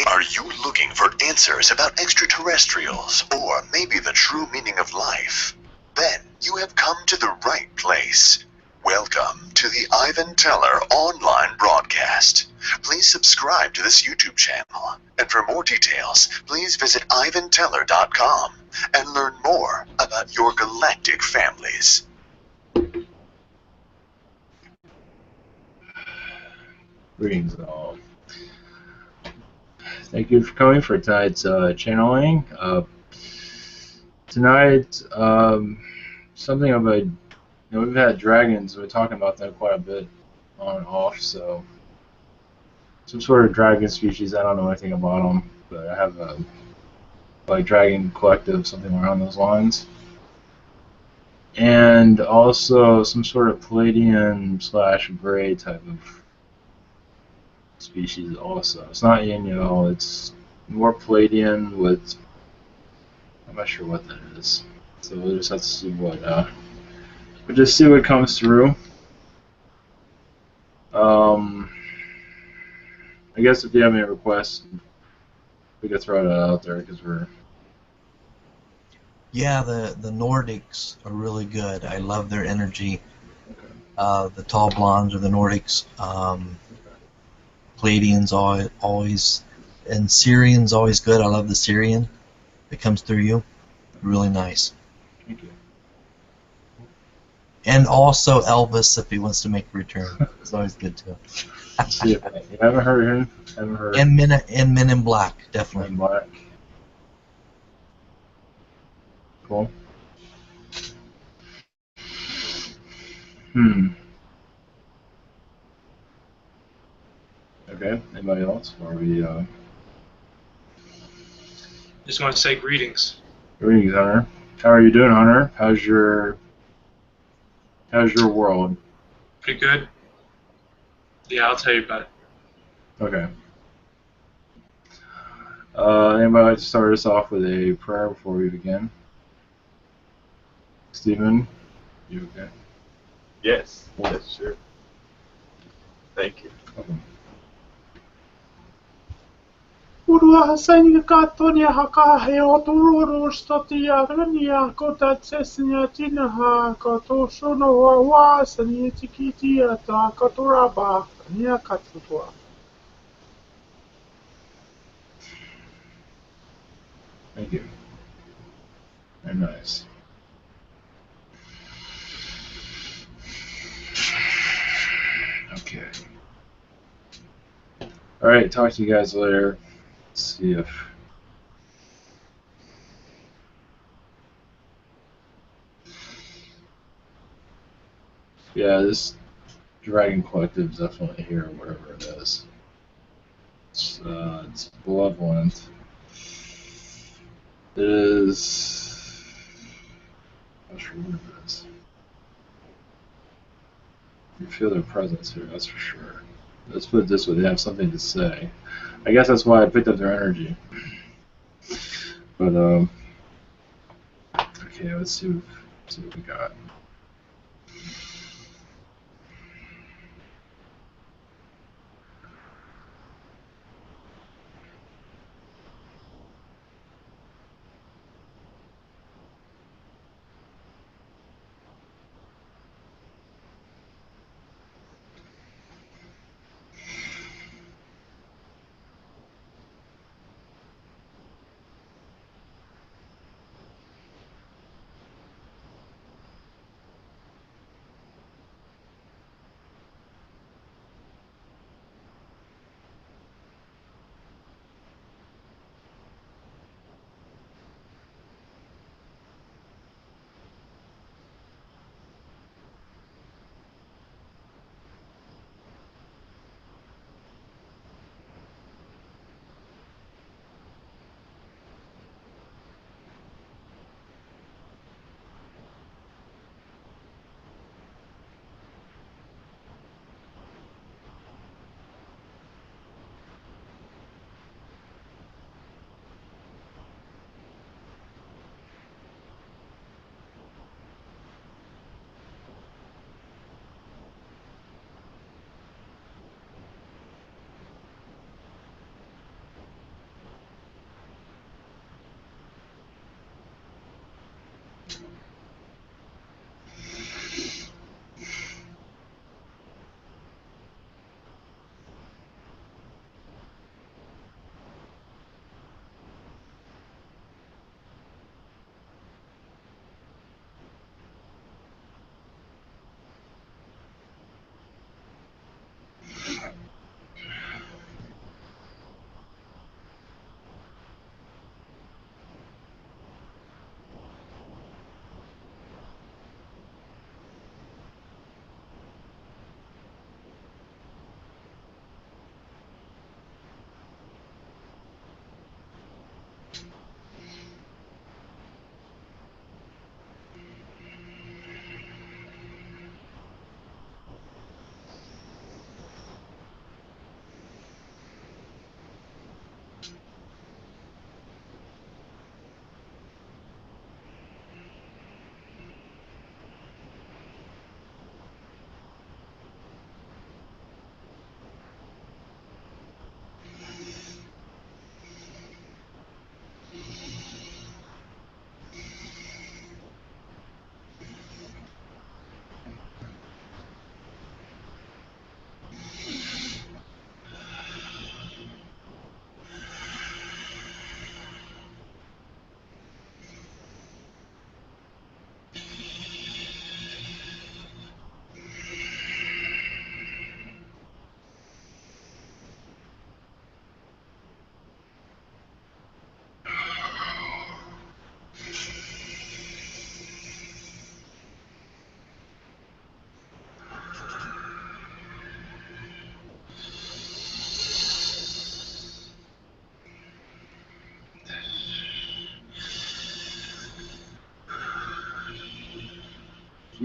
Are you looking for answers about extraterrestrials, or maybe the true meaning of life? Then you have come to the right place. Welcome to the Ivan Teller online broadcast. Please subscribe to this YouTube channel. And for more details, please visit ivanteller.com and learn more about your galactic families. Greetings all. Thank you for coming for tonight's channeling. Tonight, something of a, we've had dragons. We're talking about that quite a bit on and off. So, some sort of dragon species. I don't know anything about them, but I have a dragon collective, something around those lines, and also some sort of Palladian / gray type of species. Also, it's not Yin-Yo. It's more Palladian with. I'm not sure what that is. So we'll just have to see what. We'll just see what comes through. I guess if you have any requests, we could throw that out there because we're. Yeah, the Nordics are really good. I love their energy. The tall blondes are the Nordics. Palladians always, and Syrian's always good. I love the Syrian that comes through you. Really nice. Thank you. And also Elvis, if he wants to make a return, it's always good too. See if you haven't heard him. Haven't heard. And Men in Black, definitely. Men in Black. Cool. Okay. Anybody else? Or are we? Just want to say greetings. Greetings, Hunter. How are you doing, Hunter? How's your world? Pretty good. Yeah, I'll tell you about it. Okay. Anybody like to start us off with a prayer before we begin? Stephen, you okay? Yes, yes, sure. Thank you. Welcome. Urvasen katonia hakaheo turusta tiagania kotatsesnia tinaha katosonoa wasani tikitia ta katuraba nia katutwa. Thank you. Very nice. Okay. All right. Talk to you guys later. Let's see if. Yeah, this Dragon Collective is definitely here, whatever it is. It's malevolent. It is. I'm not sure what it is. You feel their presence here, that's for sure. Let's put it this way: they have something to say. I guess that's why I picked up their energy. But okay, let's see what we got.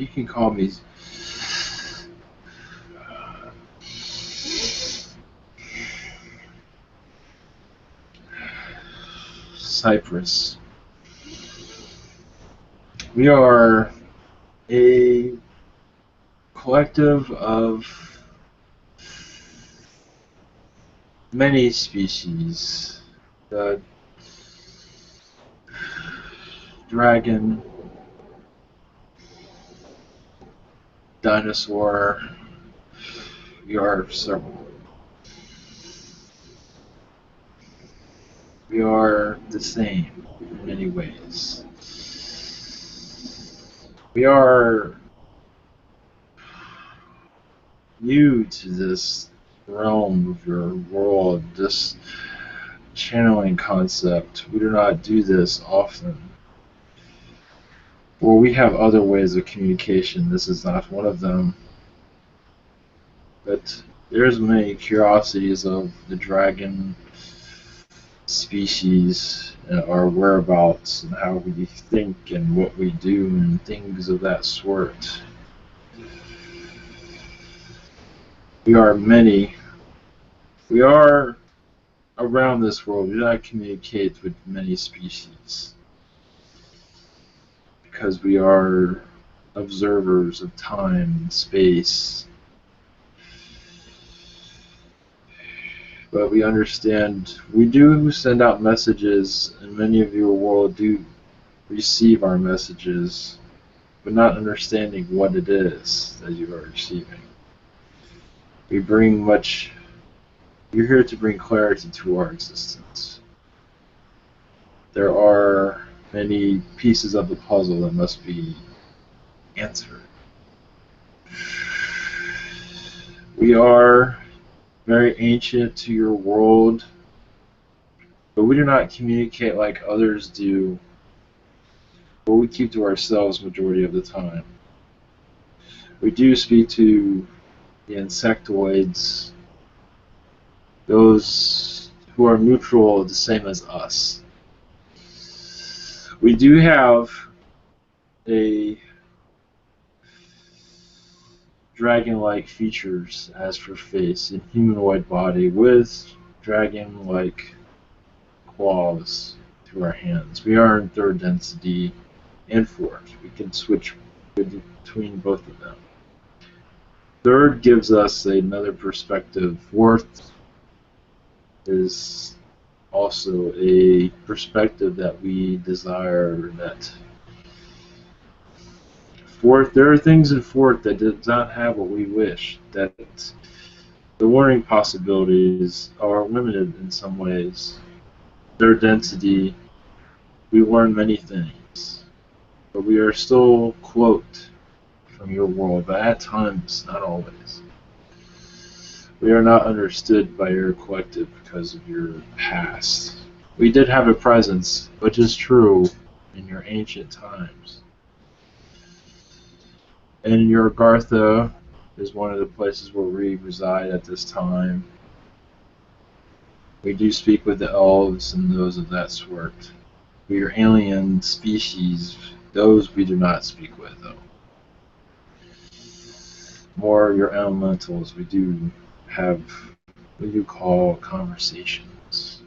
you can call me Cyprus. We are a collective of many species. The dragon, dinosaur, we are several. We are the same in many ways. We are new to this realm of your world, this channeling concept. We do not do this often. Well, we have other ways of communication. This is not one of them. But there's many curiosities of the dragon species and our whereabouts and how we think and what we do and things of that sort. We are many. We are around this world. We do not communicate with many species because we are observers of time and space. But we understand, we do send out messages, and many of your world do receive our messages, but not understanding what it is that you are receiving. We bring much, you're here to bring clarity to our existence. There are many pieces of the puzzle that must be answered. We are very ancient to your world, but we do not communicate like others do, but we keep to ourselves majority of the time. We do speak to the insectoids, those who are neutral, the same as us. We do have a dragon-like features as for face, and humanoid body with dragon-like claws to our hands. We are in third density and fourth. We can switch between both of them. Third gives us another perspective. Fourth is also a perspective that we desire. That fourth, there are things in fourth that does not have what we wish. That the learning possibilities are limited in some ways. Their density, we learn many things, but we are still cloaked from your world, but at times, not always. We are not understood by your collective because of your past. We did have a presence, which is true in your ancient times. And your Gartha is one of the places where we reside at this time. We do speak with the elves and those of that sort. For your alien species, those we do not speak with, though. More your elementals, we do have what you call conversations.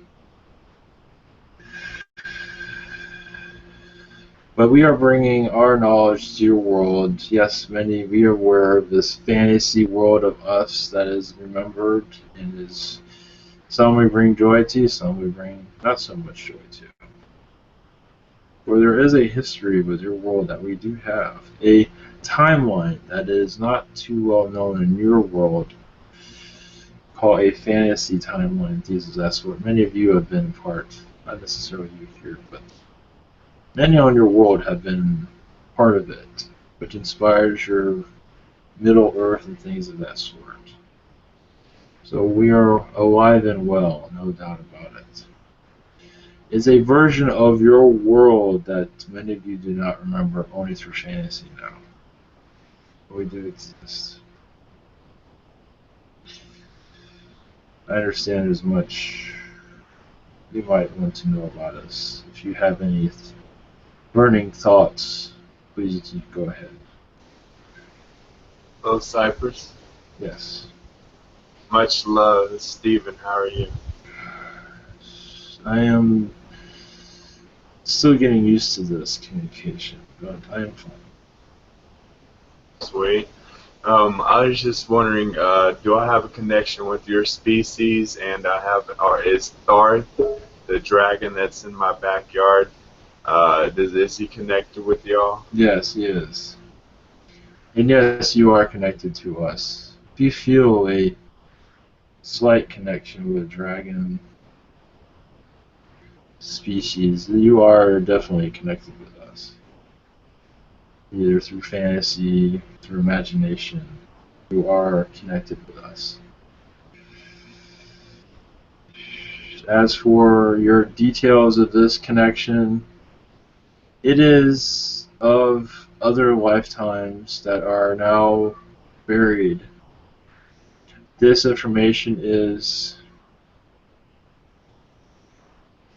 But we are bringing our knowledge to your world. Yes, many, we are aware of this fantasy world of us that is remembered and is some we bring joy to, some we bring not so much joy to. For there is a history with your world that we do have. A timeline that is not too well known in your world, called a fantasy timeline. That's what many of you have been part, not necessarily you here, but many on your world have been part of it, which inspires your Middle Earth and things of that sort. So we are alive and well, no doubt about it. It's a version of your world that many of you do not remember only through fantasy now. But we do exist. I understand as much you might want to know about us. If you have any burning thoughts, please go ahead. Hello, Cyprus. Yes. Much love, it's Steven. How are you? I am still getting used to this communication, but I am fine. Sweet. I was just wondering, do I have a connection with your species? And or is Tharth, the dragon that's in my backyard, is he connected with y'all? Yes, he is. And yes, you are connected to us. If you feel a slight connection with a dragon species, you are definitely connected with us. Either through fantasy, through imagination, you are connected with us. As for your details of this connection, it is of other lifetimes that are now buried. This information is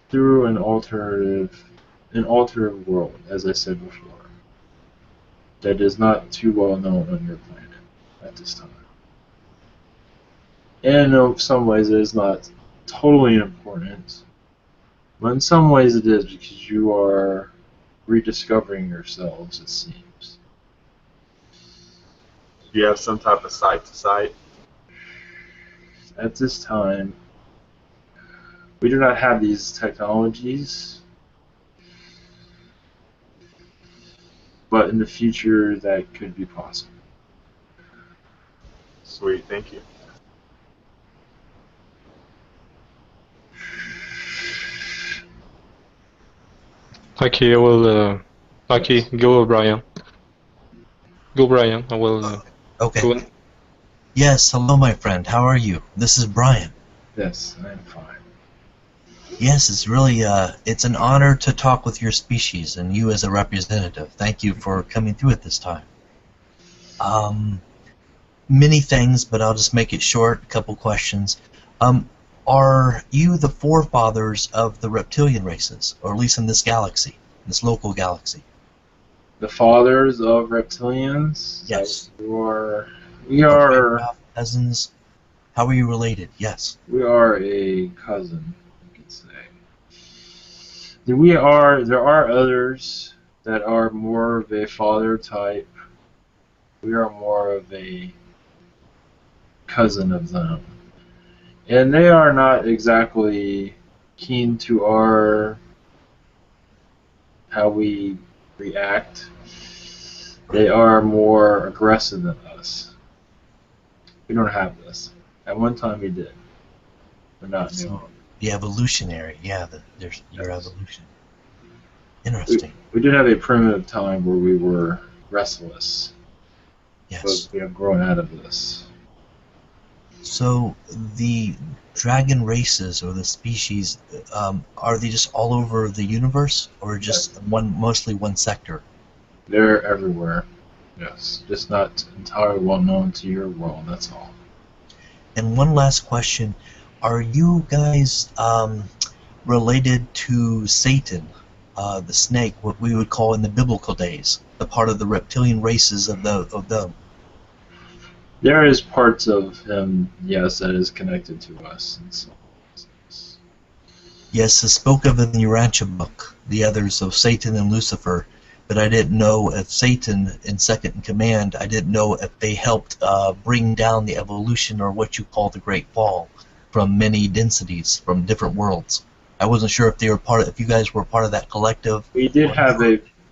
through an alternative world, as I said before, that is not too well known on your planet at this time. And in some ways it is not totally important, but in some ways it is, because you are rediscovering yourselves, it seems. Do you have some type of sight-to-sight? At this time, we do not have these technologies, but in the future that could be possible. Sweet, thank you. Okay, I will. Okay, go Brian. Go Brian. I will. Okay. Go on. Yes, hello, my friend. How are you? This is Brian. Yes, I am fine. Yes, it's really it's an honor to talk with your species and you as a representative. Thank you for coming through at this time. Many things, but I'll just make it short. A couple questions. Are you the forefathers of the reptilian races, or at least in this galaxy, this local galaxy? The fathers of reptilians? Yes. We are cousins. How are you related? Yes. We are a cousin, you could say. There are others that are more of a father type. We are more of a cousin of them. And they are not exactly keen to how we react. They are more aggressive than us. We don't have this. At one time we did, but not anymore. The evolutionary, yeah, there's your evolution. Interesting. We did have a primitive time where we were restless. Yes. But we have grown out of this. So the dragon races or the species, are they just all over the universe, or just mostly one sector? They're everywhere. Yes, just not entirely well known to your world. That's all. And one last question: are you guys related to Satan, the snake, what we would call in the biblical days, the part of the reptilian races of them? There is parts of him, yes, that is connected to us. And so, yes, it's spoke of in the Urantia book, the others of Satan and Lucifer, but I didn't know if Satan in second in command, I didn't know if they helped bring down the evolution, or what you call the Great Fall, from many densities, from different worlds. I wasn't sure if they were if you guys were part of that collective. We did have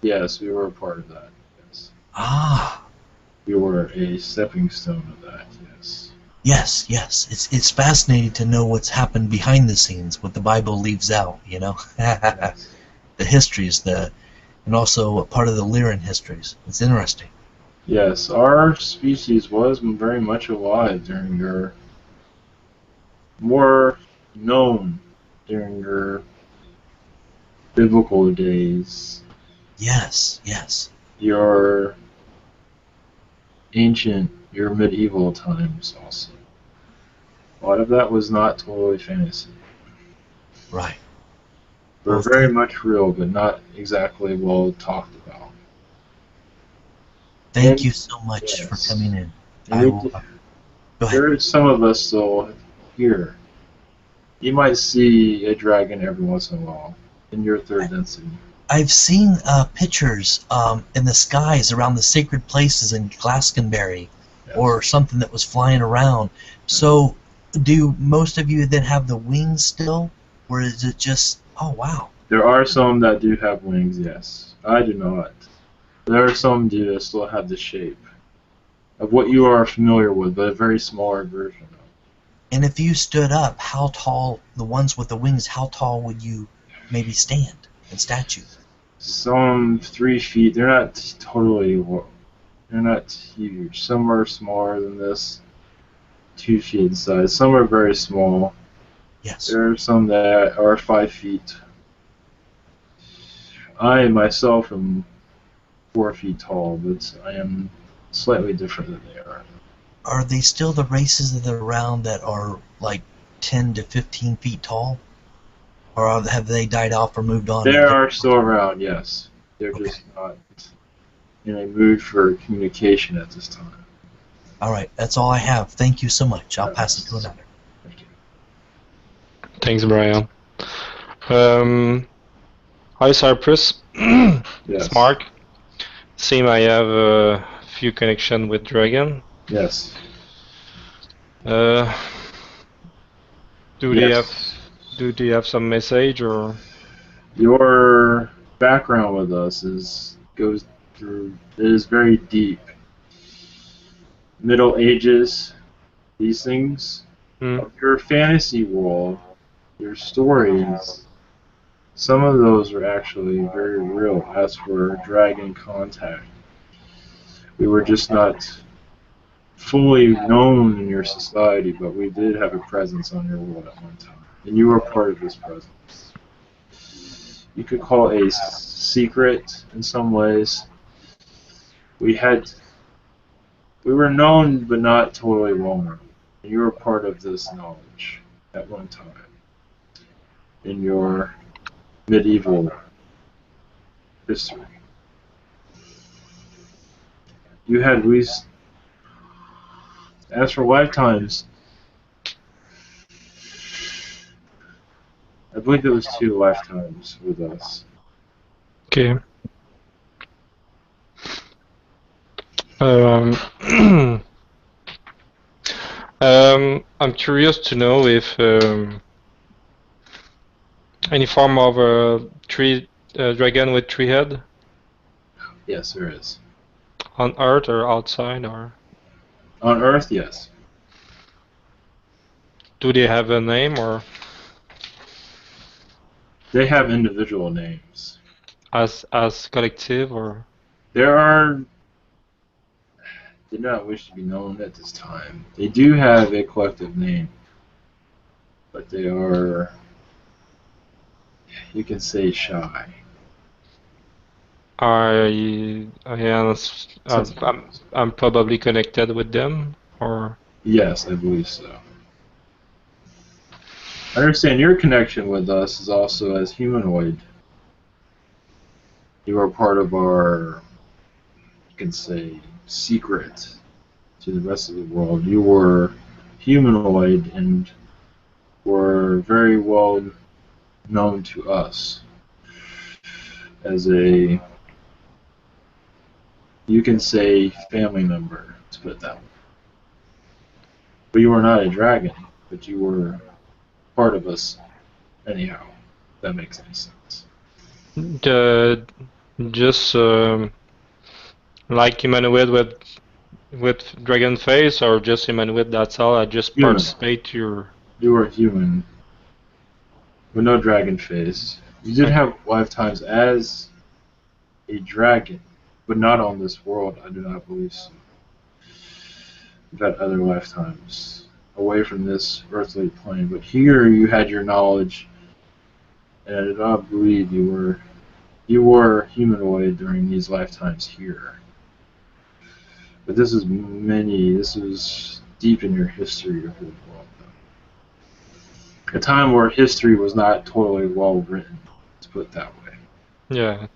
yes, we were a part of that, yes. Ah. We were a stepping stone of that, yes. Yes, yes. It's fascinating to know what's happened behind the scenes, what the Bible leaves out, you know? Yes. The histories, and also a part of the Lyran histories. It's interesting. Yes, our species was very much alive during your more known during your biblical days. Yes, yes. Your your medieval times also. A lot of that was not totally fantasy. Right. They're very much real, but not exactly well talked about. Thank you so much for coming in. And I will. Go ahead. there are some of us still here. You might see a dragon every once in a while in your third density. I've seen pictures in the skies around the sacred places in Glastonbury, Yes. or something that was flying around. So, do most of you then have the wings still, or is it just? Oh wow! There are some that do have wings, yes. I do not. There are some do that still have the shape of what you are familiar with, but a very smaller version of. And if you stood up, how tall? The ones with the wings, how tall would you maybe stand in statue? Some 3 feet. They're not totally. They're not huge. Some are smaller than this, 2 feet in size. Some are very small. Yes. There are some that are 5 feet. I myself am 4 feet tall, but I am slightly different than they are. Are they still the races that are around that are like 10 to 15 feet tall? Or have they died off or moved on? They are still around, yes. They're Okay. just not in a mood for communication at this time. All right, that's all I have. Thank you so much. I'll pass it to another. Thank you. Thanks, Brian. Hi, Cyprus. Yes. It's Mark. Seem I have a few connection with Dragon. Yes. Do Yes. they have some message or? Your background with us goes through. It is very deep. Middle Ages, these things. Of your fantasy world, your stories, some of those are actually very real as for dragon contact. We were just not fully known in your society, but we did have a presence on your world at one time. And you were part of this presence. You could call it a secret in some ways. We were known but not totally well known. You were part of this knowledge at one time in your medieval history. You had at least, as for lifetimes, I believe it was 2 lifetimes with us. Okay. I'm curious to know if any form of dragon with 3 head Yes, there is. on Earth or outside, or On Earth, yes. do they have a name or They have individual names. as collective or? There are. Did not wish to be known at this time. They do have a collective name, but they are, you can say, shy. I'm probably connected with them, or Yes, I believe so. I understand your connection with us is also as humanoid. You are part of our, you can say, secret to the rest of the world. You were humanoid and were very well known to us as a, you can say, family member, to put it that way. But you were not a dragon, but you were part of us anyhow. If that makes any sense. just like Emmanuel with dragon face, or just Emmanuel? That's all. I just Human. participate to your. You were human with no dragon face. You did have lifetimes as a dragon, but not on this world. I do not believe so. You've had other lifetimes away from this earthly plane, but here you had your knowledge, and I do not believe you were humanoid during these lifetimes here. But this is deep in your history of the world. A time where history was not totally well written, to put it that way. Yeah.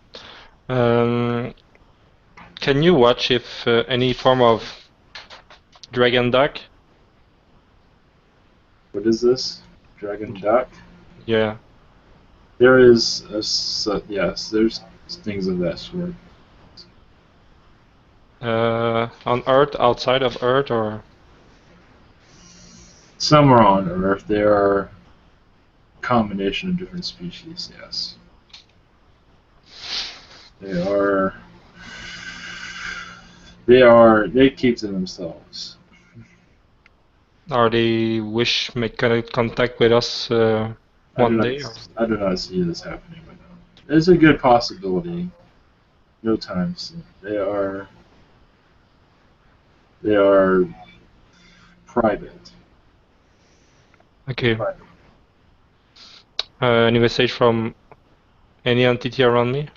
Can you watch if any form of Dragon duck? What is this? Dragon duck? Yeah. There is yes, there's things of that sort. On Earth, outside of Earth, or? Some are on Earth. They are a combination of different species, yes. They keep to themselves. Are they wish make contact with us one day? Or? I do not see this happening right now. It's a good possibility. No time soon. They are private. Okay. Any message from any entity around me?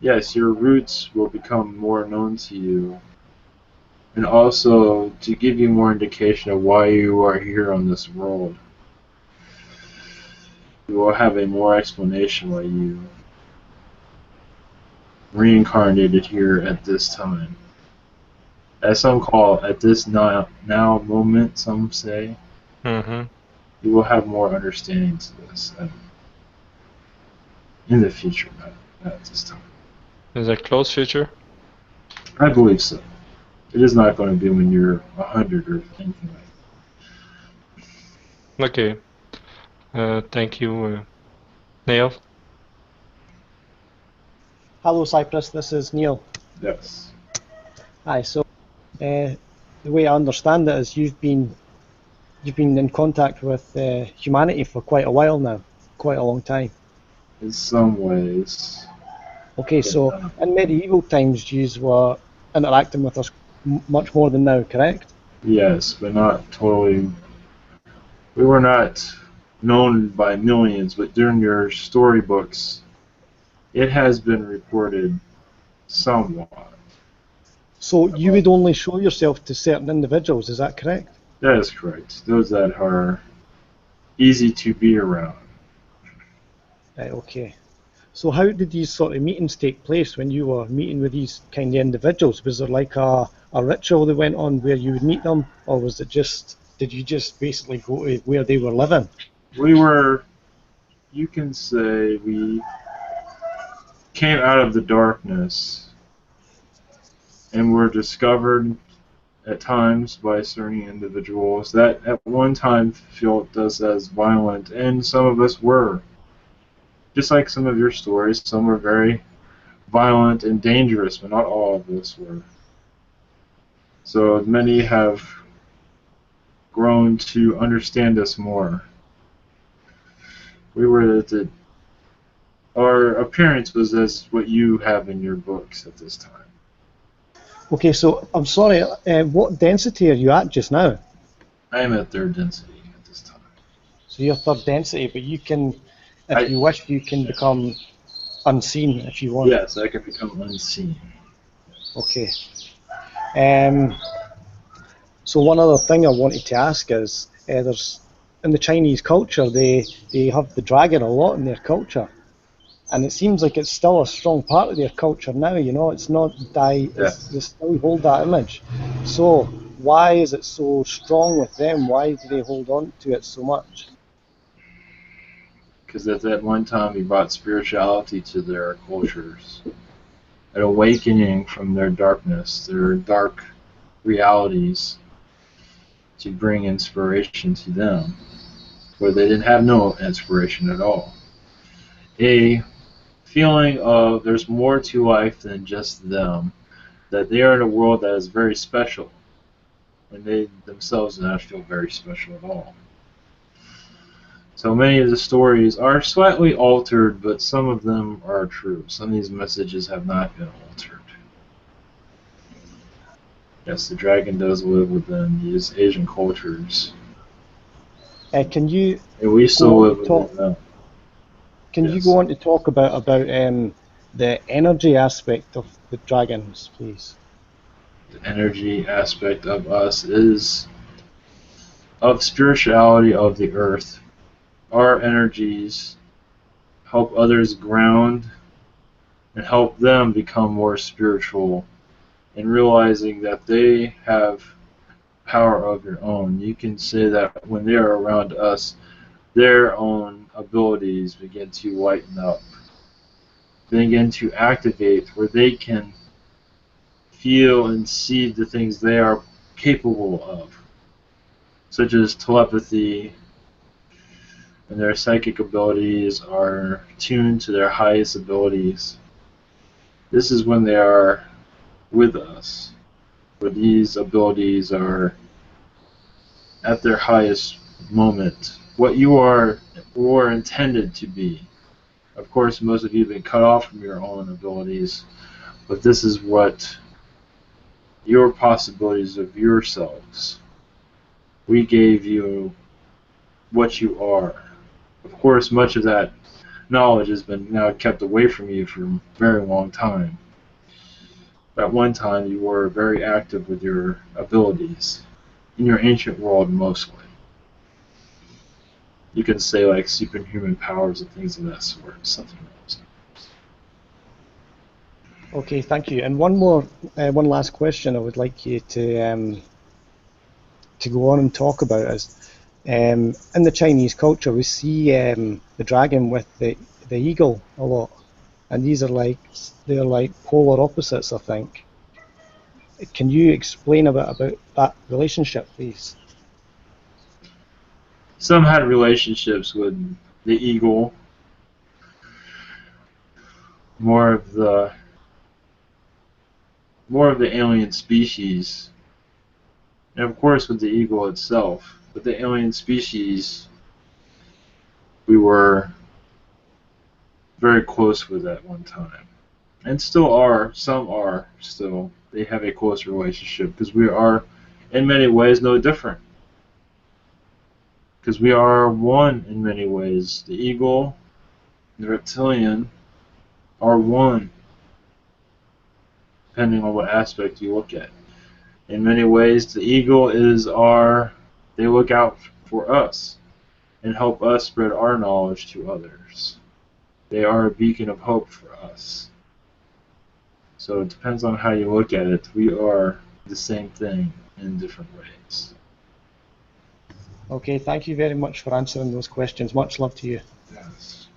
Yes, your roots will become more known to you, and also to give you more indication of why you are here on this world. You will have a more explanation why you reincarnated here at this time. As some call at this now moment, some say. Mm-hmm. You will have more understanding to this in the future, not at this time. Is that close future? I believe so. It is not going to be when you're 100 or anything like that. Okay. Thank you, Neil. Hello, Cyprus. This is Neil. Yes. Hi. So, the way I understand it is you've been in contact with humanity for quite a while now, quite a long time. In some ways. Okay, so in medieval times, you were interacting with us much more than now, correct? Yes, but not totally. We were not known by millions, but during your storybooks, it has been reported somewhat. So you would only show yourself to certain individuals, is that correct? That is correct. Those that are easy to be around. Right, okay. So how did these sort of meetings take place when you were meeting with these kind of individuals? Was there like a ritual that went on where you would meet them, or was it just, did you just basically go to where they were living? You can say we came out of the darkness and were discovered at times by certain individuals that at one time felt us as violent, and some of us were. Just like some of your stories, some were very violent and dangerous, but not all of us were. So many have grown to understand us more. Our appearance was as what you have in your books at this time. Okay, so I'm sorry, what density are you at just now? I am at third density at this time. So you're third density, but you can, if you wish, you can become unseen if you want. Yes, I can become unseen. Okay. So one other thing I wanted to ask is, there's in the Chinese culture, they have the dragon a lot in their culture, and it seems like it's still a strong part of their culture now. You know, it's not die. Yes. They still hold that image. So why is it so strong with them? Why do they hold on to it so much? Because at that one time he brought spirituality to their cultures, an awakening from their darkness, their dark realities, to bring inspiration to them, where they didn't have no inspiration at all. A feeling of there's more to life than just them, that they are in a world that is very special, when they themselves do not feel very special at all. So many of the stories are slightly altered, but some of them are true. Some of these messages have not been altered. Yes, the dragon does live within these Asian cultures. Can you? And we still live within them. Can you go on to talk about the energy aspect of the dragons, please? The energy aspect of us is of spirituality of the earth. Our energies help others ground and help them become more spiritual and realizing that they have power of their own. You can say that when they are around us, their own abilities begin to lighten up, begin to activate where they can feel and see the things they are capable of, such as telepathy, and their psychic abilities are tuned to their highest abilities. This is when they are with us, where these abilities are at their highest moment, what you are or intended to be. Of course, most of you have been cut off from your own abilities, but this is what your possibilities of yourselves. We gave you what you are. Of course, much of that knowledge has been now kept away from you for a very long time. At one time, you were very active with your abilities, in your ancient world mostly. You can say like superhuman powers and things of that sort, something else. Okay, thank you. And one last question I would like you to go on and talk about is, in the Chinese culture, we see the dragon with the eagle a lot, and they're like polar opposites, I think. Can you explain a bit about that relationship, please? Some had relationships with the eagle, more of the alien species, and of course with the eagle itself. But the alien species, we were very close with at one time, and still are. Some are still. They have a close relationship because we are, in many ways, no different. Because we are one in many ways. The eagle, the reptilian, are one, depending on what aspect you look at. In many ways, the eagle is they look out for us and help us spread our knowledge to others. They are a beacon of hope for us. So it depends on how you look at it. We are the same thing in different ways. Okay, thank you very much for answering those questions. Much love to you. Yes.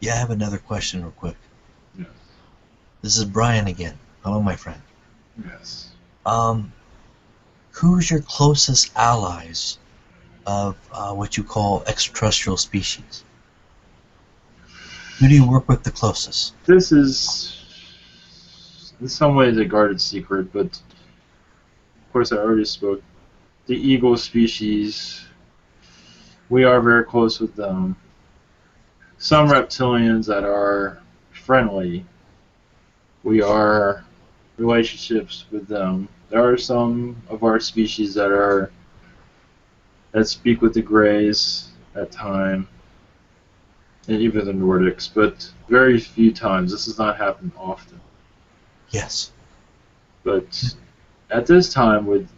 Yeah, I have another question real quick. Yes. This is Brian again. Hello, my friend. Yes. Who's your closest allies of what you call extraterrestrial species? Who do you work with the closest? This is, in some ways, a guarded secret, but of course I already spoke. The eagle species, we are very close with them. Some reptilians that are friendly, we are relationships with them. There are some of our species that speak with the Greys at time, and even the Nordics, but very few times. This has not happened often. Yes. But at this time, with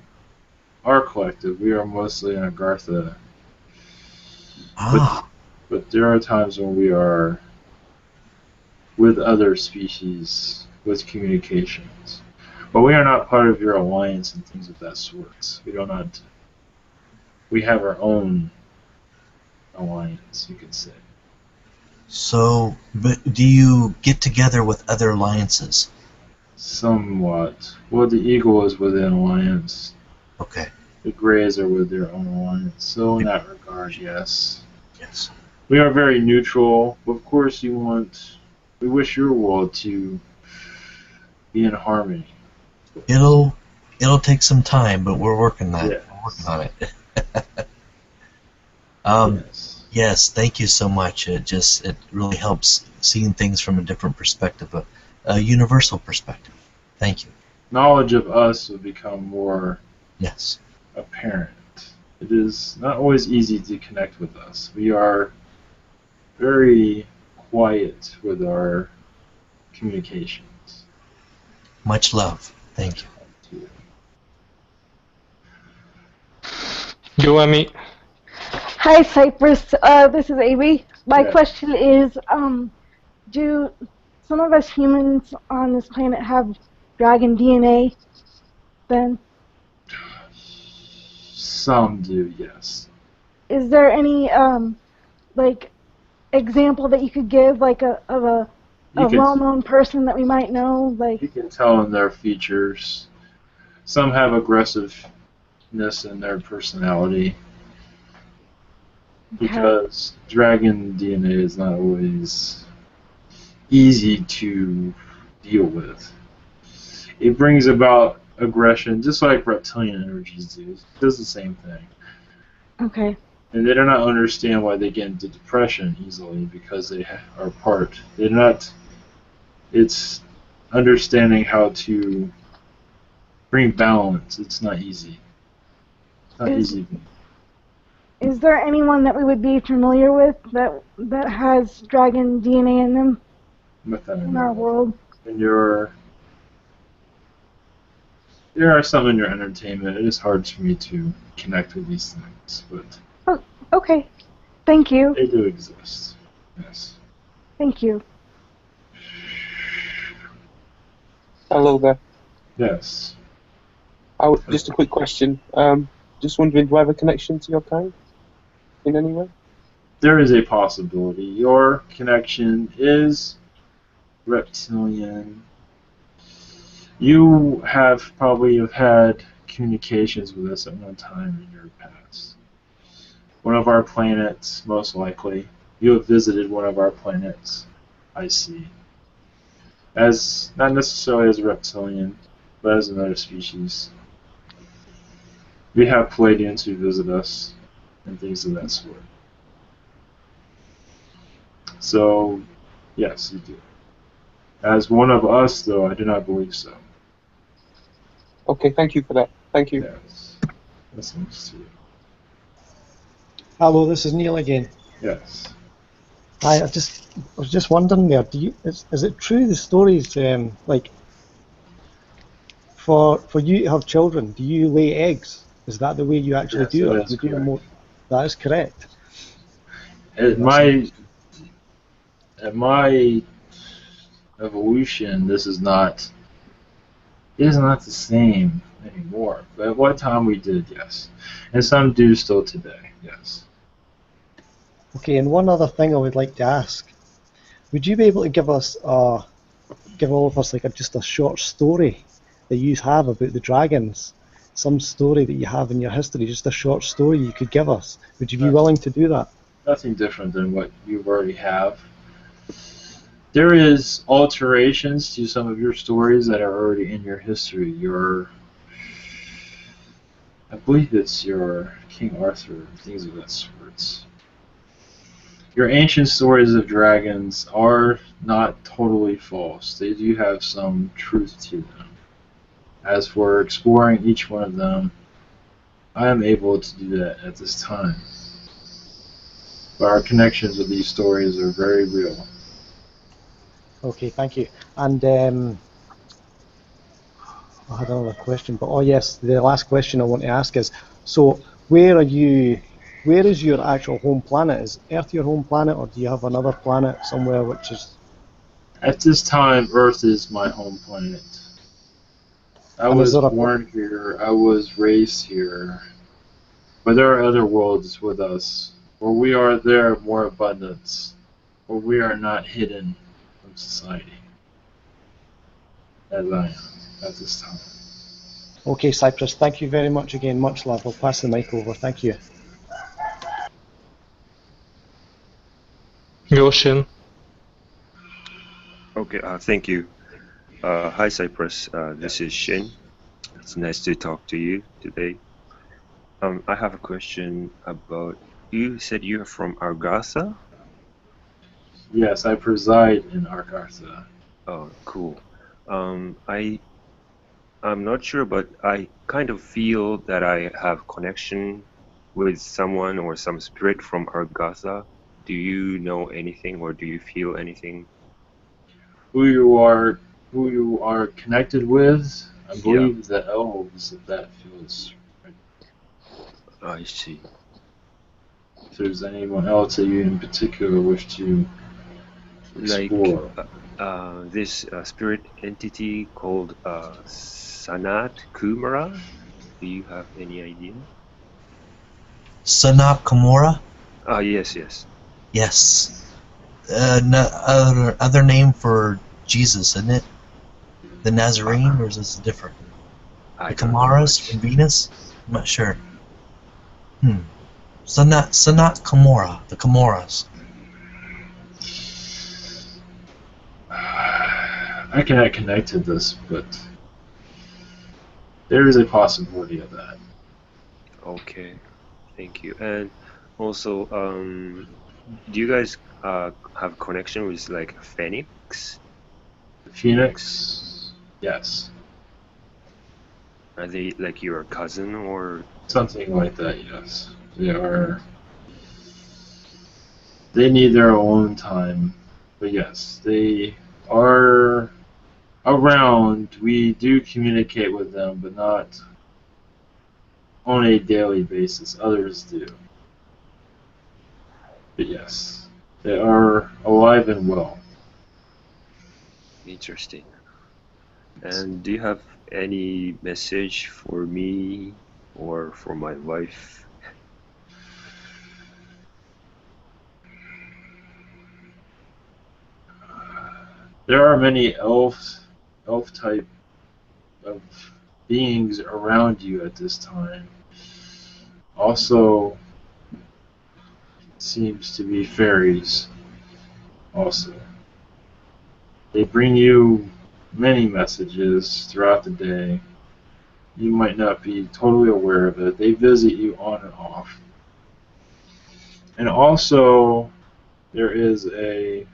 our collective, we are mostly in Agartha. But there are times when we are with other species with communications. But we are not part of your alliance and things of that sort. We have our own alliance, you could say. So, but do you get together with other alliances? Somewhat. Well, the Eagle is with an alliance. Okay. The Greys are with their own alliance. So in that regard, yes. Yes. We are very neutral. Of course, we wish your world to be in harmony. It'll take some time, but we're working on it. Yes. We're working on it. Yes. Yes, thank you so much. It really helps seeing things from a different perspective, a universal perspective. Thank you. Knowledge of us will become more Yes. apparent. It is not always easy to connect with us. We are very quiet with our communications. Much love. Thank you. To you. You and me. Hi, Cyprus. This is Amy. My Yeah. question is, do some of us humans on this planet have dragon DNA then? Some do, yes. Is there any, like, example that you could give, like, of a You can well-known person that we might know? Like, you can tell in their features. Some have aggressiveness in their personality okay. because dragon DNA is not always easy to deal with. It brings about aggression, just like reptilian energies do. It does the same thing. Okay. And they do not understand why they get into depression easily because they are part. They're not. It's understanding how to bring balance. It's not easy. It's not easy. Is there anyone that we would be familiar with that has dragon DNA in them in our world? And there are some in your entertainment. It is hard for me to connect with these things, but Oh, okay. Thank you. they do exist. Yes. Thank you. Hello there. Yes. Just a quick question. Just wondering, do I have a connection to your kind in any way? There is a possibility. Your connection is reptilian. You have probably had communications with us at one time in your past. One of our planets, most likely. You have visited one of our planets, I see. As not necessarily as a reptilian, but as another species. We have Palladians who visit us and things of that sort. So, yes, you do. As one of us, though, I do not believe so. Okay, thank you for that. Thank you. Yes. That's nice to you. Hello, this is Neil again. Yes. I was just wondering there. Is it true the stories like for you to have children? Do you lay eggs? Is that the way you actually Yes, do that it? is correct. That is correct. At my evolution, this is not. It is not the same anymore. But at one time we did, yes, and some do still today, yes. Okay, and one other thing I would like to ask: would you be able to give all of us like just a short story that you have about the dragons? Some story that you have in your history, just a short story you could give us. Would you be willing to do that? Nothing different than what you already have. There is alterations to some of your stories that are already in your history. I believe it's your King Arthur, things of that sort. Your ancient stories of dragons are not totally false. They do have some truth to them. As for exploring each one of them, I am able to do that at this time. But our connections with these stories are very real. Okay, thank you. And I had another question, but oh yes, the last question I want to ask is: so where is your actual home planet? Is Earth your home planet, or do you have another planet somewhere which is? At this time, Earth is my home planet. I And is was there a born here, I was raised here, but there are other worlds with us, where we are there of more abundance, where we are not hidden from society, as I am at this time. Okay, Cyprus, thank you very much again. Much love. I'll pass the mic over. Thank you. Goshen. Okay, thank you. Hi, Cyprus. This is Shin. It's nice to talk to you today. I have a question about. You said you're from Argasa? Yes, I preside in Arkartha. Oh, cool. I'm not sure, but I kind of feel that I have connection with someone or some spirit from Argasa. Do you know anything, or do you feel anything? Who you are connected with, I Yeah, believe the elves, if that feels right. I see. if there's anyone else that you in particular wish to Like explore. this spirit entity called Sanat Kumara. Do you have any idea? Sanat Kumara? Ah, yes, yes. Yes. Other name for Jesus, isn't it? The Nazarene, or is this different? I The don't know Kamaras much. from Venus? I'm not sure. Sanat Kumara, the Comoras. I cannot connect to this, but there is a possibility of that. Okay, thank you. And also, do you guys have connection with like Phoenix? Phoenix? Yes. Are they like your cousin or? Something like that, yes. They need their own time. But yes, they are around. We do communicate with them, but not on a daily basis. Others do. But yes, they are alive and well. Interesting. And do you have any message for me or for my wife? There are many elf type of beings around you at this time. Also, seems to be fairies. Also, they bring you many messages throughout the day. You might not be totally aware of it. They visit you on and off. And also, there is a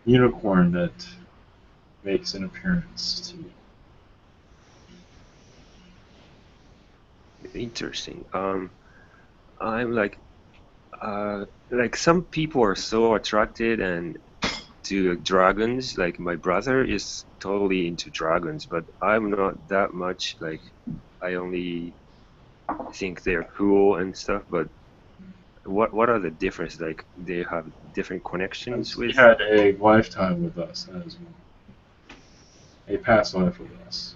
unicorn that makes an appearance too. Interesting. I'm like some people are so attracted and to dragons. Like my brother is totally into dragons, but I'm not that much. Like I only think they're cool and stuff. But what are the differences? Like they have different connections He with. had a lifetime with us as well. A past life with us.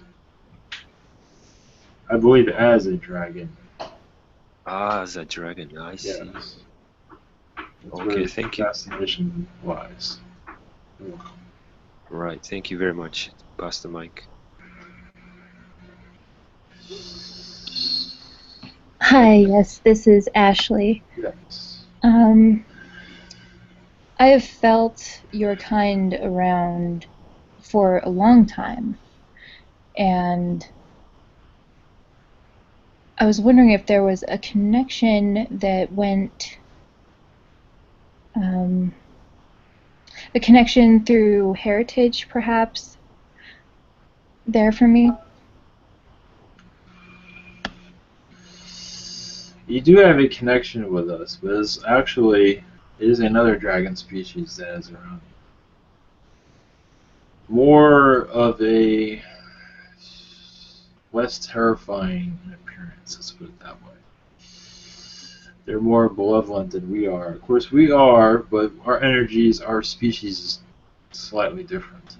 I believe as a dragon. Ah, as a dragon. I see. Yes. That's Okay, where thank you. fascination lies. You're welcome. Right, thank you very much. Pass the mic. Hi, yes, this is Ashley. Yes. I have felt your kind around for a long time, and I was wondering if there was a connection that went, a connection through heritage, perhaps, there for me. You do have a connection with us, but it is another dragon species that is around. More of a less terrifying in appearance, let's put it that way. They're more malevolent than we are. Of course, we are, but our energies, our species is slightly different.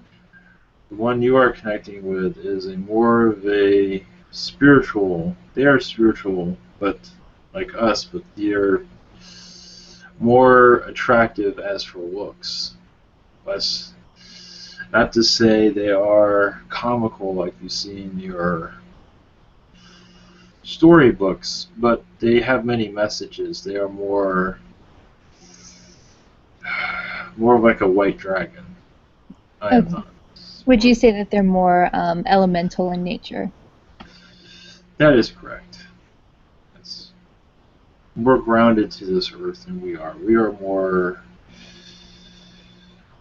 The one you are connecting with is a more of a spiritual. They are spiritual, but like us, but they're more attractive as for looks. Less, not to say they are comical like you see in your storybooks, but they have many messages. They are more like a white dragon. I am not. Would you say that they're more elemental in nature? That is correct. It's more grounded to this earth than we are. We are more.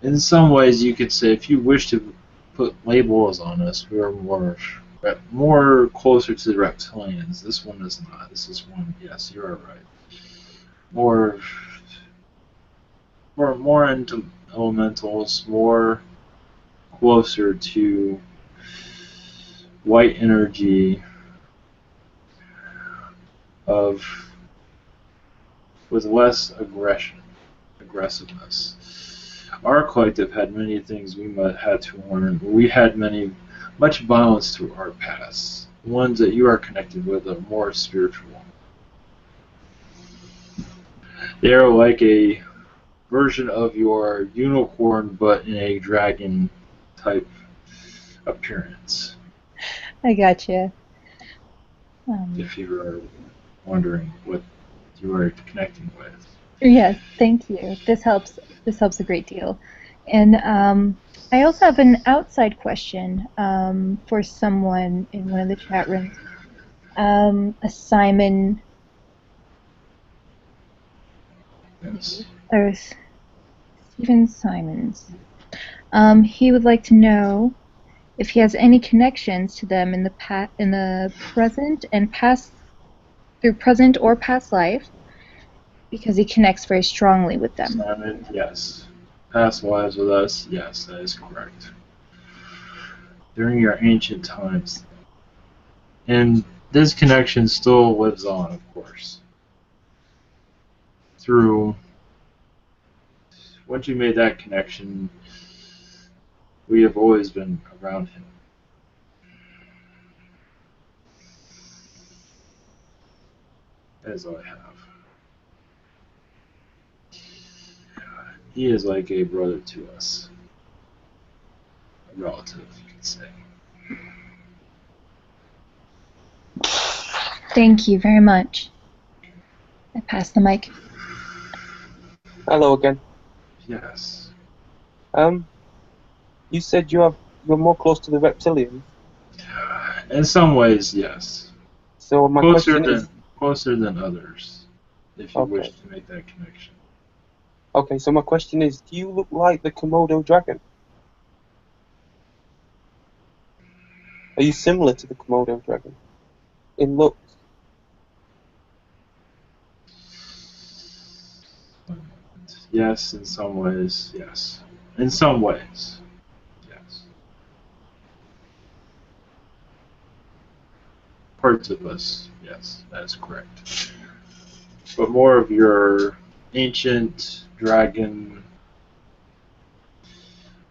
In some ways, you could say, if you wish to put labels on us, we are more closer to the reptilians. This one is not. This is one. Yes, you are right. More into elementals. More closer to white energy of with less aggressiveness. Our collective had many things we had to learn. We had much violence through our past. Ones that you are connected with are more spiritual. They are like a version of your unicorn, but in a dragon type appearance. I gotcha. If you were wondering what you were connecting with. Yes, thank you. This helps. This helps a great deal. And I also have an outside question for someone in one of the chat rooms. A Simon. Yes. Or Stephen Simons. He would like to know if he has any connections to them in the present and past, through present or past life, because he connects very strongly with them. Simon, yes. Past lives with us, yes, that is correct. During your ancient times. And this connection still lives on, of course. Through, once you made that connection, we have always been around him. That is all I have. He is like a brother to us. A relative, you could say. Thank you very much. I pass the mic. Hello again. Yes. You said you're more close to the reptilian. In some ways, yes. So my question is closer than others, if you wish to make that connection. Okay, so my question is, do you look like the Komodo dragon? Are you similar to the Komodo dragon in looks? Yes, in some ways, yes. In some ways, yes. Parts of us, yes, that is correct. But more of your ancient dragon,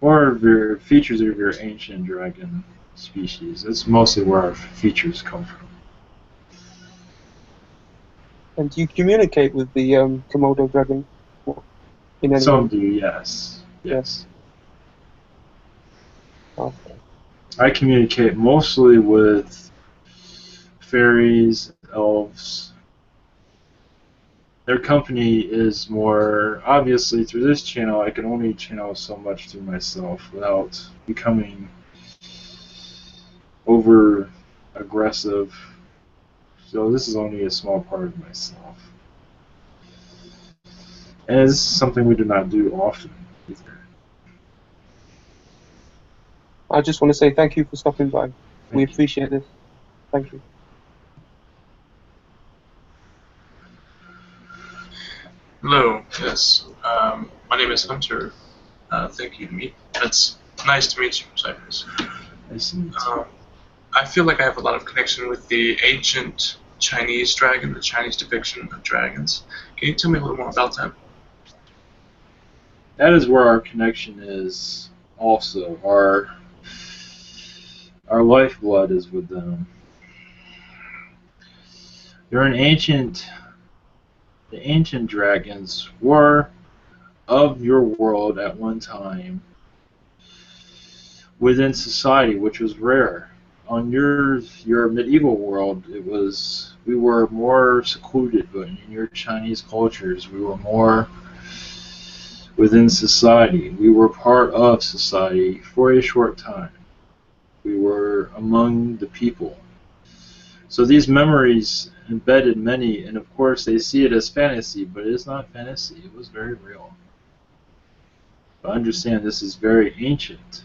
more of your features of your ancient dragon species. That's mostly where our features come from. And do you communicate with the Komodo dragon? In any Some way? do, yes. Yes. Okay. I communicate mostly with fairies, elves. Their company is more, obviously through this channel I can only channel so much through myself without becoming over aggressive. So this is only a small part of myself. And it's something we do not do often either. I just want to say thank you for stopping by. We appreciate this. Thank you. Hello, yes. My name is Hunter. Thank you to meet. It's nice to meet you, Cyprus. Nice to meet you. I feel like I have a lot of connection with the ancient Chinese dragon, the Chinese depiction of dragons. Can you tell me a little more about that? That is where our connection is also. Our lifeblood is with them. The ancient dragons were of your world at one time within society, which was rare. On your medieval world, we were more secluded, but in your Chinese cultures, we were more within society. We were part of society for a short time. We were among the people. So these memories embedded many, and of course they see it as fantasy, but it is not fantasy. It was very real. But understand this is very ancient.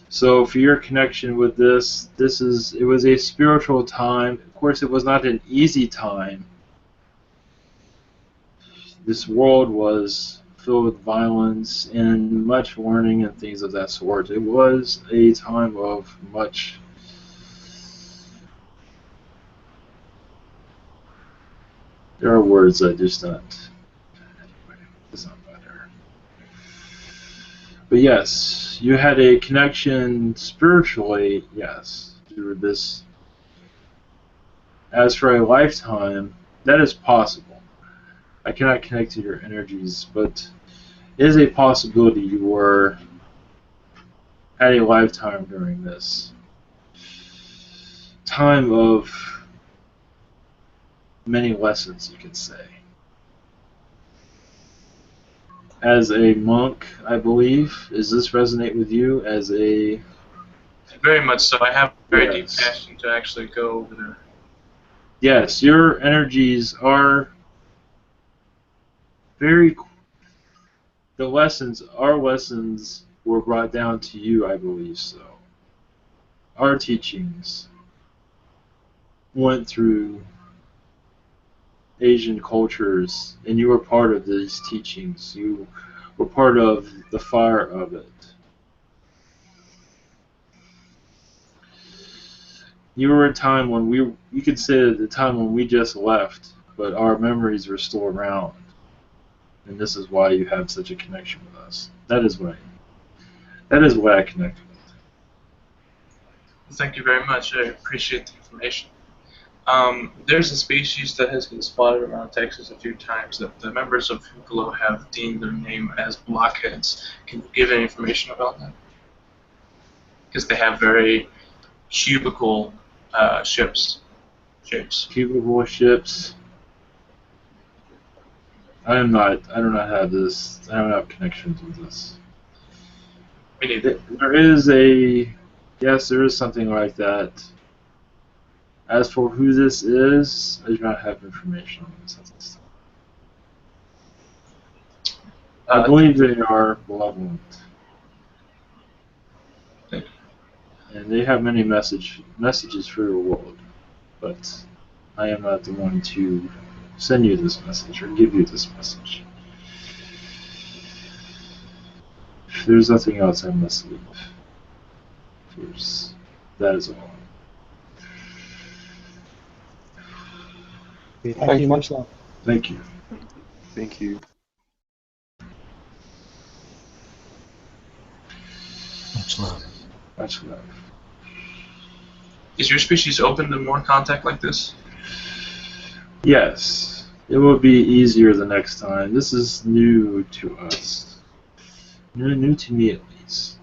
So for your connection with this, it was a spiritual time. Of course, it was not an easy time. This world was filled with violence and much learning and things of that sort. It was a time of much There are words I just not. Anyway, it's not matter. But yes, you had a connection spiritually, yes, through this. As for a lifetime, that is possible. I cannot connect to your energies, but it is a possibility you were had a lifetime during this time of many lessons, you could say. As a monk, I believe, does this resonate with you as a... Very much so. I have a very Yes. deep passion to actually go over there. Yes, your energies are very... Our lessons were brought down to you, I believe so. Our teachings went through Asian cultures, and you were part of these teachings. You were part of the fire of it. You were a time when you could say at the time when we just left, but our memories were still around. And this is why you have such a connection with us. That is what I connect with. Thank you very much. I appreciate the information. There's a species that has been spotted around Texas a few times that the members of Hucolo have deemed their name as blockheads. Can you give any information about that? Because they have very cubical shapes. Cubicle ships. I do not have this. I don't have connections with this. Me neither. Yes, there is something like that. As for who this is, I do not have information on this. I believe they are malevolent. And they have many messages for your world. But I am not the one to send you this message or give you this message. If there's nothing else, I must leave. That is all. Okay, thank you much, love. Thank you. Thank you. Much love. Much love. Is your species open to more contact like this? Yes. It will be easier the next time. This is new to us. New to me, at least.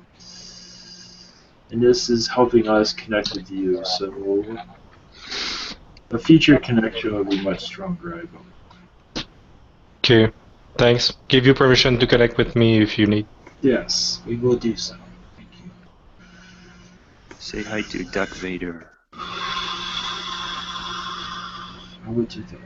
And this is helping us connect with you, so a future connection will be much stronger, I believe. Okay, thanks. Give you permission to connect with me if you need. Yes, we will do so. Thank you. Say hi to Darth Vader. I will do that.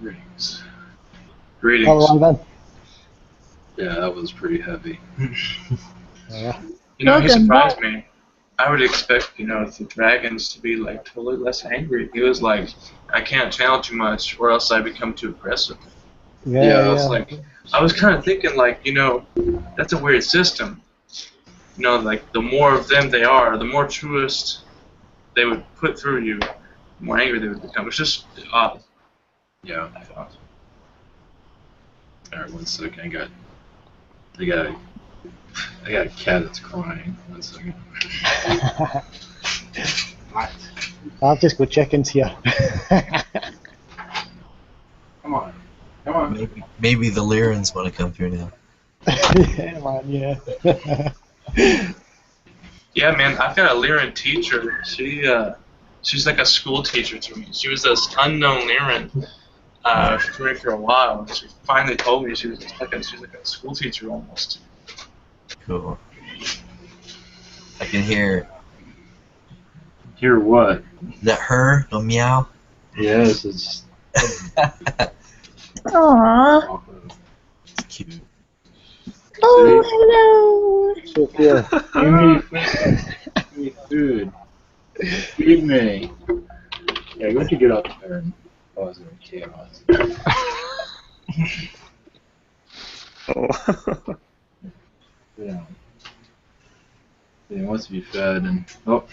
Greetings. Greetings. Hello, Ivan. Yeah, that was pretty heavy. Yeah. You know, he Welcome surprised back. me. I would expect, the dragons to be like totally less angry. He was like, I can't channel too much or else I become too aggressive. Yeah. It's like, I was kind of thinking like, that's a weird system. Like the more of them they are, the more truest they would put through you, the more angry they would become. It's just odd. Yeah. I thought. Alright, 1 second. I got a cat that's crying. 1 second. I'll just go check into here. Come on. Come on. Maybe the Lyrans want to come through now. Yeah, man, yeah. Yeah, man, I've got a Lyran teacher. She's like a school teacher to me. She was this unknown Lyran for me for a while. And she finally told me she was like a school teacher almost. Cool. I can hear. Hear what? Is that her? No meow? Yes, it's Aww. cute. Oh, hello. Sophia. Give me food. Give me food. Feed me. Yeah, go to get up there and cause chaos. Oh. Yeah. He wants to be fed and oh.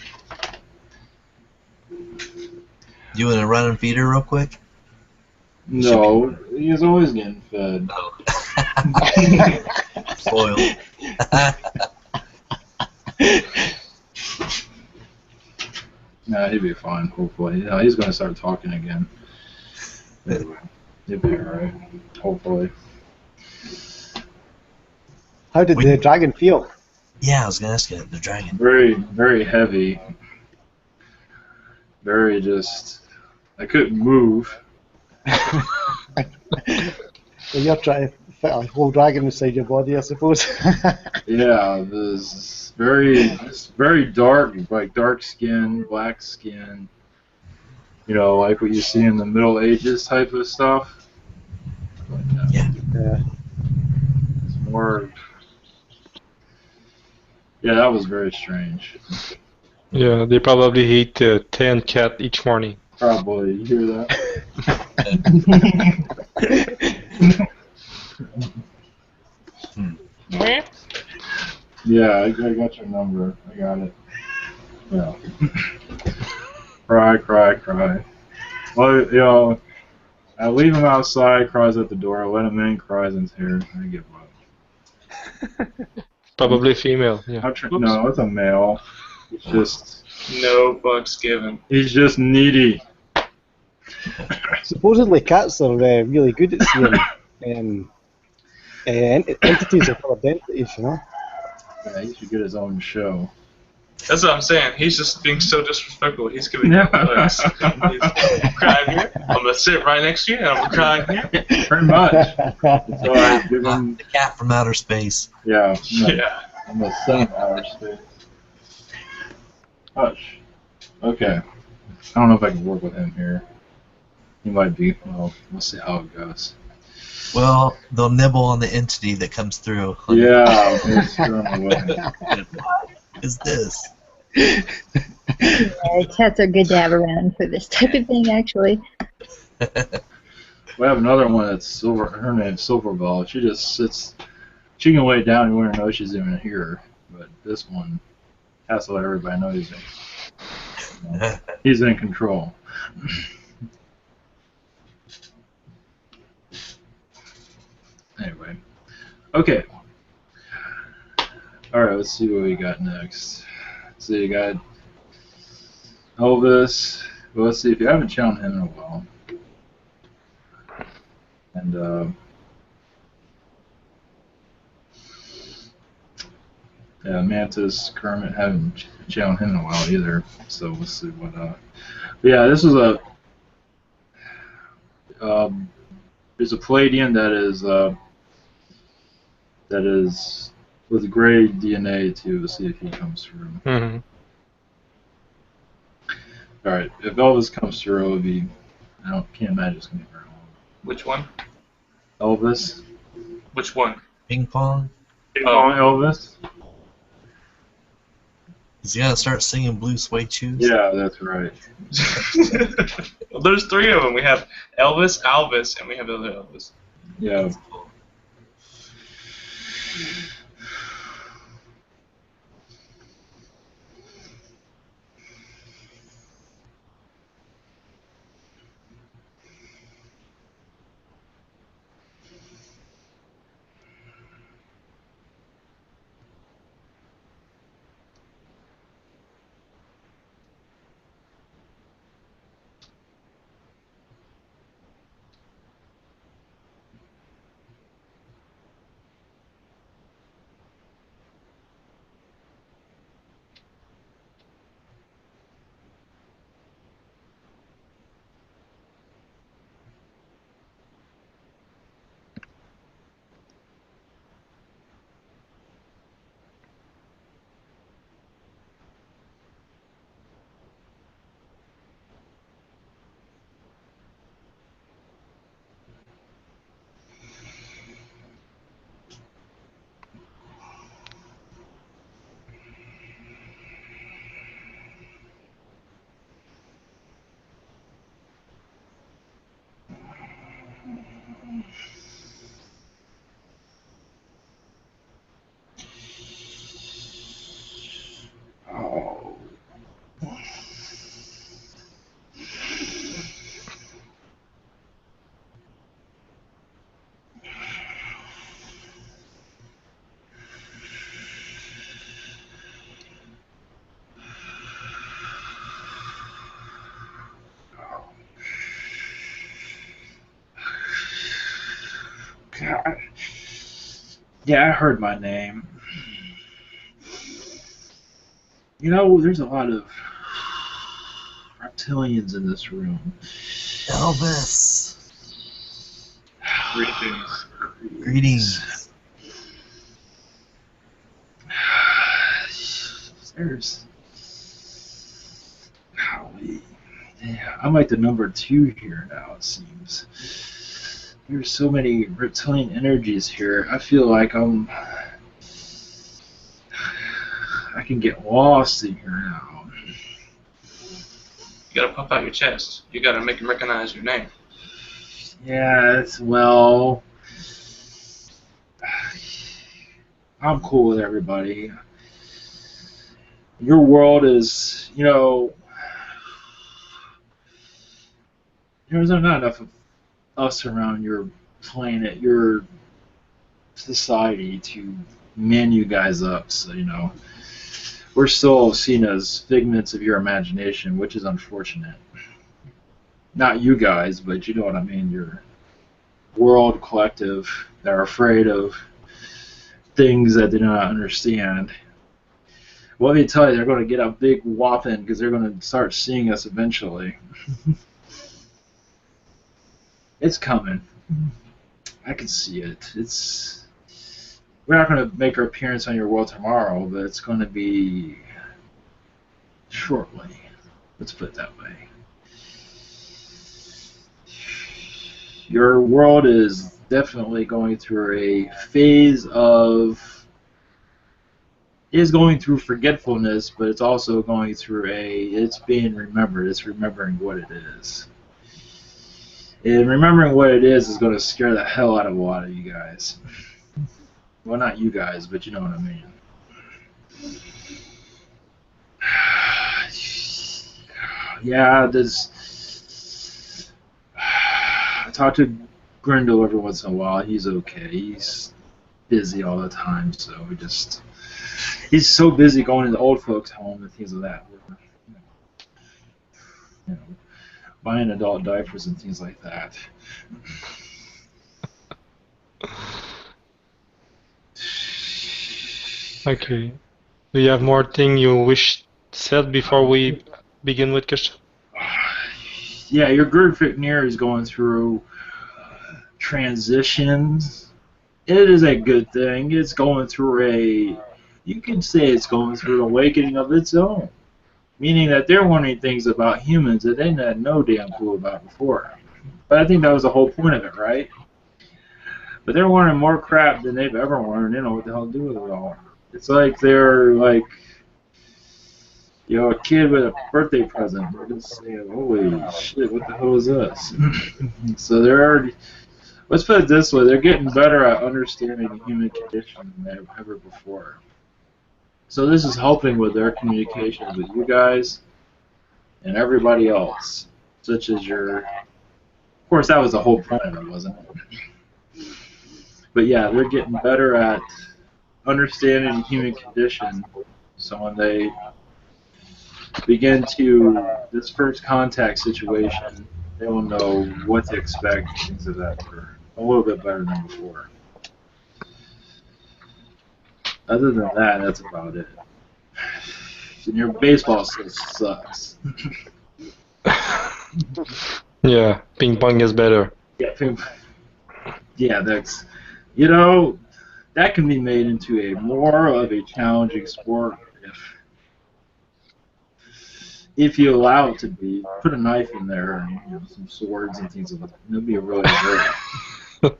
You want to run and feed her real quick? No, he's always getting fed. Spoiled. Nah, he'll be fine, hopefully. Yeah, he's going to start talking again. Anyway, he'll be alright, hopefully. How did the dragon feel? Yeah, I was gonna ask you the dragon. Very, very heavy. Very just. I couldn't move. Well, you're trying to fit a whole dragon inside your body, I suppose. Yeah, this very dark, like dark skin, black skin. You know, like what you see in the Middle Ages type of stuff. Yeah. Yeah. It's more. Yeah, that was very strange. Yeah, they probably eat 10 cat each morning. Probably, you hear that? Yeah, I got your number. I got it. Yeah. Cry, cry, cry. Well, you know, I leave him outside, cries at the door. I let him in, cries in here. I give up. Probably female. Yeah. No, it's a male. It's just. No fucks given. He's just needy. Supposedly cats are really good at seeing entities or full identities, you know? Yeah, he should get his own show. That's what I'm saying. He's just being so disrespectful. He's giving no fucks. He's crying here. I'm gonna sit right next to you, and I'm crying here. Pretty much. So I give him. The cat from outer space. Yeah. Yeah. I'm gonna send outer space. Hush. Okay. I don't know if I can work with him here. He might be. Well, we'll see how it goes. Well, they'll nibble on the entity that comes through. Yeah, it's thrown away. What is this? Yeah, cats are good to have around for this type of thing, actually. We have another one that's Silver. Her name's Silverball. She just sits. She can lay down and you wouldn't know she's even here. But this one has to let everybody know he's in control. Anyway, okay. All right, let's see what we got next. So you got Elvis. Well, let's see if you haven't challenged him in a while. And yeah, Mantis, Kermit haven't challenged him in a while either. So let's see what. But yeah, this is a. There's a Palladian that is with gray DNA too. Let's see if he comes through. Mm-hmm. All right, if Elvis comes through, it'll be. Can't imagine it's gonna be very long. Which one? Elvis. Which one? Ping pong? Ping pong Elvis. Is he gonna start singing Blue Suede Shoes? Yeah, that's right. Well, there's three of them. We have Elvis, Alvis, and we have the other Elvis. Yeah. God. Yeah, I heard my name. You know, there's a lot of reptilians in this room. Elvis. Greetings. Greetings. There's. Golly. Yeah, I'm like the number 2 here now, it seems. There's so many reptilian energies here. I feel like I can get lost in here now. You gotta pop out your chest. You gotta make them recognize your name. Yeah, well, I'm cool with everybody. Your world is, there's not enough of us around your planet, your society to man you guys up. So, we're still seen as figments of your imagination, which is unfortunate. Not you guys, but you know what I mean, your world collective that are afraid of things that they do not understand. Well, let me tell you, they're going to get a big whopping because they're going to start seeing us eventually. It's coming. I can see it. We're not going to make our appearance on your world tomorrow, but it's going to be shortly. Let's put it that way. Your world is definitely going through a phase is going through forgetfulness, but it's also going through it's being remembered. It's remembering what it is. And remembering what it is going to scare the hell out of a lot of you guys. Well, not you guys, but you know what I mean. Yeah, I talk to Grindel every once in a while. He's okay. He's busy all the time, so he's so busy going to the old folks' home and things like that. Buying adult diapers and things like that. Okay. Do you have more thing you wish said before we begin with question? Yeah, your Gurdfitnir is going through transitions. It is a good thing. It's going through you can say it's going through an awakening of its own. Meaning that they're learning things about humans that they had no damn clue about before. But I think that was the whole point of it, right? But they're learning more crap than they've ever learned. They don't know what the hell to do with it all. It's like they're like, a kid with a birthday present. They're just saying, holy shit, what the hell is this? So let's put it this way, they're getting better at understanding the human condition than ever before. So this is helping with their communications with you guys and everybody else, such as of course that was the whole point of it, wasn't it? But yeah, they're getting better at understanding the human condition, so when they begin this first contact situation, they will know what to expect, things of that sort, a little bit better than before. Other than that, that's about it. And your baseball still sucks. Yeah, ping pong is better. Yeah, that's that can be made into more of a challenging sport if you allow it to be. Put a knife in there and some swords and things like that. It'll be really great.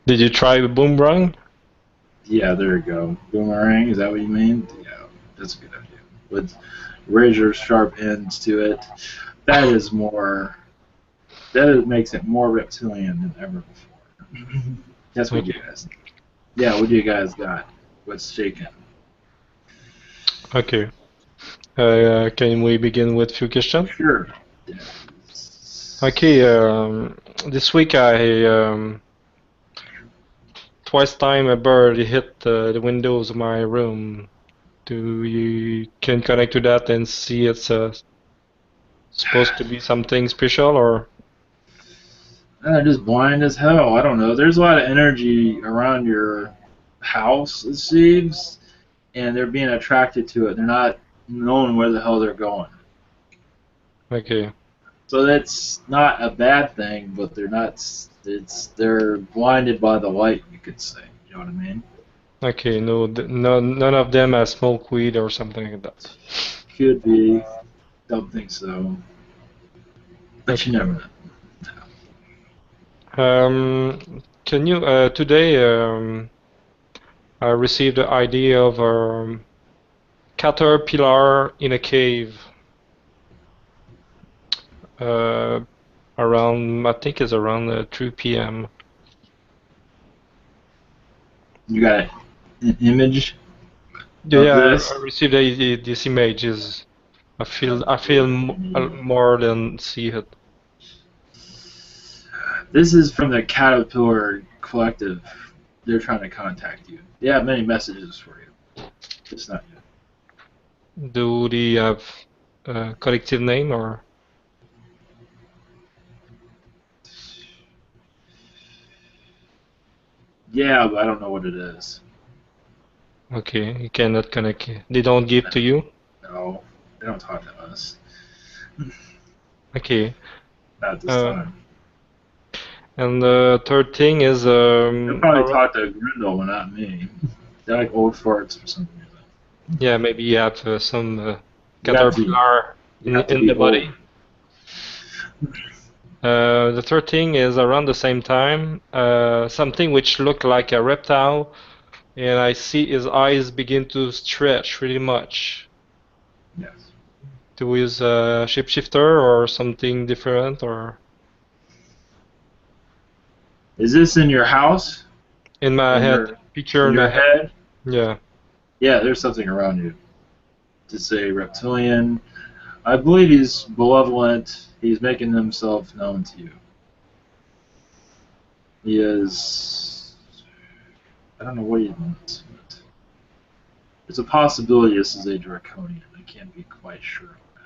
Did you try the boomerang? Yeah, there you go. Boomerang, is that what you mean? Yeah, that's a good idea. With razor sharp ends to it. That makes it more reptilian than ever before. That's what you guys think. Yeah, what do you guys got? What's shaking? Okay. Can we begin with few questions? Sure. Okay, this week twice time a bird hit the windows of my room. Do you can connect to that and see it's supposed to be something special or? They're just blind as hell. I don't know. There's a lot of energy around your house, it seems, and they're being attracted to it. They're not knowing where the hell they're going. Okay. So that's not a bad thing, but they're not. They're blinded by the light, you could say. You know what I mean? Okay. No, none of them has smoked weed or something like that. Could be. Don't think so. But you never know. Can you today? I received the idea of a caterpillar in a cave. Around, I think it's around 3 p.m. You got an image Yeah, of this? I received this image. I feel more than see it. This is from the Caterpillar Collective. They're trying to contact you. They have many messages for you. It's not you. Do they have a collective name or? Yeah, but I don't know what it is. Okay, you cannot connect. They don't give to you? No, they don't talk to us. Okay. Not at this time. And the third thing is They'll probably talk to Grindel, but not me. They're like old farts or something. Yeah, maybe you have some caterpillar in the body. The third thing is around the same time, something which looked like a reptile, and I see his eyes begin to stretch really much. Yes. To his shapeshifter or something different, or? Is this in your house? In my head. Picture in my head? Yeah. Yeah, there's something around you. To say reptilian. I believe he's malevolent. He's making himself known to you. He is. I don't know what he wants. It's a possibility this is a draconian. I can't be quite sure on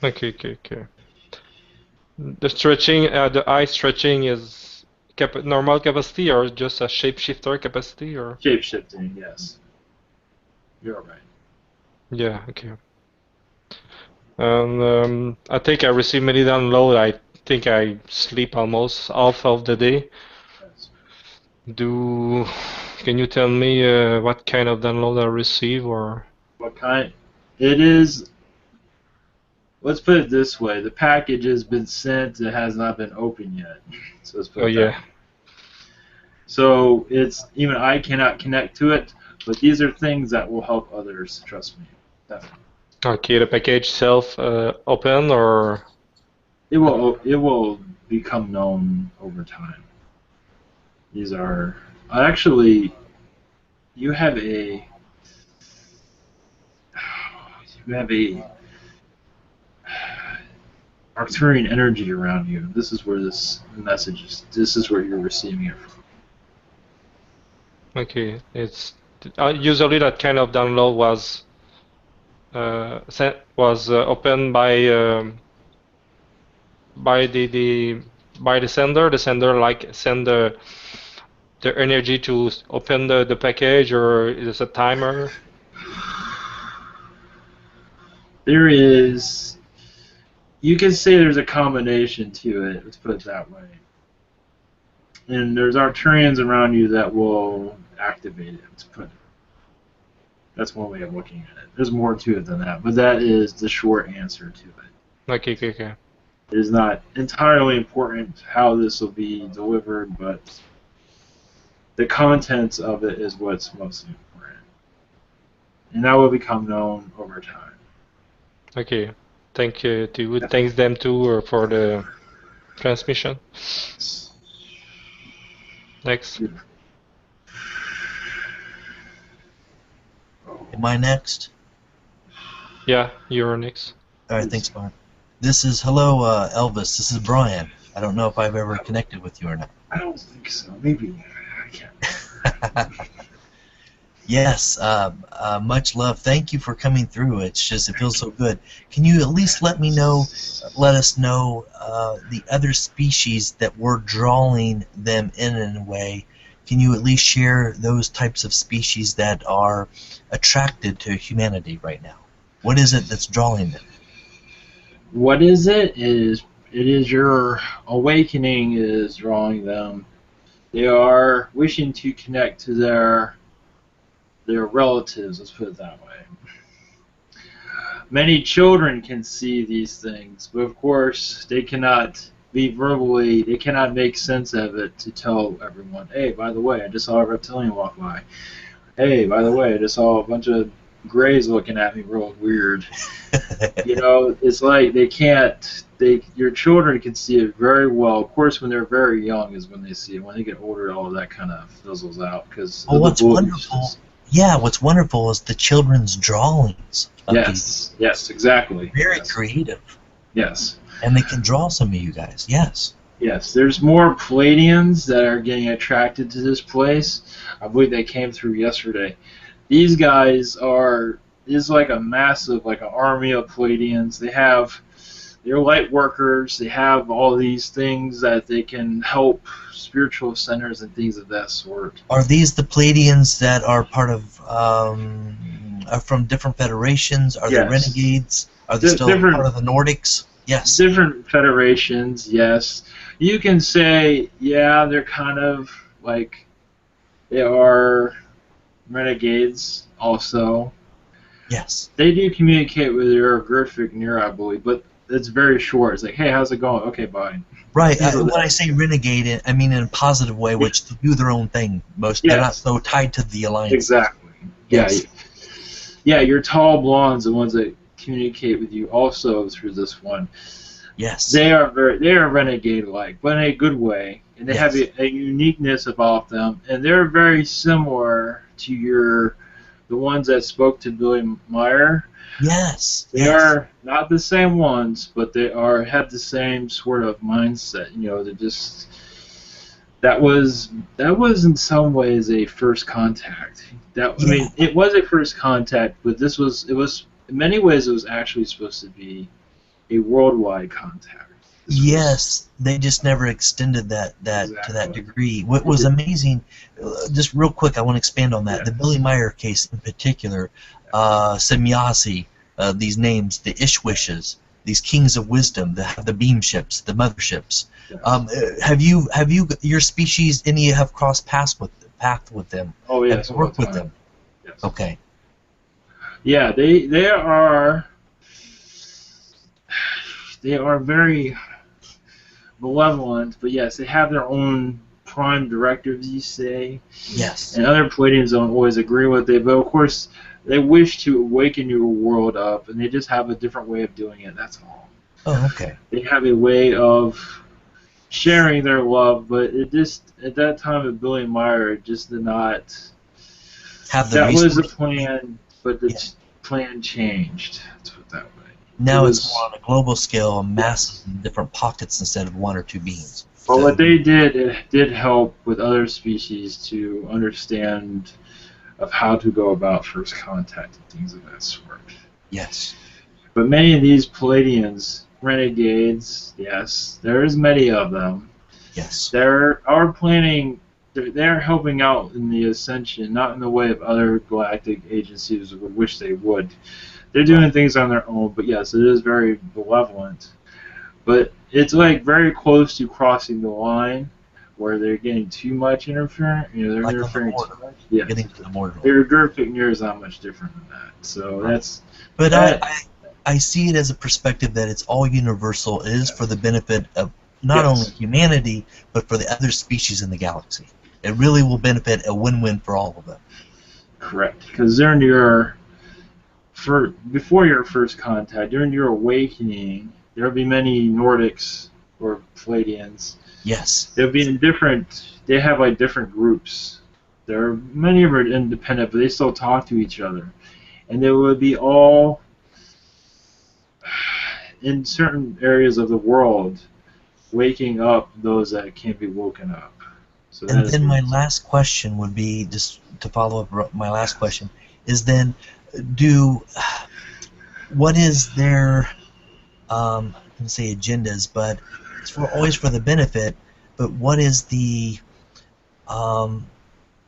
that. Okay. The stretching, the eye stretching is normal capacity or just a shapeshifter capacity or? Shapeshifting, yes. You're right. Yeah, okay. I think I received many downloads. I think I sleep almost half of the day. Yes. Can you tell me what kind of download I receive or? What kind? It is. Let's put it this way: the package has been sent. It has not been opened yet. So let's put it that way. So it's even I cannot connect to it, but these are things that will help others. Trust me, definitely. Okay, the package itself open or? It will become known over time. These are actually. You have a Arcturian energy around you. This is where this message is. This is where you're receiving it from. Okay, it's usually that kind of download was opened by the sender. The sender like send the energy to open the package, or is it a timer? There is. You can say there's a combination to it. Let's put it that way. And there's Arcturians around you that will activate it. Let's put it. That's one way of looking at it. There's more to it than that, but that is the short answer to it. Okay. It is not entirely important how this will be delivered, but the contents of it is what's most important. And that will become known over time. Okay. Thank you to you. Thanks them too for the transmission. Next. Am I next? Yeah, you're next. All right, thanks, Mark. This is hello, Elvis. This is Brian. I don't know if I've ever connected with you or not. I don't think so. Maybe I can't. Yes, much love. Thank you for coming through. It's just, it feels so good. Can you at least let us know the other species that we're drawing them in a way? Can you at least share those types of species that are attracted to humanity right now? What is it that's drawing them? What is it? It is your awakening is drawing them. They are wishing to connect to their relatives, let's put it that way. Many children can see these things, but of course they cannot they cannot make sense of it to tell everyone, hey, by the way, I just saw a reptilian walk by. Hey, by the way, I just saw a bunch of grays looking at me real weird. It's like your children can see it very well. Of course, when they're very young is when they see it. When they get older, all of that kind of fizzles out because what's wonderful is the children's drawings. Yes, exactly. Very creative. Yes. And they can draw some of you guys. Yes. Yes, there's more Palladians that are getting attracted to this place. I believe they came through yesterday. These guys is like a massive, like an army of Palladians. They're light workers. They have all these things that they can help spiritual centers and things of that sort. Are these the Palladians that are part of, are from different federations? Are they renegades? Are they still part of the Nordics? Yes. Different federations, yes. You can say, yeah, they're kind of like, they are renegades also. Yes. They do communicate with your Gerthic near, I believe, but it's very short. It's like, hey, how's it going? Okay, bye. Right. When I say renegade, I mean in a positive way, which they do their own thing. They're not so tied to the alliance. Exactly. Yes. Yeah, your tall blondes, the ones that communicate with you also through this one. Yes. They are renegade-like, but in a good way, and they have a uniqueness about them, and they're very similar to the ones that spoke to Billy Meyer. Yes. They are not the same ones, but they have the same sort of mindset. They're just that was in some ways a first contact. I mean, it was a first contact, but it was in many ways it was actually supposed to be a worldwide contact. They just never extended that to that degree. What was amazing, just real quick, I want to expand on that. Yes. The Billy Meyer case in particular, Semyasi, these names, the Ishwishes, these kings of wisdom, the beam ships, the motherships. Yes. Have you your species any have crossed paths with them? Oh yes, have you worked with them? Yes. Okay. Yeah, they are very malevolent, but yes, they have their own prime directives, you say. Yes. And other Palladians don't always agree with it, but of course they wish to awaken your world up, and they just have a different way of doing it, that's all. Oh, okay. They have a way of sharing their love, but it just, at that time of Billy Meyer, it just did not have the that resource. was the plan, but the plan changed. Let's put it that way. Now it's more on a global scale, massive in different pockets instead of one or two beings. Well, what they did, it did help with other species to understand of how to go about first contact and things of that sort. Yes. But many of these Palladians, renegades, yes, there is many of them. Yes. They're helping out in the Ascension, not in the way of other galactic agencies would wish they would. They're doing things on their own, but yes, it is very malevolent. But it's like very close to crossing the line where they're getting too much interference. They're like interfering too much. Yes. Getting to the mortal. Their Gerthic near is not much different than that. So that's. But I see it as a perspective that it's all universal. It is for the benefit of not only humanity, but for the other species in the galaxy. It really will benefit a win-win for all of them. Correct, because during before your first contact, during your awakening, there will be many Nordics or Palladians. Yes. They'll be in they have like different groups. Many of them are independent, but they still talk to each other. And they will be all in certain areas of the world waking up those that can't be woken up. So And that then is my last question would be, just to follow up my last question, is then what is their I'm going to say agendas, but it's always for the benefit, but what is the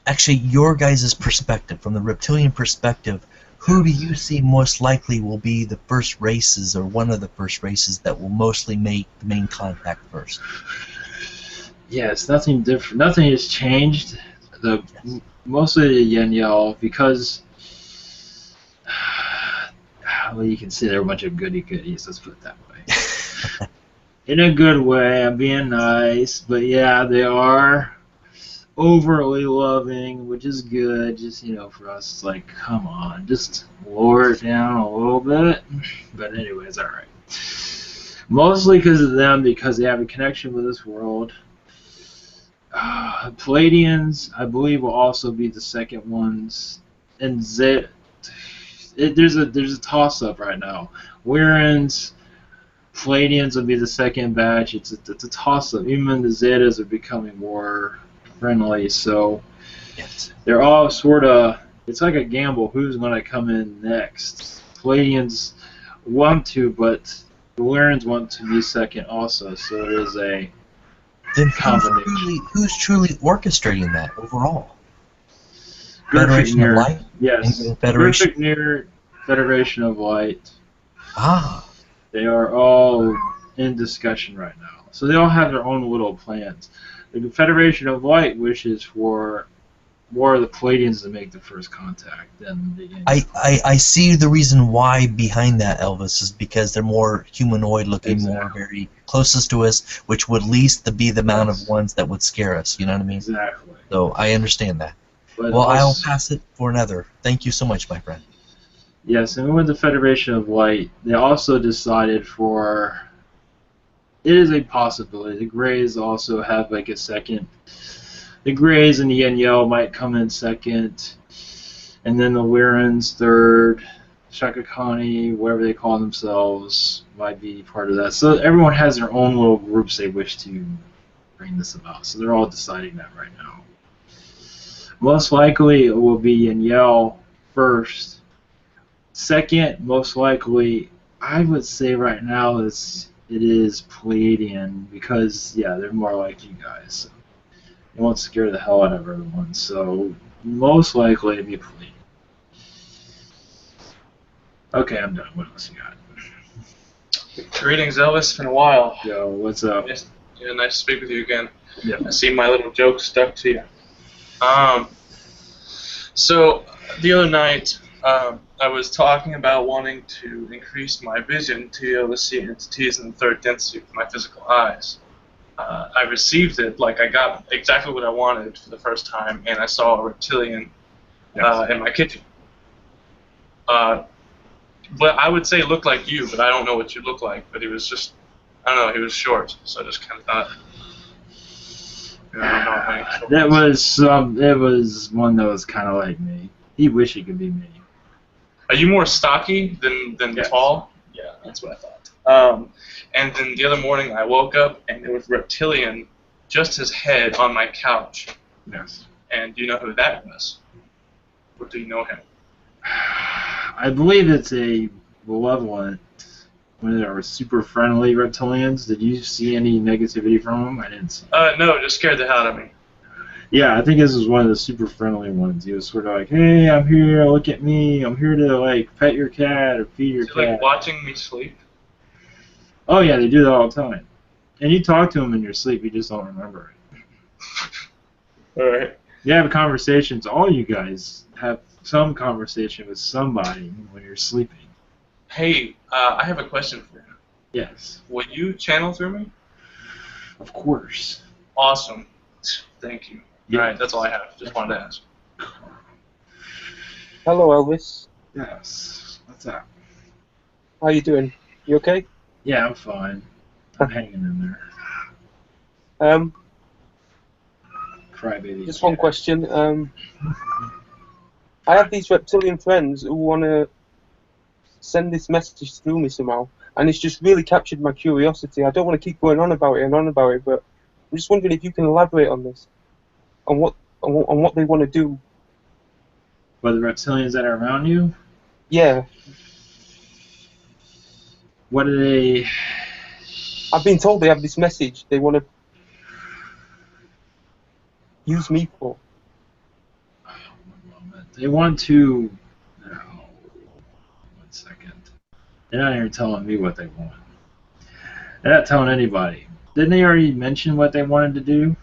actually your guys' perspective, from the reptilian perspective, who do you see most likely will be the first races, or one of the first races that will mostly make the main contact first? Yes, nothing different. Nothing has changed. Mostly the Yen Yell, because well, you can see they're a bunch of goody goodies. Let's put it that way. In a good way, I'm being nice, but yeah, they are overly loving, which is good. Just, for us, it's like, come on, just lower it down a little bit. But anyways, all right. Mostly because of them, because they have a connection with this world. Palladians, I believe, will also be the second ones, and there's a toss up right now. Warrens, Palladians will be the second batch. It's a toss up. Even the Zetas are becoming more friendly, so they're all sort of. It's like a gamble. Who's going to come in next? Palladians want to, but the Warrens want to be second also. So it is a. Then who's truly orchestrating that overall? Federation of Light? Yes. Federation of Light. Ah. They are all in discussion right now. So they all have their own little plans. The Federation of Light wishes for more of the Palladians to make the first contact than the I see the reason why behind that, Elvis, is because they're more humanoid looking, more very closest to us, which would least be the amount of ones that would scare us, you know what I mean? Exactly. So I understand that. But well, I'll pass it for another. Thank you so much, my friend. Yes, and with the Federation of Light, they also decided for... It is a possibility. The Greys also have like a second... The Greys and the Yen Yell might come in second, and then the Wirrens third, Shakakani, whatever they call themselves, might be part of that. So everyone has their own little groups they wish to bring this about. So they're all deciding that right now. Most likely it will be Yen Yell first. Second, most likely, I would say right now it is Palladian, because yeah, they're more like you guys. So. It won't scare the hell out of everyone, so most likely it'd be Palladian. Okay, I'm done. What else you got? Greetings, Elvis. It's been a while. Yo, what's up? Nice to speak with you again. Yeah. I see my little joke stuck to you. So the other night, I was talking about wanting to increase my vision to be able to see entities in the third density with my physical eyes. I received it, like I got exactly what I wanted for the first time, and I saw a reptilian in my kitchen. But I would say it looked like you, but I don't know what you look like. But he was just, I don't know, he was short, so I just kind of thought. It was one that was kind of like me. He wished he could be me. Are you more stocky than yes. Tall? Yeah, that's what I thought. And then the other morning I woke up and there was Reptilian, just his head on my couch. Yes. And do you know who that was? Or do you know him? I believe it's a malevolent. When they were super friendly reptilians. Did you see any negativity from them? I didn't see. No, it just scared the hell out of me. Yeah, I think this was one of the super friendly ones. He was sort of like, hey, I'm here, look at me, I'm here to like pet your cat or feed your cat. Like watching me sleep? Oh yeah, they do that all the time. And you talk to them in your sleep, you just don't remember it. Alright. You have conversations, all you guys have some conversation with somebody when you're sleeping. Hey, I have a question for you. Yes. Will you channel through me? Of course. Awesome. Thank you. Yeah. Alright, that's all I have. Just wanted to ask. Hello, Elvis. Yes. What's up? How you doing? You okay? Yeah, I'm fine. I'm hanging in there. Crybaby. Just one question. I have these reptilian friends who want to send this message through me somehow, and it's just really captured my curiosity. I don't want to keep going on about it, but I'm just wondering if you can elaborate on this. on what they want to do. But the reptilians that are around you, Yeah, what do they? I've been told they have this message they want to use me for. They want to. No, 1 second. They're not even telling me what they want. They're not telling anybody. Didn't they already mention what they wanted to do?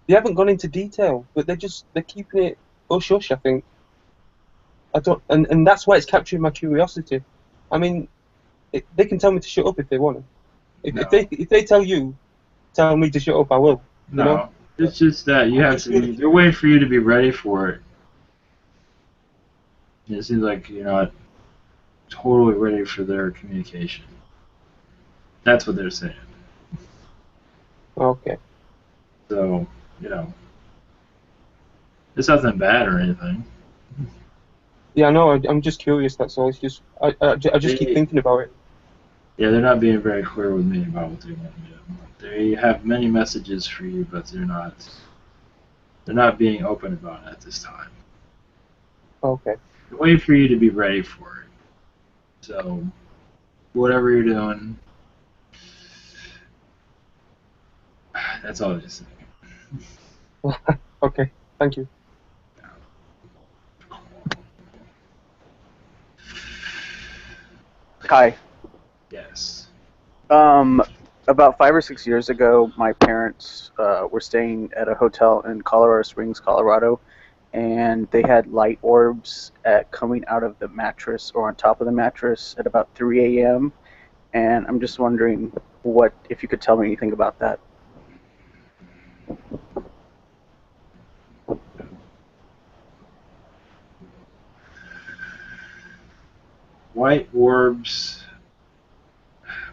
They haven't gone into detail, but they're keeping it hush hush. I think. I don't, and that's why it's capturing my curiosity. I mean, they can tell me to shut up if they want to. If they tell me to shut up, I will. You know? It's just that you have to be. They're waiting for you to be ready for it. It seems like you're not totally ready for their communication. That's what they're saying. Okay. So, it's nothing bad or anything. Yeah, I know. I'm just curious. That's all. It's just I just keep thinking about it. Yeah, they're not being very clear with me about what they want to do. They have many messages for you, but they're not being open about it at this time. Okay. They're waiting for you to be ready for it. So, whatever you're doing, that's all they're saying. Okay. Thank you. Hi. Yes. About 5 or 6 years ago, my parents were staying at a hotel in Colorado Springs, Colorado, and they had light orbs coming out of the mattress or on top of the mattress at about 3 a.m. And I'm just wondering if you could tell me anything about that. White orbs.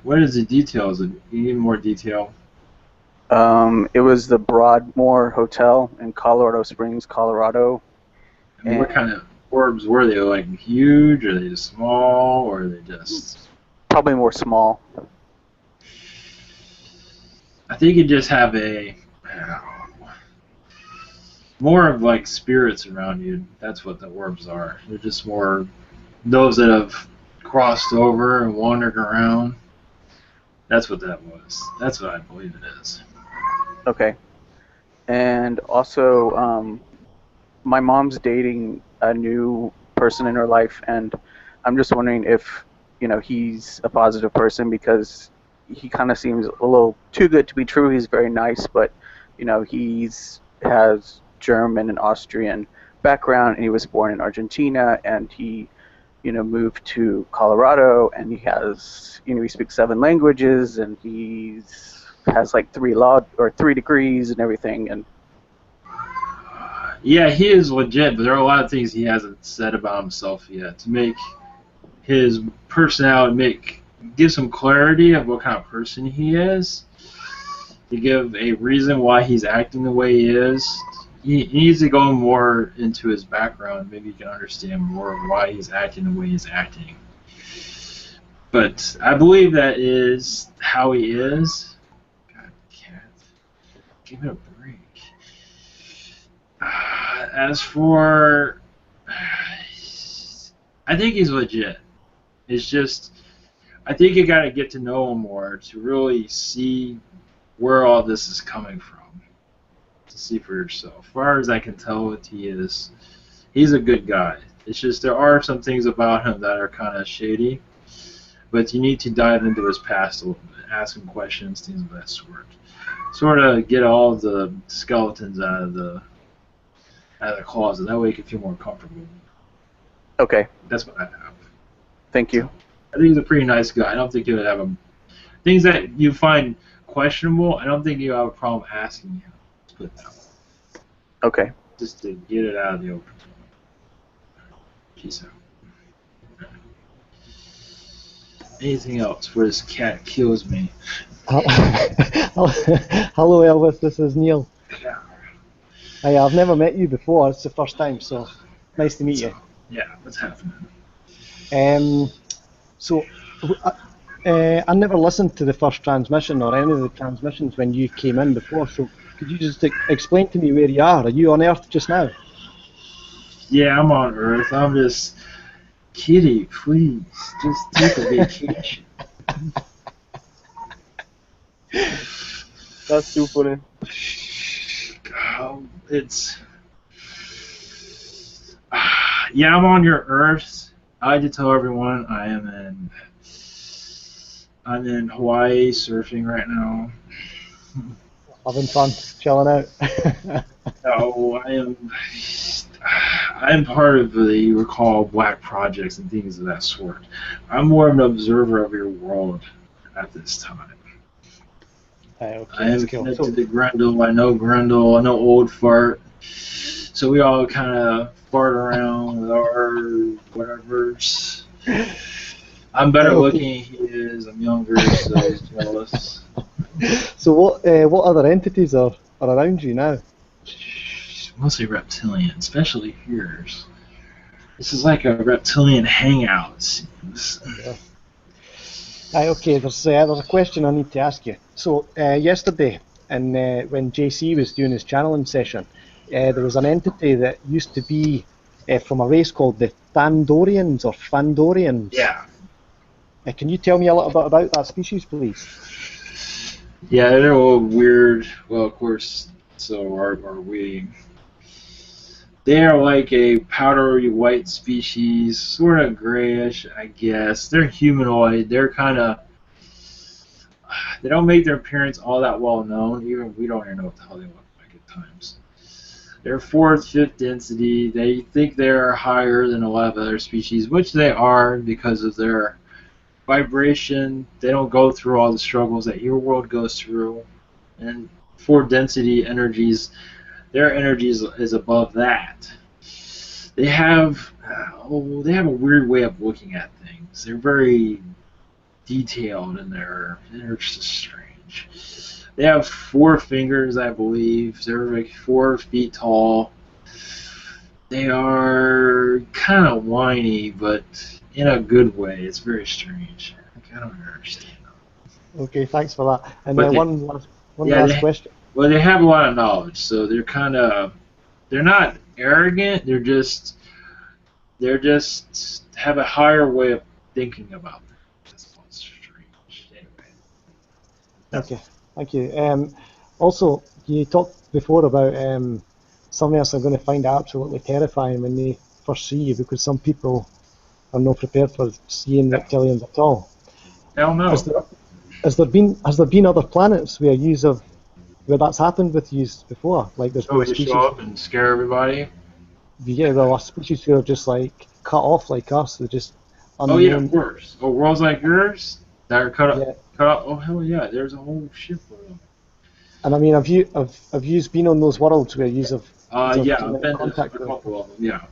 What is the details? You need more detail. It was the Broadmoor Hotel in Colorado Springs, Colorado. And what kind of orbs were they? Like huge? Or are they just small? Or are they just... Probably more small. I think you just have more of like spirits around you. That's what the orbs are. They're just more those that have crossed over and wandered around. That's what that was. That's what I believe it is. Okay. And also, my mom's dating a new person in her life, and I'm just wondering if, he's a positive person, because he kind of seems a little too good to be true. He's very nice, but, has German and Austrian background, and he was born in Argentina, and he moved to Colorado, and he has, he speaks 7 languages, and has like 3 degrees and everything. And yeah, he is legit, but there are a lot of things he hasn't said about himself yet to make his personality give some clarity of what kind of person he is, to give a reason why he's acting the way he is. He needs to go more into his background. Maybe you can understand more of why he's acting the way he's acting. But I believe that is how he is. God, cat. Give it a break. As for... I think he's legit. It's just... I think you gotta get to know him more to really see where all this is coming from. To see for yourself. As far as I can tell what he is, he's a good guy. It's just there are some things about him that are kind of shady, but you need to dive into his past a little bit, ask him questions, things of that sort. Sort of get all the skeletons out of the closet. That way you can feel more comfortable. Okay. That's what I have. Thank you. I think he's a pretty nice guy. I don't think you would have things that you find questionable. I don't think you have a problem asking him. Put it that way. Okay. Just to get it out of the open. Peace out. Anything else where this cat kills me? Hello, Elvis. This is Neil. Yeah. Hi, I've never met you before. It's the first time, so nice to meet you. Yeah, what's happening? So, I never listened to the first transmission or any of the transmissions when you came in before. So, could you just explain to me where you are? Are you on Earth just now? Yeah, I'm on Earth. I'm just... Kitty, please, just take a vacation. That's too funny. It's... Yeah, I'm on your Earth. I had to tell everyone I'm in Hawaii surfing right now. Having fun, chilling out. No, I'm part of the you recall black projects and things of that sort. I'm more of an observer of your world at this time. Okay, I am that's cool. connected to Grendel. I know Old Fart. So we all kind of fart around with our whatevers. I'm better looking, he is. I'm younger, so he's jealous. So what other entities are around you now? Mostly reptilian, especially yours. This is like a reptilian hangout, it seems. Yeah. Okay, there's a question I need to ask you. So yesterday, when JC was doing his channeling session, there was an entity that used to be from a race called the Thandorians or Fandorians. Yeah. Can you tell me a little bit about that species, please? Yeah, they're all weird. Well, of course, so are we. They are like a powdery white species, sort of grayish, I guess. They're humanoid. They're kind of... They don't make their appearance all that well known. Even we don't even know what the hell they look like at times. They're 4th, 5th density. They think they're higher than a lot of other species, which they are because of their vibration. They don't go through all the struggles that your world goes through. And 4th density energies, their energy is above that. They have a weird way of looking at things. They're very detailed in they're just strange. They have 4 fingers, I believe. They're like 4 feet tall. They are kind of whiny, but in a good way. It's very strange. I don't understand. Okay, thanks for that. And But one last question. Well, they have a lot of knowledge, so they're not arrogant. They're just have a higher way of thinking about things. That's what's strange. Anyway. Okay, thank you. Also, you talked before about something else I'm going to find absolutely terrifying when they first see you, because some people are not prepared for seeing reptilians at all. Hell no. Has there been other planets where that's happened with you before? Like there's been species show up and scare everybody. Yeah, well, species who are just like cut off like us. They're just unknown. Oh yeah, of course. Oh, worlds like yours that are cut up. Yeah. Cut up. Oh hell yeah, there's a whole shitload of them. And I mean, have you been on those worlds where you have? Yeah, I've been to a couple of them. Yeah.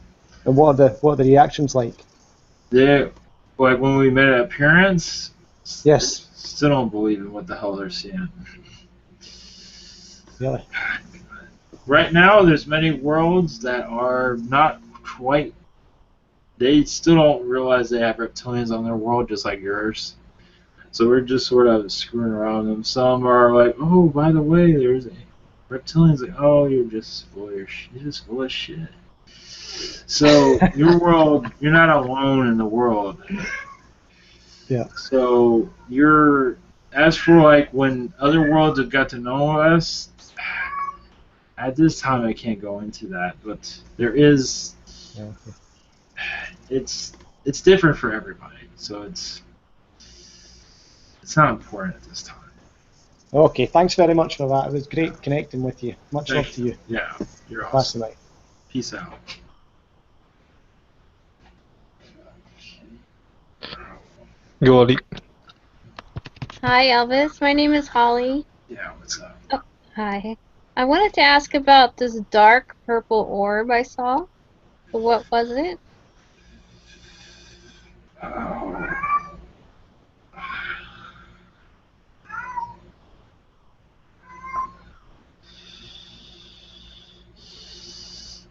And what are the reactions like? Like when we made an appearance. Yes. Still don't believe in what the hell they're seeing. Really? Right now, there's many worlds that are not quite. They still don't realize they have reptilians on their world, just like yours. So we're just sort of screwing around them. Some are like, oh, by the way, there's reptilians. Like, oh, you're just full of shit. So your world, you're not alone in the world. Yeah. So as for like when other worlds have got to know us, at this time I can't go into that, but there is. Yeah, okay. It's different for everybody, so it's not important at this time. Okay, thanks very much for that. It was great connecting with you. Much love to you. Yeah, you're awesome. Last night. Peace out. Go, Ollie. Hi, Elvis. My name is Holly. Yeah, what's up? Oh, hi. I wanted to ask about this dark purple orb I saw. What was it?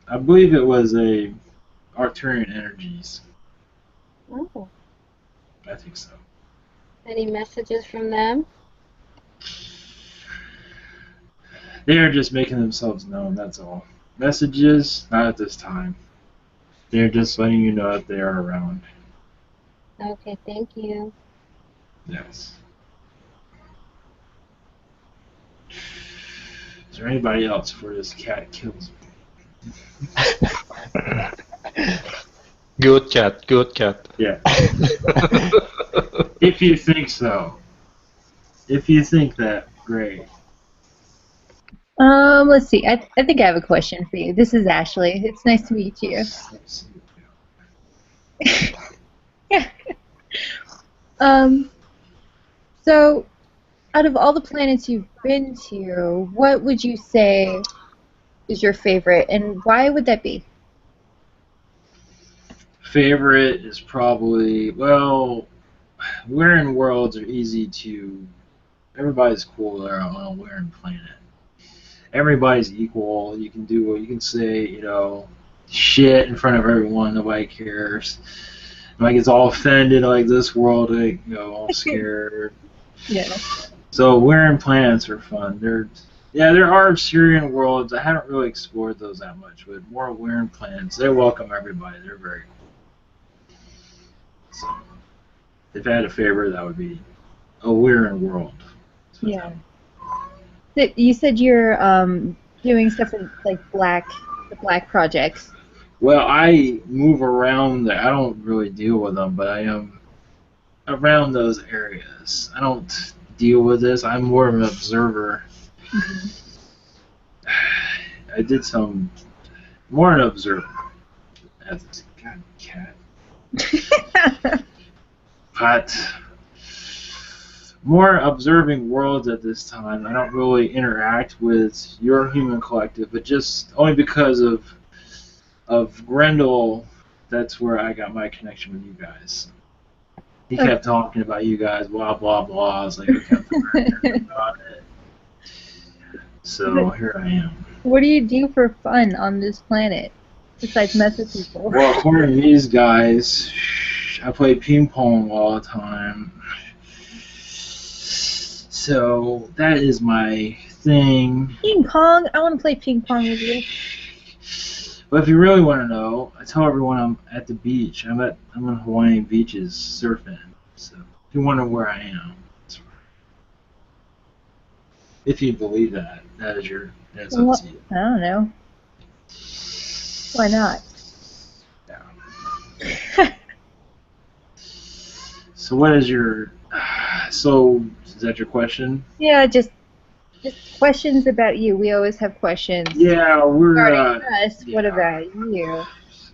I believe it was a Arcturian energies. Oh. I think so. Any messages from them? They're just making themselves known, that's all. Messages, not at this time. They're just letting you know that they are around. Okay, thank you. Yes. Is there anybody else before this cat kills me? Good cat, good cat. Yeah. If you think so. If you think that, great. Let's see. I think I have a question for you. This is Ashley. It's nice to meet you. Yeah. So, out of all the planets you've been to, what would you say is your favorite, and why would that be? Favorite is probably, well, wearing worlds are easy to. Everybody's cool there on a wearing planet. Everybody's equal. You can do what you can say, shit in front of everyone. Nobody cares. Nobody gets all offended like this world. They go all scared. Yeah. So wearing planets are fun. There are Syrian worlds. I haven't really explored those that much, but more wearing planets. They welcome everybody. They're very cool. So if I had a favorite, that would be a wearing world. Yeah. You said you're doing stuff in like the black projects. Well, I move around. I don't really deal with them, but I am around those areas. I don't deal with this. I'm more of an observer. Mm-hmm. I did some more an observer. As a god cat. But more observing worlds at this time. I don't really interact with your human collective, but just only because of Grendel, that's where I got my connection with you guys. He kept talking about you guys, blah blah blah. I was like, we kept talking about it. So here I am. What do you do for fun on this planet besides mess with people? Well, according to these guys, I play ping pong all the time. So that is my thing. Ping pong? I want to play ping pong with you. But if you really want to know, I tell everyone I'm at the beach. I'm on Hawaiian beaches surfing. So if you wonder where I am, if you believe that, that's up to you. I don't know. Why not? Yeah. So what is your? So is that your question? Yeah, just questions about you. We always have questions. Yeah, we're. Us. Yeah. What about you?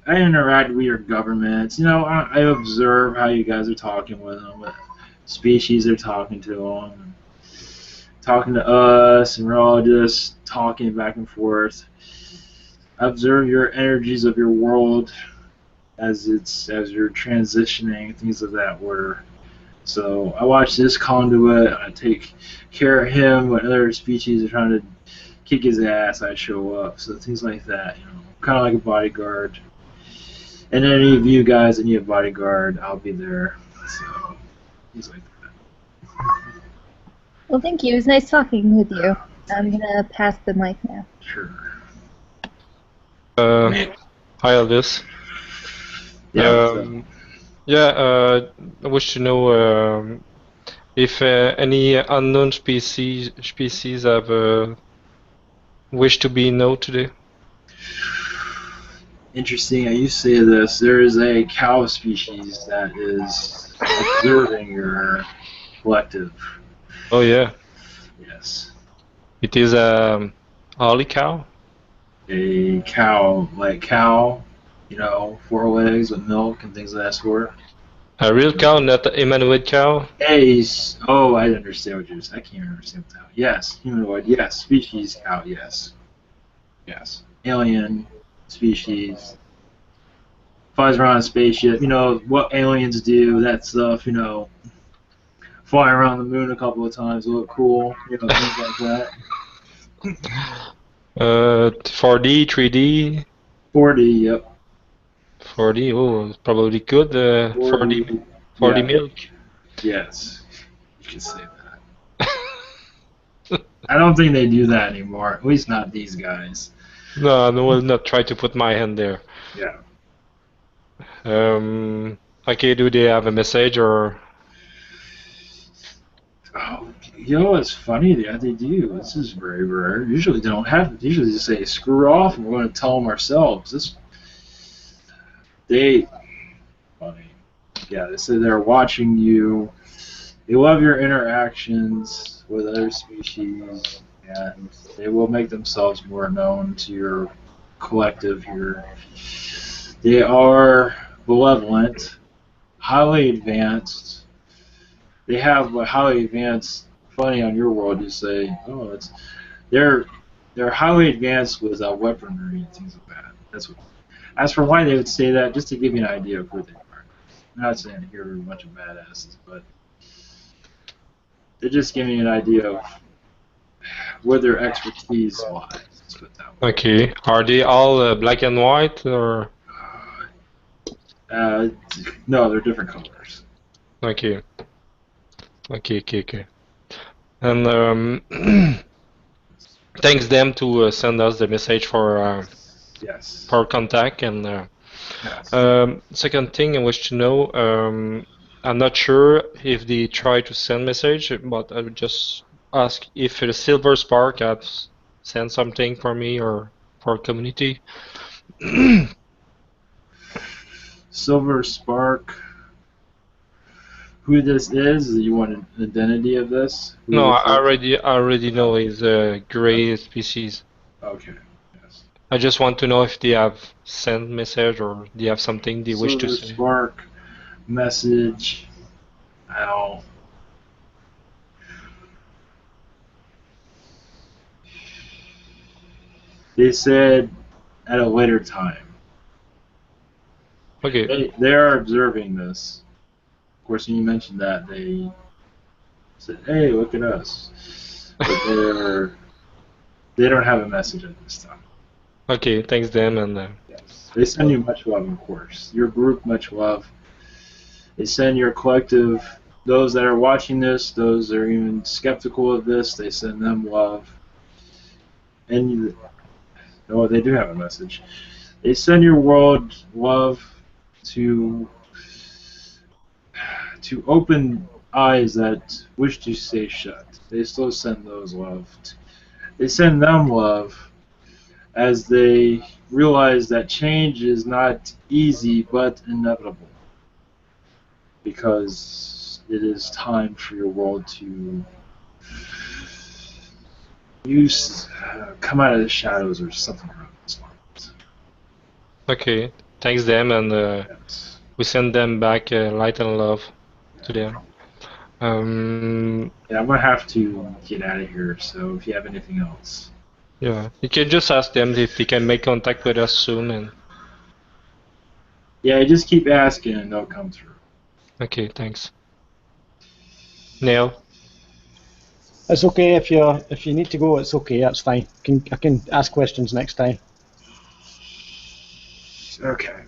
I interact with your governments. I observe how you guys are talking with them, what species they're talking to them, talking to us, and we're all just talking back and forth. I observe your energies of your world as you're transitioning, things of that order. So I watch this conduit, I take care of him. When other species are trying to kick his ass, I show up. So things like that, kind of like a bodyguard. And any of you guys that need a bodyguard, I'll be there. So things like that. Well, thank you. It was nice talking with you. I'm gonna pass the mic now. Sure. Hi, Elvis. Yeah. I wish to know if any unknown species have wish to be known today. Interesting. You say this. There is a cow species that is observing your collective. Oh yeah. Yes. It is a holly cow. A cow, like cow, 4 legs with milk and things of that sort. A real cow, not a humanoid cow? Oh, I understand what you're saying. I can't understand what that. Yes, humanoid, yes. Species cow, yes. Yes. Alien species. Flies around a spaceship. What aliens do, that stuff, fly around the moon a couple of times, look cool, things like that. 4D, 3D? 4D, yep. 4D, oh, probably good. 4D yeah. milk. Yes, you can say that. I don't think they do that anymore. At least not these guys. No, I will not try to put my hand there. Yeah. Okay, do they have a message or? Oh, it's funny. Yeah, they do. This is very rare. Usually they don't have. Usually they say screw off, and we're going to tell them ourselves. Funny. Yeah, they say they're watching you. They love your interactions with other species, and they will make themselves more known to your collective here. They are benevolent, highly advanced. They have a highly advanced. Funny on your world, you say, oh, they're highly advanced with weaponry and things like that. That's what. As for why they would say that, just to give you an idea of who they are. I'm not saying here are a bunch of badasses, but they're just giving you an idea of where their expertise lies. Let's put it that way. Okay, are they all black and white or? No, they're different colors. Okay. And thanks them to send us the message for yes. for contact and yes. second thing I wish to know, I'm not sure if they try to send message, but I would just ask if the Silver Spark has sent something for me or for community. Silver Spark. Who this is? You want an identity of this? Who No, this I already know it's a gray species. Okay. Yes. I just want to know if they have sent message or they have something they wish to say. Spark message. Ow. They said at a later time. Okay. They are observing this. Of course, when you mentioned that, they said, "Hey, look at us." But they don't have a message at this time. Okay, thanks them and. Yes. They send you much love, of course. Your group much love. They send your collective, those that are watching this, those that are even skeptical of this, they send them love. And they do have a message. They send your world love to open eyes that wish to stay shut. They still send those love. They send them love as they realize that change is not easy but inevitable. Because it is time for your world to come out of the shadows or something around this moment. Okay, thanks them and yes. We send them back light and love to them. Yeah, I'm gonna have to get out of here. So if you have anything else. Yeah, you can just ask them if they can make contact with us soon and. Yeah, just keep asking and they'll come through. Okay, thanks. Neil? It's okay if you need to go. It's okay. That's fine. I can ask questions next time. Okay.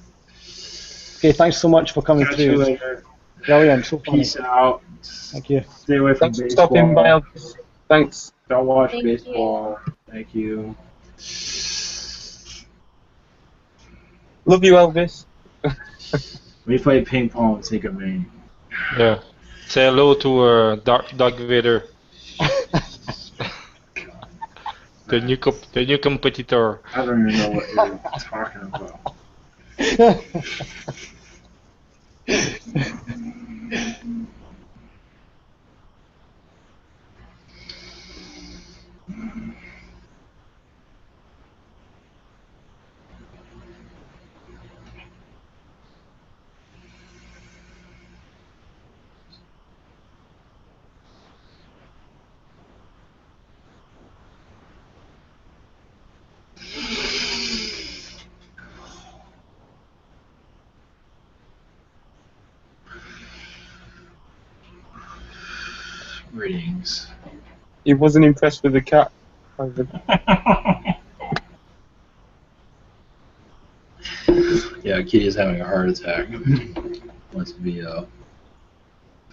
Okay. Thanks so much for coming Catch through. You later. Brilliant. So funny. Peace out. Thank you. Stay away from Thanks for baseball. stopping by, Elvis. Thanks. Don't watch Thank baseball. Thank you. Love you, Elvis. We play ping pong. Think of me. Yeah. Say hello to Doug Vader. the new competitor. I don't even know what you're talking about. Greetings. He wasn't impressed with the cat. Yeah, Kitty is having a heart attack. Wants to be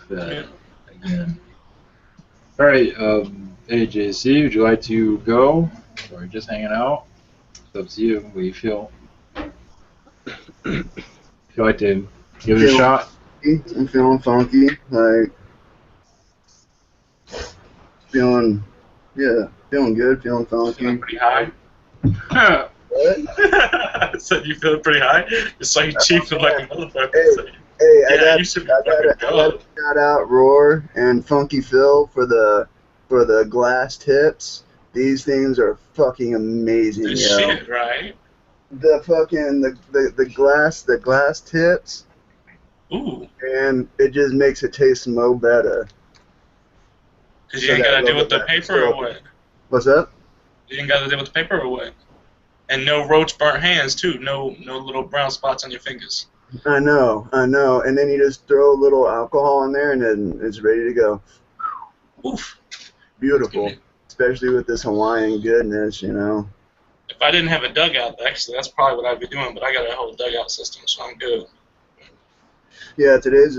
fed again. All right. Hey JC, would you like to go? Or just hanging out? It's up to you. What do you feel? If you like to give it a shot? I'm feeling funky, like feeling, yeah, feeling good, feeling funky. Feeling pretty high. What? I said you feeling pretty high. It's like you cheaping like a motherfucker. Hey, Yeah, you should be fucking I got to shout out Roar and Funky Phil for the glass tips. These things are fucking amazing, Good yo. shit, right? The fucking the glass tips. Ooh. And it just makes it taste mo better. Cause you ain't gotta deal with the paper or what? What's up? You ain't gotta deal with the paper or what? And no roach burnt hands too. No little brown spots on your fingers. I know. And then you just throw a little alcohol in there, and then it's ready to go. Oof. Beautiful. Especially with this Hawaiian goodness, you know. If I didn't have a dugout, actually, that's probably what I'd be doing. But I got a whole dugout system, so I'm good. Yeah, today's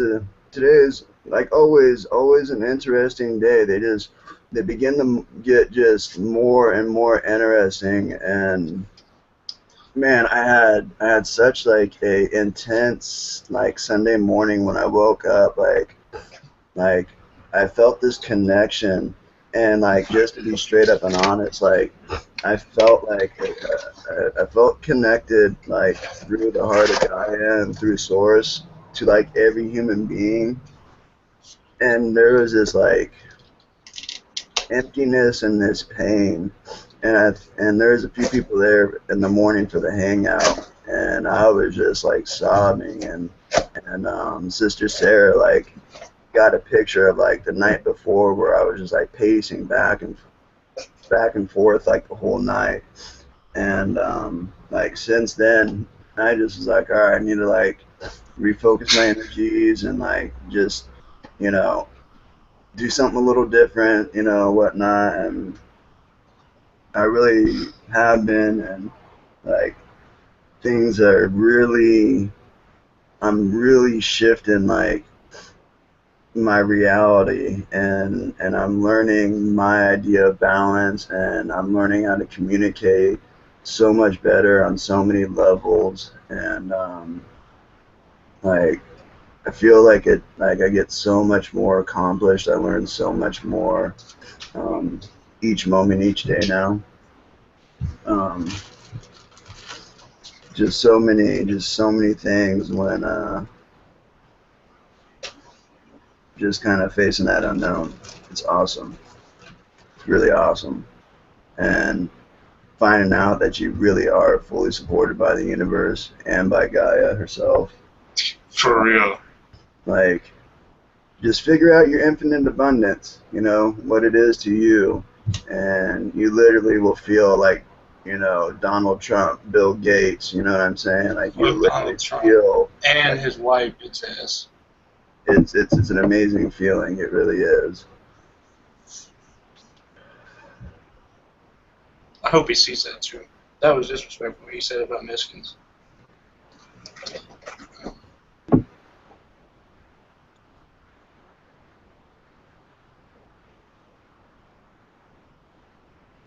like always an interesting day. They begin to get just more and more interesting, and man, I had such like a intense like Sunday morning when I woke up, like I felt this connection, and like just to be straight up and honest, like I felt I felt connected like through the heart of Gaia and through Source to like every human being, and there was this like emptiness and this pain, and there's a few people there in the morning for the hangout, and I was just like sobbing, and Sister Sarah like got a picture of like the night before where I was just like pacing back and forth like the whole night, and like since then I just was like, all right, I need to like refocus my energies and like just, you know, do something a little different, you know, whatnot. And I really have been, and like things are really, I'm really shifting like my reality, and I'm learning my idea of balance, and I'm learning how to communicate so much better on so many levels, and like I feel like I get so much more accomplished. I learn so much more each moment, each day now. Just so many things when just kind of facing that unknown. It's awesome. It's really awesome. And finding out that you really are fully supported by the universe and by Gaia herself. For real. Like, just figure out your infinite abundance, you know, what it is to you, and you literally will feel like, you know, Donald Trump, Bill Gates, you know what I'm saying? Like, you literally feel... And his wife, it says. It's an amazing feeling, it really is. I hope he sees that too. That was disrespectful what he said about Mexicans.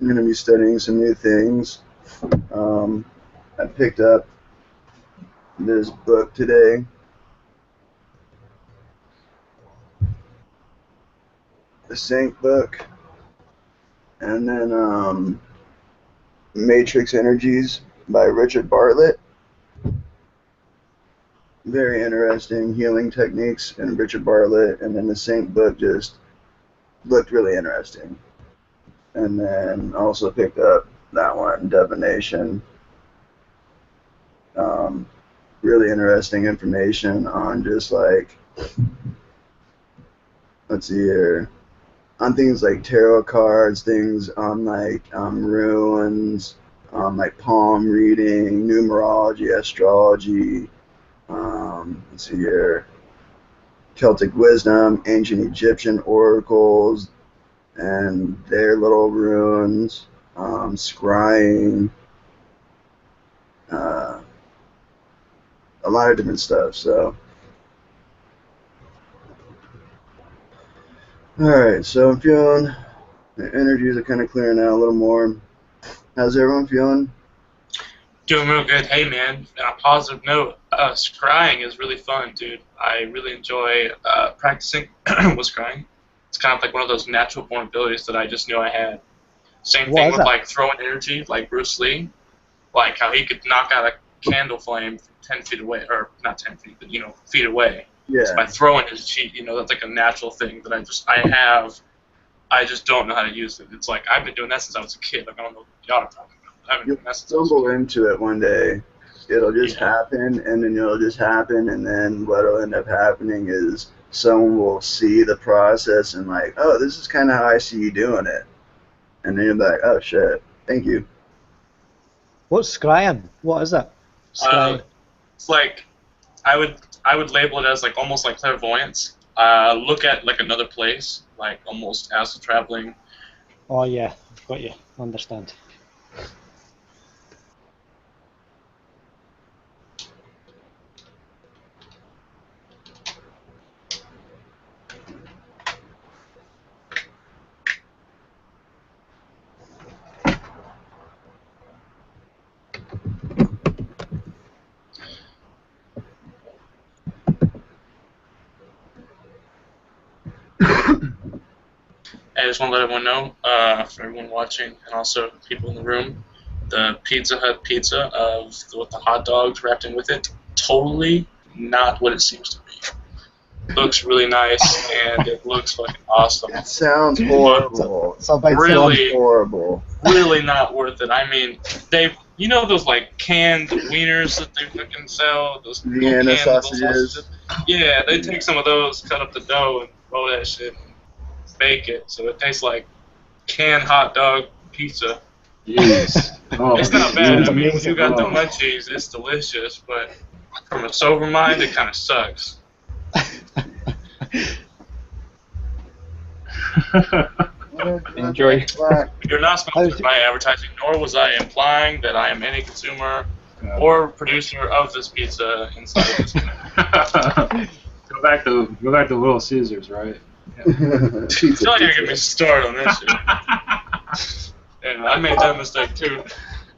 I'm going to be studying some new things. I picked up this book today. The Sync book. And then Matrix Energies by Richard Bartlett. Very interesting healing techniques in Richard Bartlett. And then the Sync book just looked really interesting. And then also picked up that one, Divination. Really interesting information on just like, let's see here, on things like tarot cards, things on like runes, like palm reading, numerology, astrology, let's see here, Celtic wisdom, ancient Egyptian oracles, and their little runes, scrying, a lot of different stuff. So, alright, so I'm The energies are kind of clearing out a little more. How's everyone feeling? Doing real good. Hey, man, on a positive note, scrying is really fun, dude. I really enjoy practicing with scrying. It's kind of like one of those natural born abilities that I just knew I had. Same thing with, like, throwing energy, like Bruce Lee. Like how he could knock out a candle flame from 10 feet away, or not 10 feet, but, feet away. Yeah. So by throwing his chi, that's like a natural thing that I have. I just don't know how to use it. It's like, I've been doing that since I was a kid. Like, I don't know what y'all are talking about. I've been doing that since I was a kid. Stumble into it one day. It'll just happen, and then it'll just happen, and then what'll end up happening is someone will see the process and like, oh, this is kind of how I see you doing it. And then you'll be like, oh, shit, thank you. What's scrying? What is it? Scrying. It's like, I would label it as like almost like clairvoyance. Look at like another place, like almost astral traveling. Oh yeah, got you. Understand. I just want to let everyone know, for everyone watching and also people in the room, the Pizza Hut pizza with the hot dogs wrapped in with it, totally not what it seems to be. It looks really nice and it looks fucking awesome. That sounds horrible. Really horrible. Really not worth it. I mean, those like canned wieners that they fucking sell, those Vienna canned sausages. Yeah, they take some of those, cut up the dough, and roll that shit. Bake it so it tastes like canned hot dog pizza. Yes. It's not bad. I mean, when you got the munchies, it's delicious, but from a sober mind, it kind of sucks. Enjoy. You're not sponsored by advertising, nor was I implying that I am any consumer or producer of this pizza inside of this. Go back to Little Caesars, right? Don't even get me started on this shit. And I made that mistake too.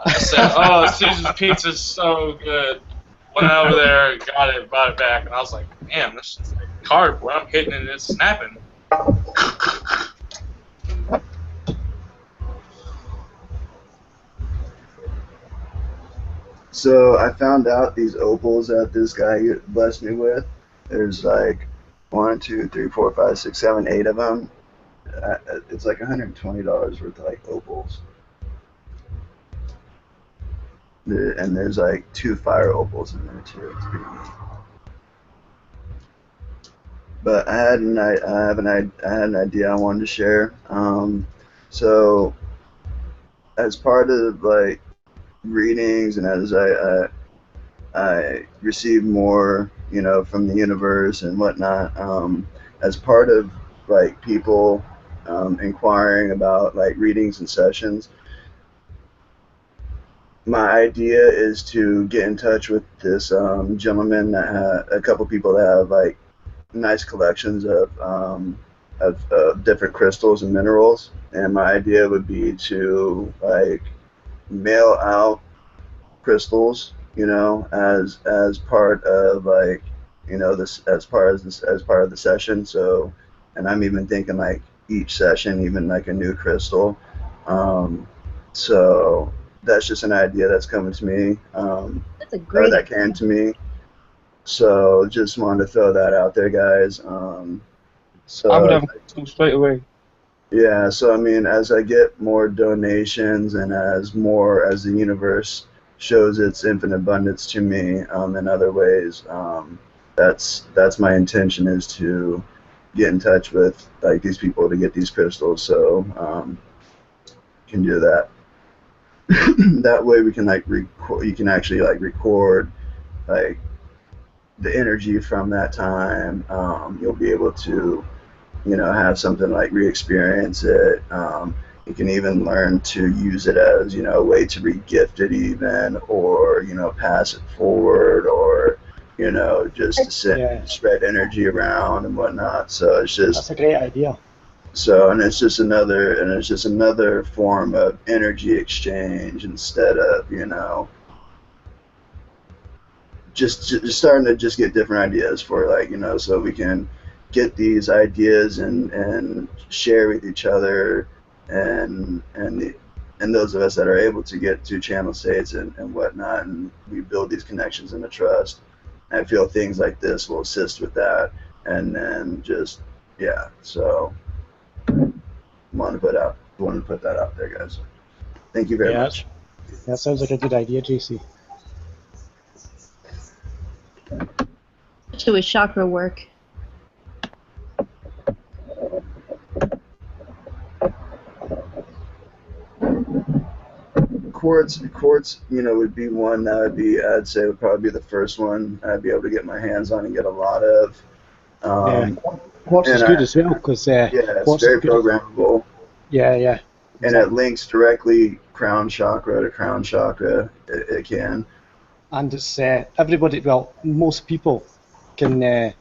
I said, "Oh, Caesar's pizza's so good." Went over there, got it, brought it back, and I was like, "Damn, this is like cardboard. I'm hitting it, and it's snapping." So I found out these opals that this guy blessed me with. There's like 1, 2, 3, 4, 5, 6, 7, 8 of them. It's like $120 worth of like opals. And there's like 2 fire opals in there too. It's pretty neat. But I had an idea I wanted to share. So as part of like readings and as I receive more, from the universe and whatnot, as part of like people inquiring about like readings and sessions, my idea is to get in touch with this gentleman that a couple people that have like nice collections of different crystals and minerals, and my idea would be to like mail out crystals, as part of like, this as part of the session. So, and I'm even thinking like each session, even like a new crystal. So that's just an idea that's coming to me. That's a great or that came to me. So just wanted to throw that out there, guys. So I would have a straight away. Yeah, so I mean, as I get more donations and as the universe shows its infinite abundance to me in other ways, that's my intention, is to get in touch with like these people to get these crystals. So can do that. That way we can like you can actually like record like the energy from that time. You'll be able to have something like re-experience it. You can even learn to use it as a way to re-gift it even, or pass it forward, or just to spread energy around and whatnot. So it's just, that's a great idea. So, and it's just another form of energy exchange instead of, you know, just starting to just get different ideas for, like, you know, so we can get these ideas and share with each other, and those of us that are able to get to channel states and whatnot, and we build these connections and the trust. I feel things like this will assist with that, and then just, yeah. So want to put that out there, guys. Thank you very much. That sounds like a good idea, JC. Especially with chakra work. Quartz, you know, would be one that I'd say would probably be the first one I'd be able to get my hands on and get a lot of. Yeah, quartz is good as well, because yeah, it's very programmable. Yeah. And it links directly crown chakra to crown chakra. It can. And it's everybody. Well, most people can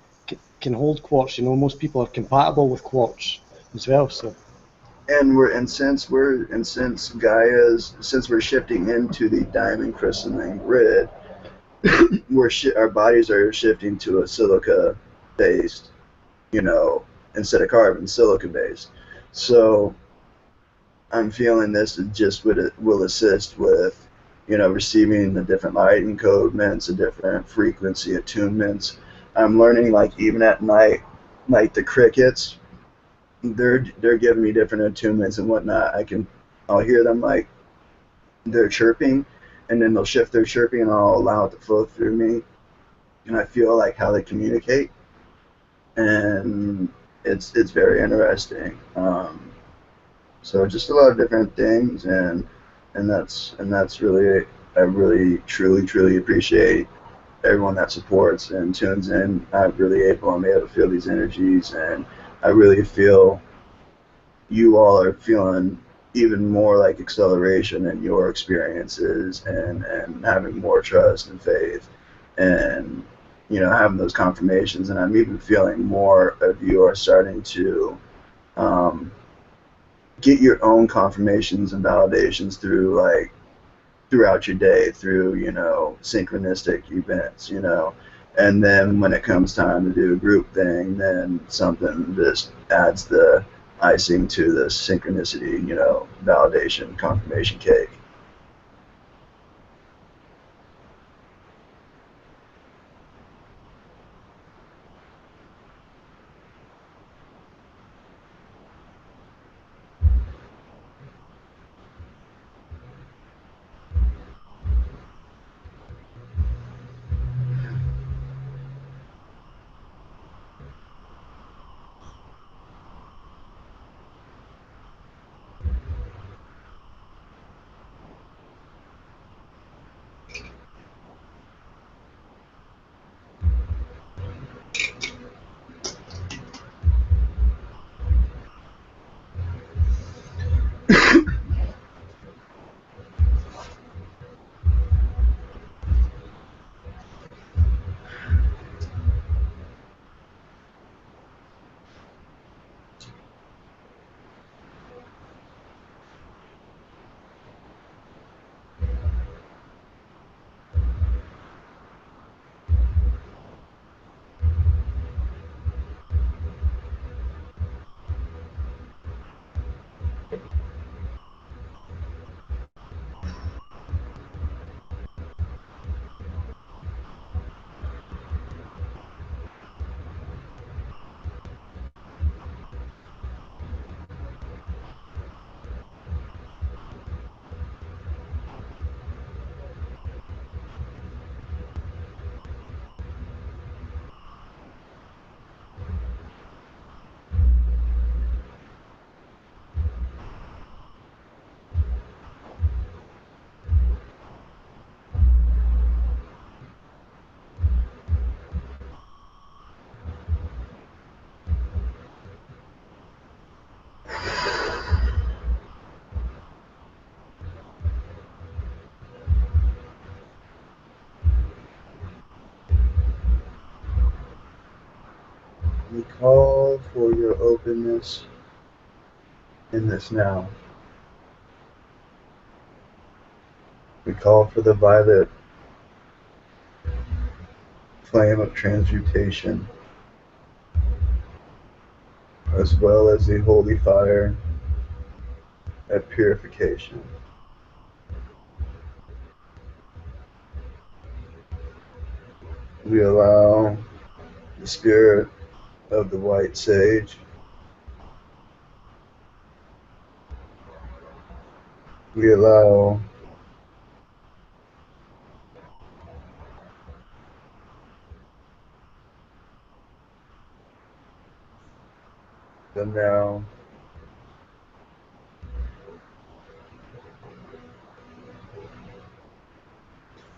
hold quartz. You know, most people are compatible with quartz as well. So. Since we're shifting into the diamond crystalline grid, our bodies are shifting to a silica based, you know, instead of carbon, silica based. So I'm feeling this will assist with, you know, receiving the different light encodements, the different frequency attunements. I'm learning, like, even at night, like the crickets, they're giving me different attunements and whatnot. I'll hear them, like, they're chirping, and then they'll shift their chirping, and I'll allow it to flow through me, and I feel like how they communicate, and it's very interesting. So just a lot of different things, and that's really, I really truly appreciate everyone that supports and tunes in. I'm able to feel these energies, and I really feel you all are feeling even more like acceleration in your experiences, and having more trust and faith, and, you know, having those confirmations. And I'm even feeling more of you are starting to get your own confirmations and validations through, like, throughout your day, through, you know, synchronistic events, you know. And then when it comes time to do a group thing, then something just adds the icing to the synchronicity, you know, validation, confirmation cake. We call for your openness in this now. We call for the violet flame of transmutation, as well as the holy fire of purification. We allow the spirit of the white sage, we allow the now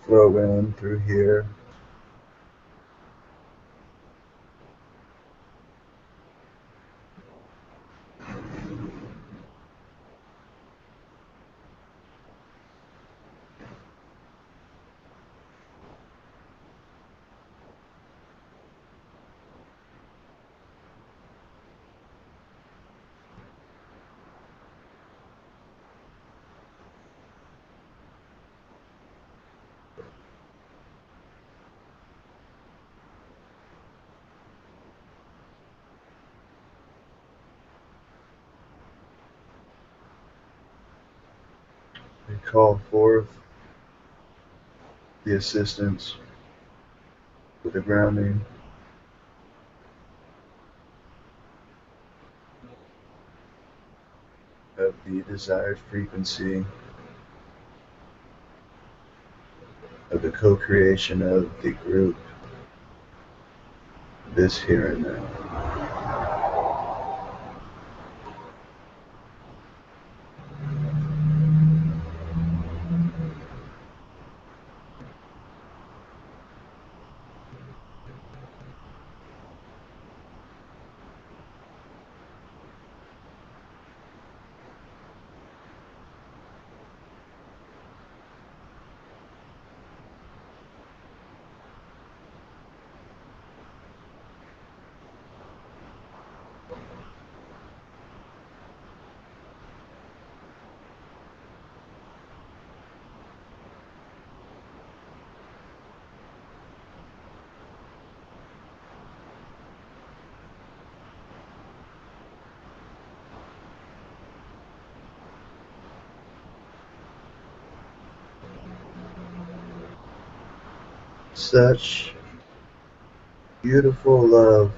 flow in through here. We call forth the assistance with the grounding of the desired frequency of the co-creation of the group, this here and now. Such beautiful love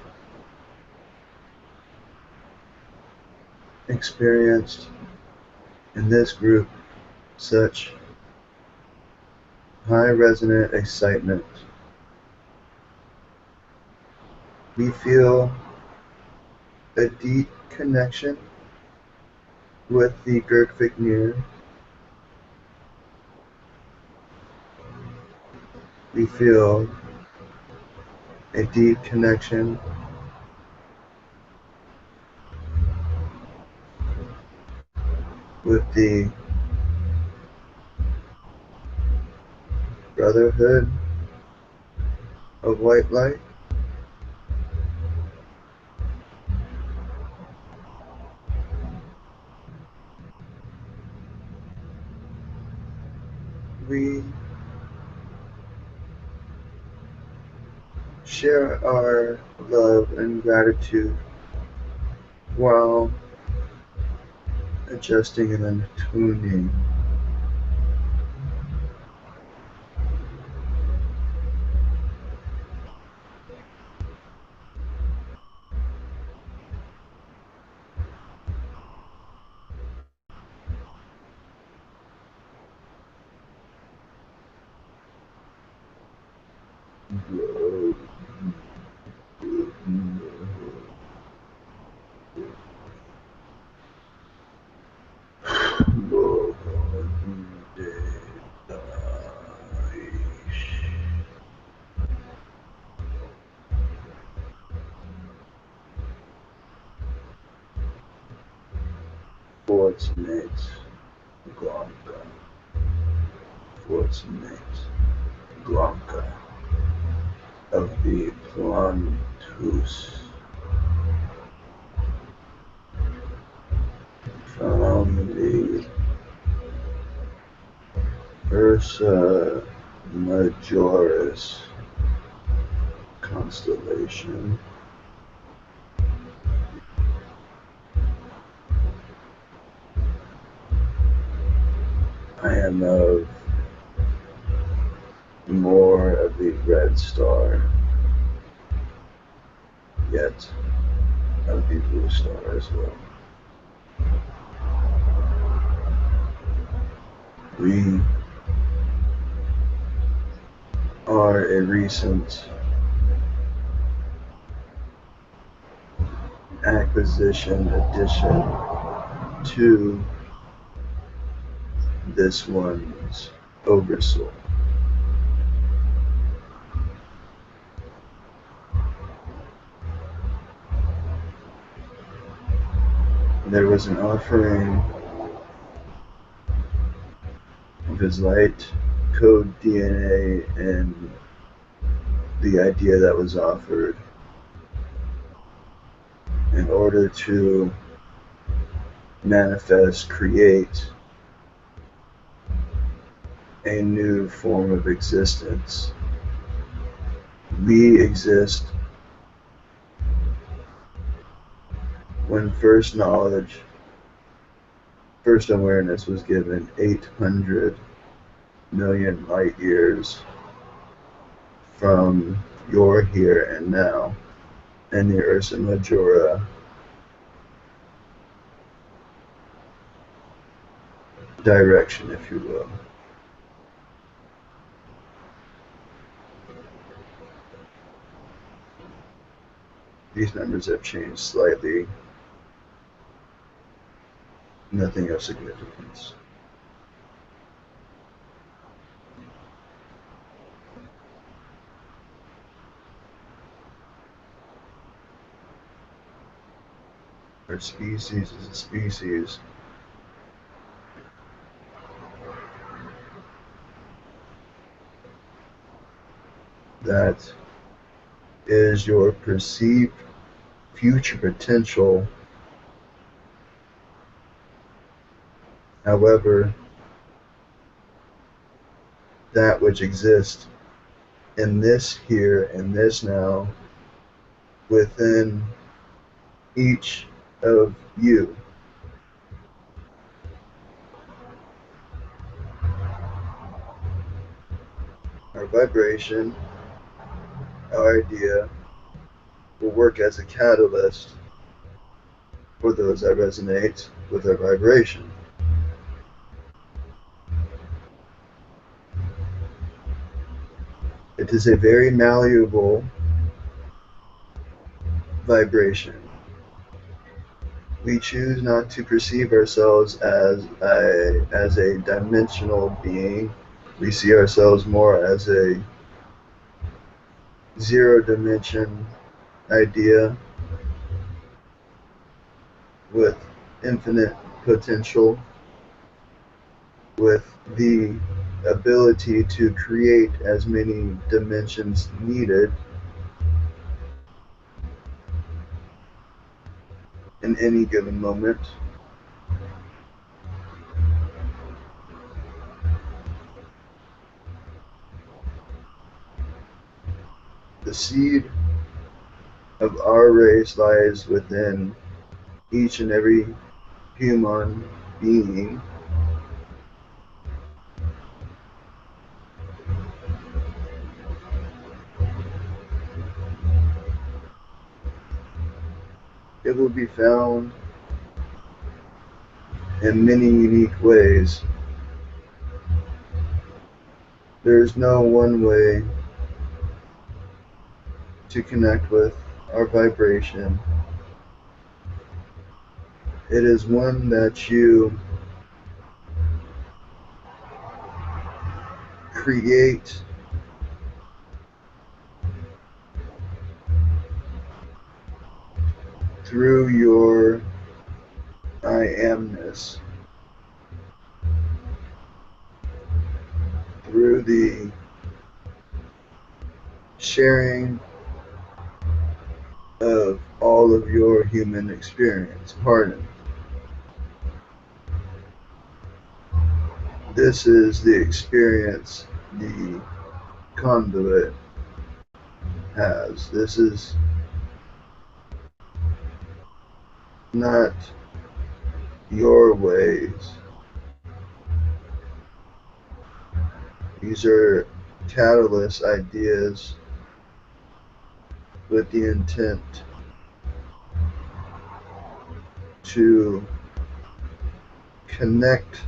experienced in this group, such high resonant excitement. We feel a deep connection with the Gurkviknir. We feel a deep connection with the Brotherhood of White Light. We share our love and gratitude while adjusting and attuning Fortunate Gronka, Fortunate Gronka of the Plantus, from the Ursa Majoris constellation. I am of more of the red star, yet of the blue star as well. We are a recent acquisition addition to this one's oversoul. There was an offering of his light code DNA, and the idea that was offered in order to manifest, create a new form of existence. We exist when first knowledge, first awareness was given 800 million light years from your here and now in the Ursa Majora direction, if you will. These numbers have changed slightly. Nothing of significance. Our species is a species that is your perceived future potential. However, that which exists in this here and this now within each of you. Our vibration, our idea, will work as a catalyst for those that resonate with our vibration. It is a very malleable vibration. We choose not to perceive ourselves as a dimensional being. We see ourselves more as a zero dimension idea with infinite potential, with the ability to create as many dimensions needed in any given moment. The seed of our race lies within each and every human being. It will be found in many unique ways. There is no one way to connect with our vibration. It is one that you create through your I amness, through the sharing of all of your human experience. Pardon. This is the experience the conduit has. This is not your ways. These are catalyst ideas with the intent to connect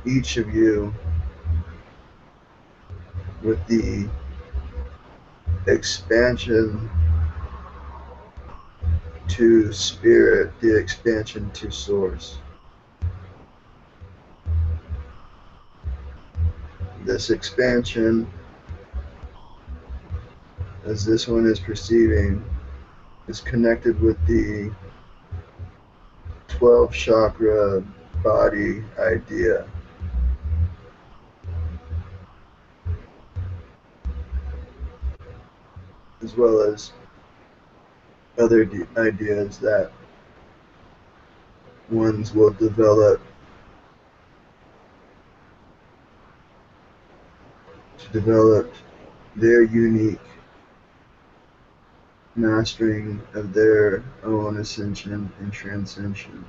each of you with the expansion to spirit, the expansion to source. This expansion, as this one is perceiving, is connected with the 12 chakra body idea. As well as other ideas that ones will develop to develop their unique mastering of their own ascension and transcension.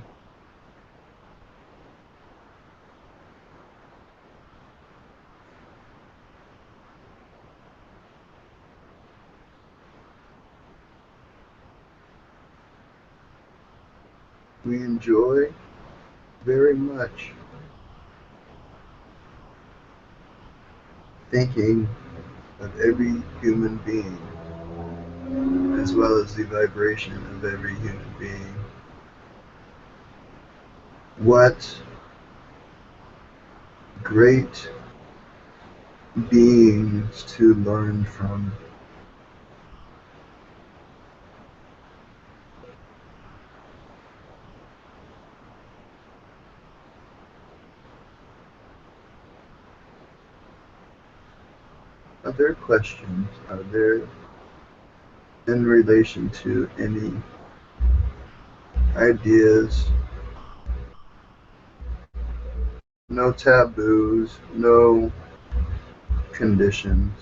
We enjoy very much thinking of every human being, as well as the vibration of every human being. What great beings to learn from. Other questions are there in relation to any ideas? No taboos, no conditions.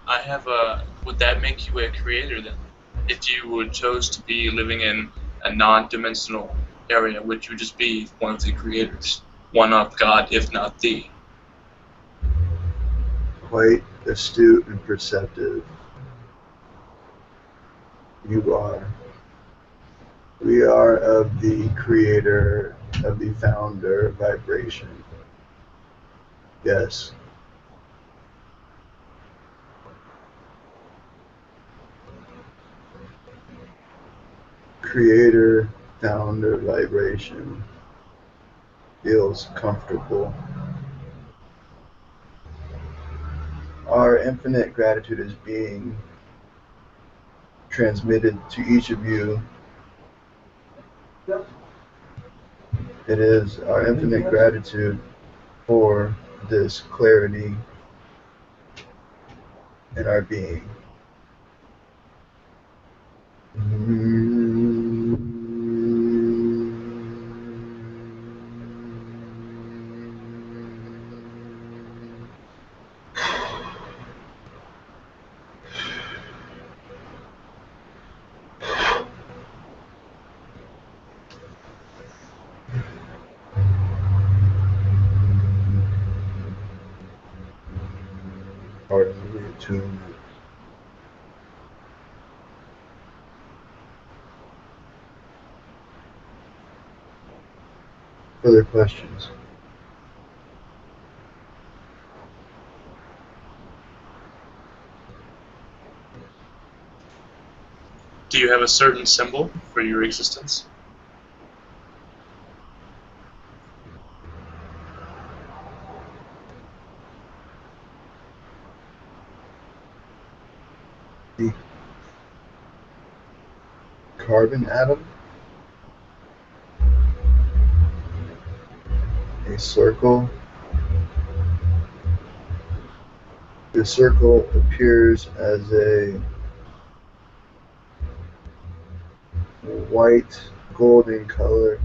I have a. Would that make you a creator then? If you would chose to be living in a non-dimensional area, would you just be one of the creators, one of God, if not the? Quite astute and perceptive. You are. We are of the creator, of the founder vibration. Yes. Creator, founder vibration feels comfortable. Our infinite gratitude is being transmitted to each of you. It is our infinite gratitude for this clarity in our being. Heart and attunement. Further questions? Do you have a certain symbol for your existence? The carbon atom, a circle. The circle appears as a white golden color.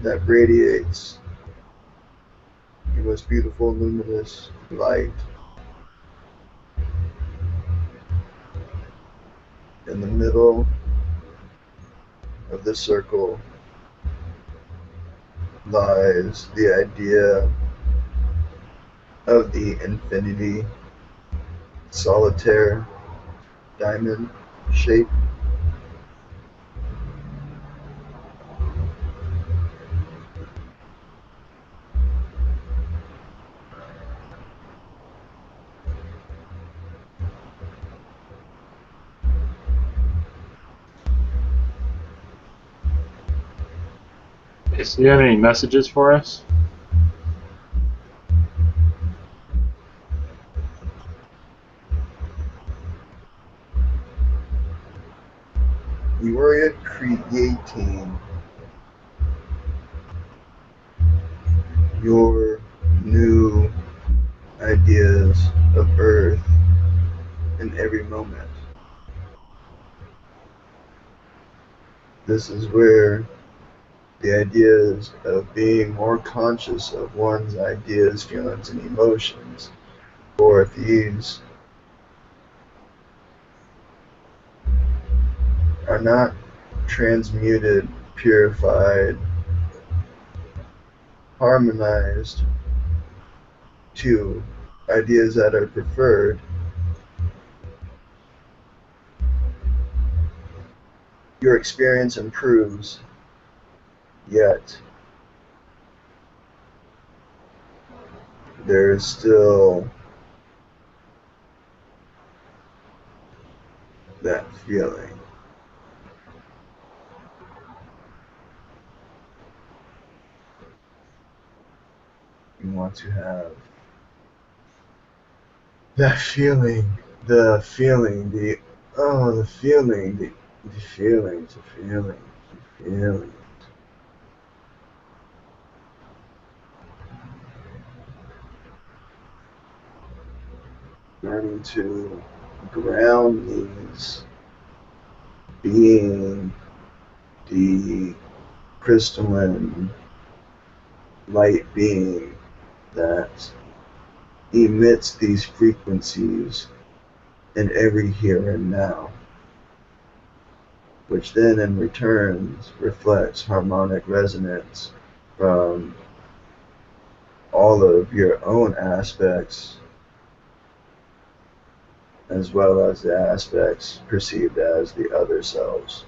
that radiates the most beautiful, luminous light in the middle of the circle lies the idea of the infinity solitaire diamond shape. Do you have any messages for us? You are creating your new ideas of Earth in every moment. This is where the ideas of being more conscious of one's ideas, feelings, and emotions, or if these are not transmuted, purified, harmonized to ideas that are preferred, your experience improves, yet there is still that feeling. You want to have that feeling, the feeling, the feeling, the feeling, the feeling, the feeling. Learning to ground these, being the crystalline light being that emits these frequencies in every here and now, which then in return reflects harmonic resonance from all of your own aspects as well as the aspects perceived as the other selves.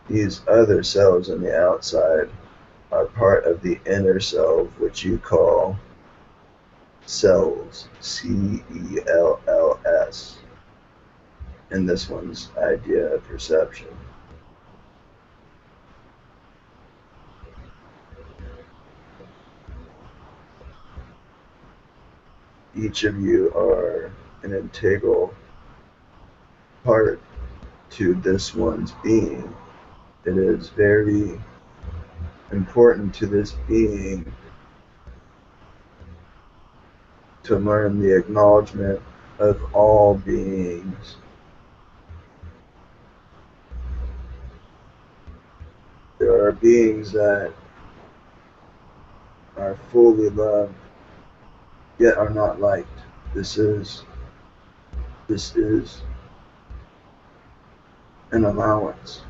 These other selves on the outside are part of the inner self, which you call cells, cells, in this one's idea of perception. Each of you are an integral part to this one's being. It is very important to this being to learn the acknowledgement of all beings. There are beings that are fully loved, yet are not liked. This is an allowance.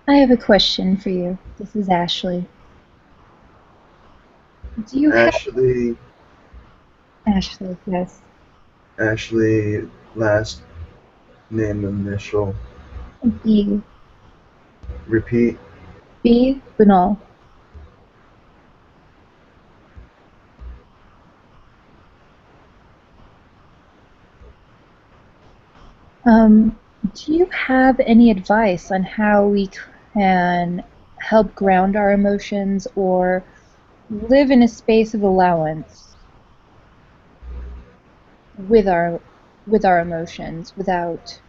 I have a question for you. This is Ashley. Do you Ashley, Ashley, yes. Ashley, last name initial. B. Repeat. B. Banal. Do you have any advice on how we can help ground our emotions or live in a space of allowance with our emotions without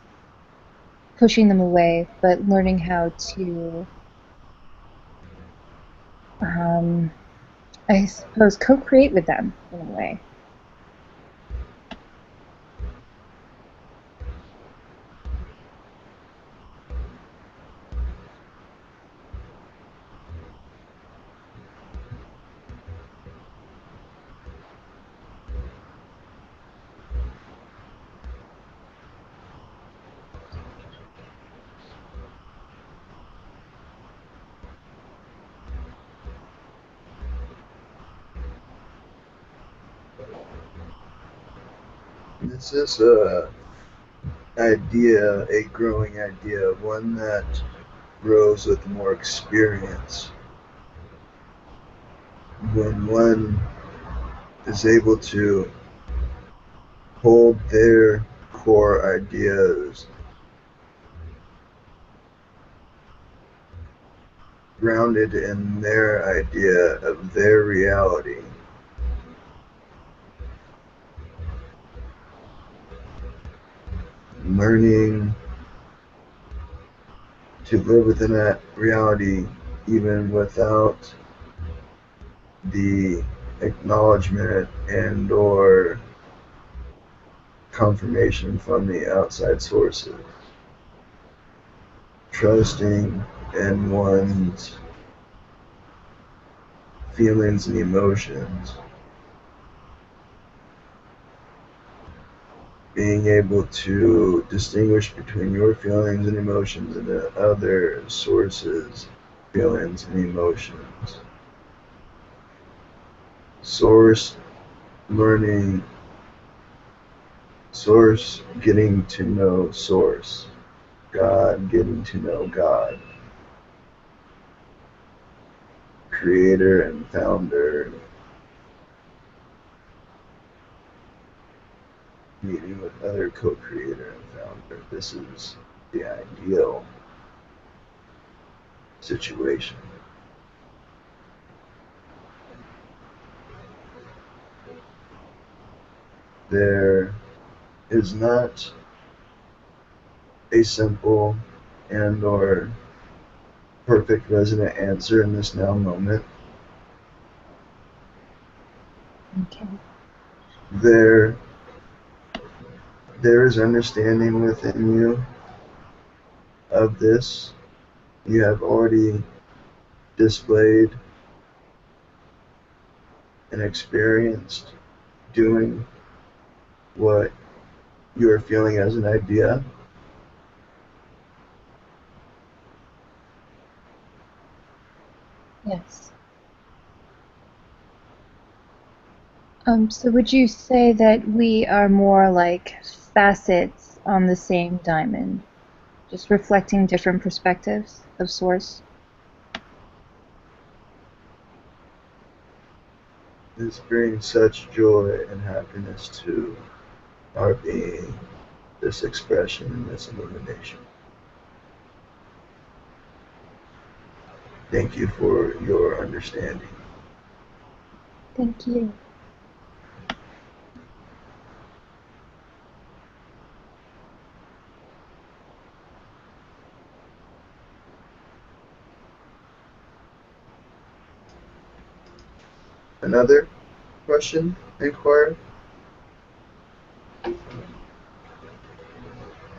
pushing them away, but learning how to, I suppose, co-create with them in a way? This is a idea, a growing idea, one that grows with more experience. When one is able to hold their core ideas grounded in their idea of their reality, learning to live within that reality even without the acknowledgement and or confirmation from the outside sources. Trusting in one's feelings and emotions. Being able to distinguish between your feelings and emotions and the other sources' feelings and emotions. Source learning, source getting to know source, God getting to know God, creator and founder meeting with other co-creator and founder. This is the ideal situation. There is not a simple and or perfect resonant answer in this now moment. Okay. There is understanding within you of this. You have already displayed and experienced doing what you are feeling as an idea. Yes. So would you say that we are more like facets on the same diamond, just reflecting different perspectives of source? This brings such joy and happiness to our being, this expression and this illumination. Thank you for your understanding. Thank you. Another question, inquiry?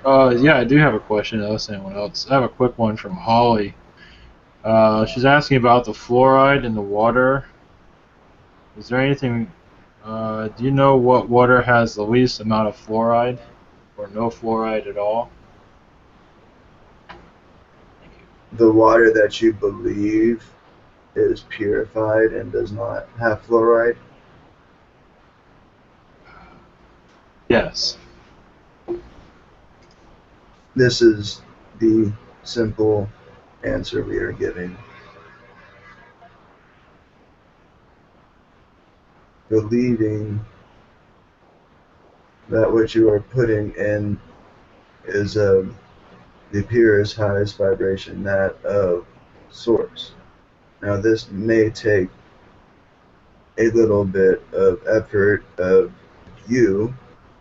Yeah, I do have a question. Unless anyone else, I have a quick one from Holly. She's asking about the fluoride in the water. Is there anything? Do you know what water has the least amount of fluoride, or no fluoride at all? The water that you believe is purified and does not have fluoride? Yes. This is the simple answer we are giving. Believing that what you are putting in is the purest, highest vibration, that of source. Now this may take a little bit of effort of you,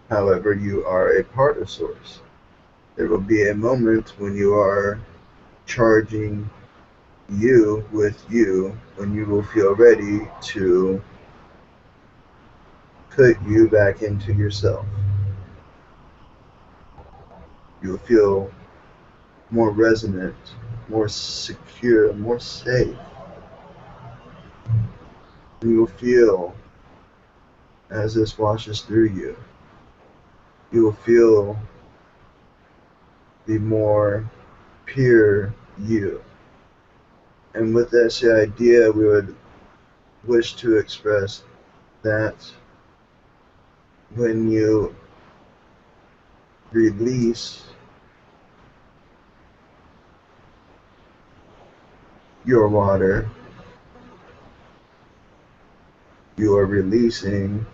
however you are a part of source. There will be a moment when you are charging you with you, when you will feel ready to put you back into yourself. You'll feel more resonant, more secure, more safe. You will feel as this washes through you. You will feel the more pure you. And with this idea, we would wish to express that when you release your water, you are releasing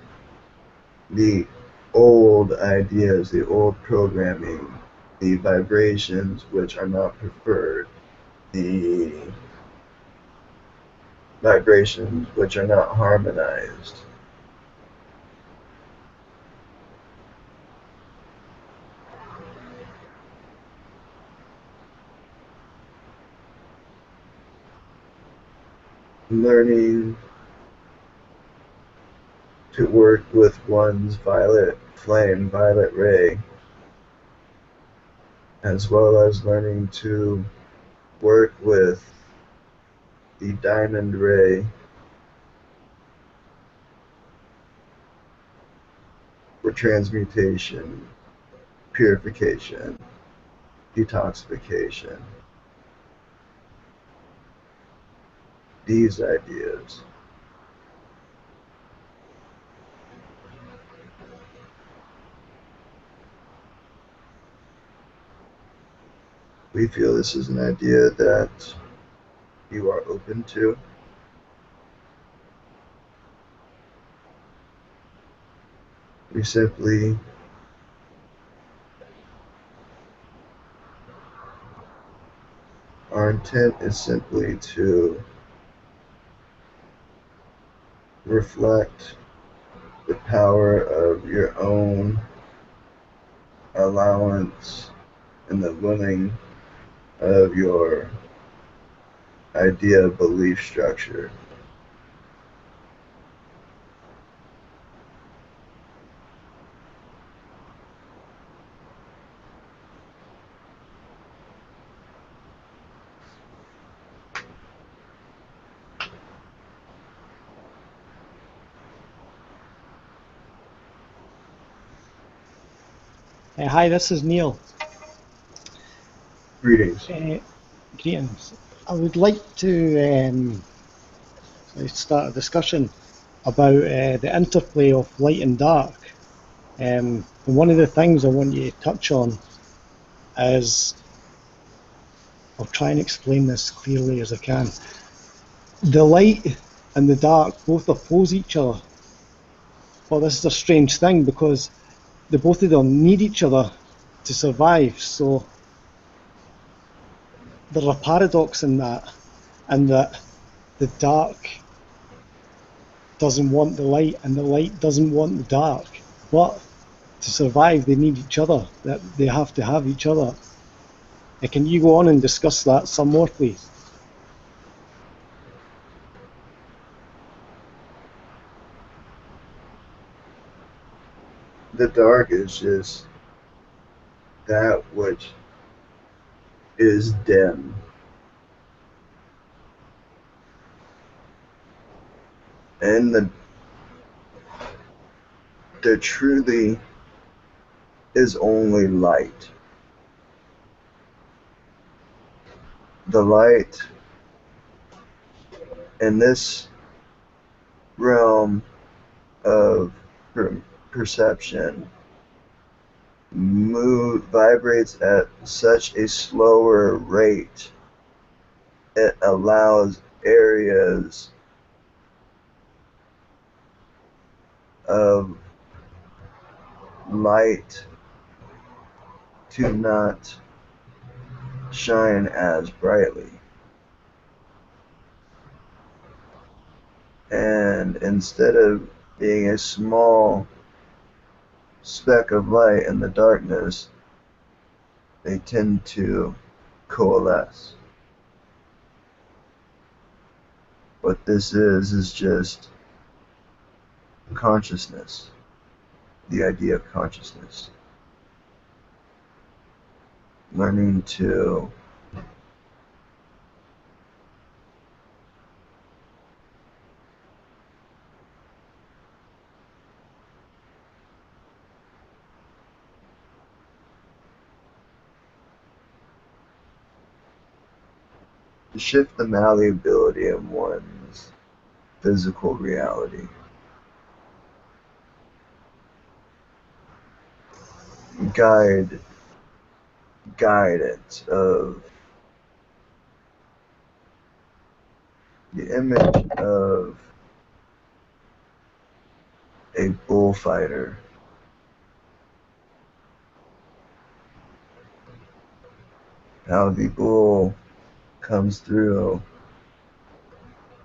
the old ideas, the old programming, the vibrations which are not preferred, the vibrations which are not harmonized. Learning to work with one's violet flame, violet ray, as well as learning to work with the diamond ray for transmutation, purification, detoxification. These ideas. We feel this is an idea that you are open to. We simply our intent is simply to reflect the power of your own allowance and the willing of your idea belief structure. Hi, this is Neil. Greetings. Greetings. I would like to start a discussion about the interplay of light and dark. And one of the things I want you to touch on is, I'll try and explain this clearly as I can. The light and the dark both oppose each other. Well, this is a strange thing because the both of them need each other to survive. So there's a paradox in that, and that the dark doesn't want the light and the light doesn't want the dark. But to survive, they need each other. That they have to have each other. Can you go on and discuss that some more, please? The dark is just that which is dim. And there truly is only light. The light in this realm of perception vibrates at such a slower rate. It allows areas of light to not shine as brightly. And instead of being a small speck of light in the darkness, they tend to coalesce. What this is just consciousness, the idea of consciousness. Learning to shift the malleability of one's physical reality. guidance of the image of a bullfighter. How the bull comes through,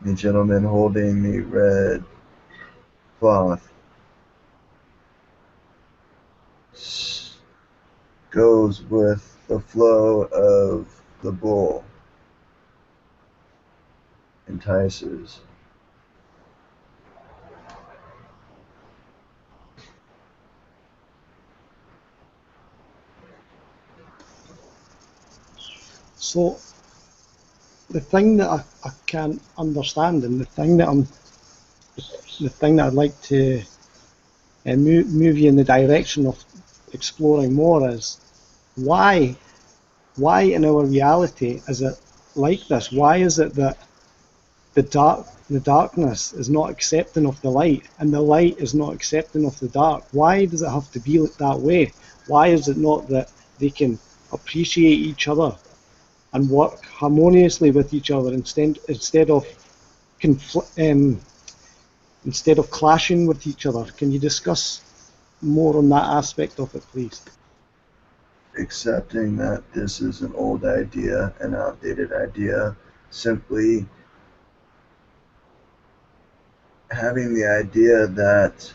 the gentleman holding the red cloth goes with the flow of the bull, entices. So the thing that I can't understand, and the thing that I'd like to move you in the direction of exploring more is why in our reality is it like this? Why is it that the darkness is not accepting of the light, and the light is not accepting of the dark? Why does it have to be that way? Why is it not that they can appreciate each other and work harmoniously with each other instead of instead of clashing with each other? Can you discuss more on that aspect of it, please? Accepting that this is an old idea, an outdated idea, simply having the idea that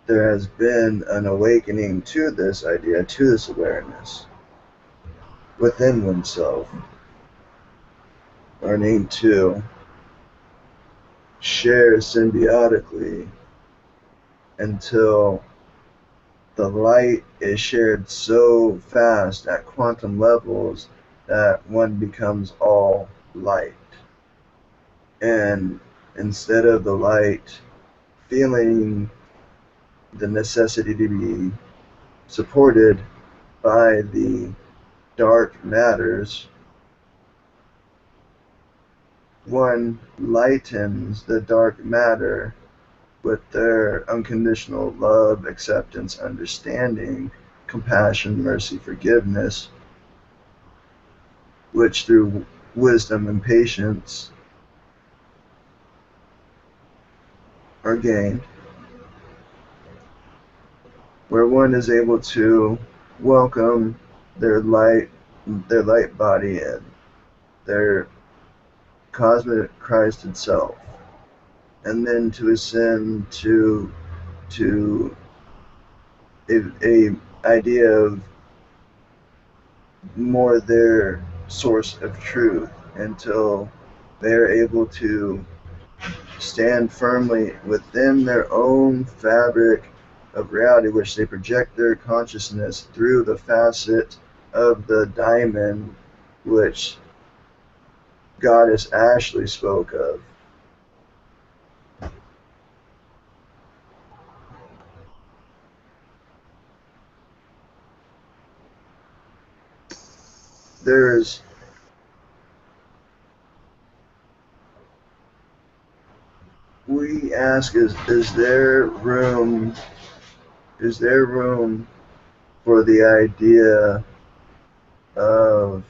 there has been an awakening to this idea, to this awareness within oneself, learning to share symbiotically until the light is shared so fast at quantum levels that one becomes all light. And instead of the light feeling the necessity to be supported by the dark matters, one lightens the dark matter with their unconditional love, acceptance, understanding, compassion, mercy, forgiveness, which through wisdom and patience are gained, where one is able to welcome their light body in, their cosmic Christ itself, and then to ascend to a idea of more their source of truth until they are able to stand firmly within their own fabric of reality, which they project their consciousness through the facet of the diamond, which Goddess Ashley spoke of. We ask, is there room for the idea of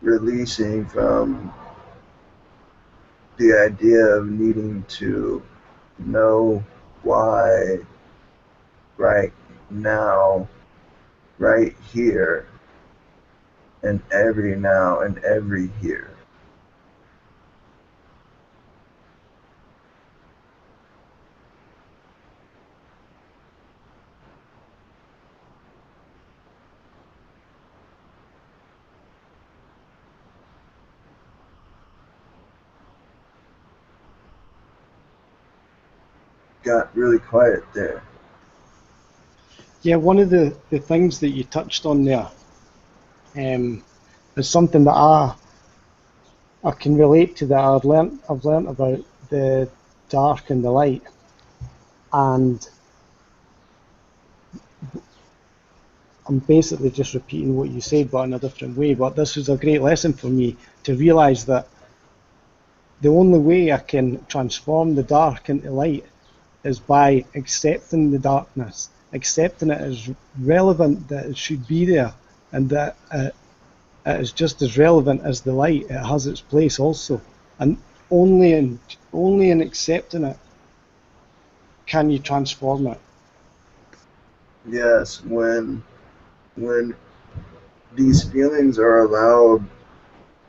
releasing from the idea of needing to know why right now, right here, and every now and every here? Got really quiet there. Yeah, one of the things that you touched on there is something that I can relate to, that I've learnt about the dark and the light. And I'm basically just repeating what you said, but in a different way. But this was a great lesson for me to realise that the only way I can transform the dark into light is by accepting the darkness accepting it as relevant, that it should be there, and that it is just as relevant as the light. It has its place also, and only in accepting it can you transform it. Yes, when these feelings are allowed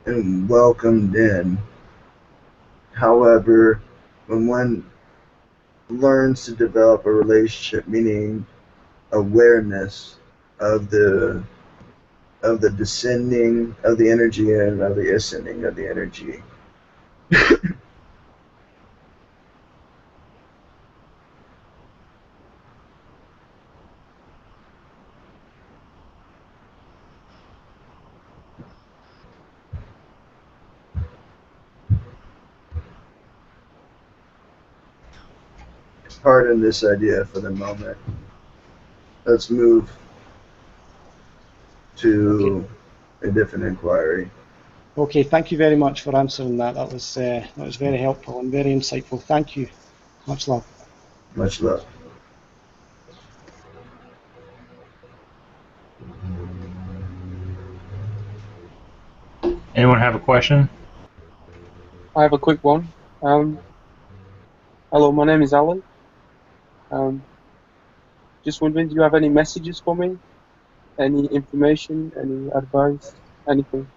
and welcomed in. However, when one learns to develop a relationship, meaning awareness of the descending of the energy and of the ascending of the energy. Pardon this idea for the moment. Let's move to a different inquiry. Okay, thank you very much for answering that. That was very helpful and very insightful. Thank you. Much love. Much love. Anyone have a question? I have a quick one. Hello, my name is Alan. Just wondering, do you have any messages for me? Any information? Any advice? Anything?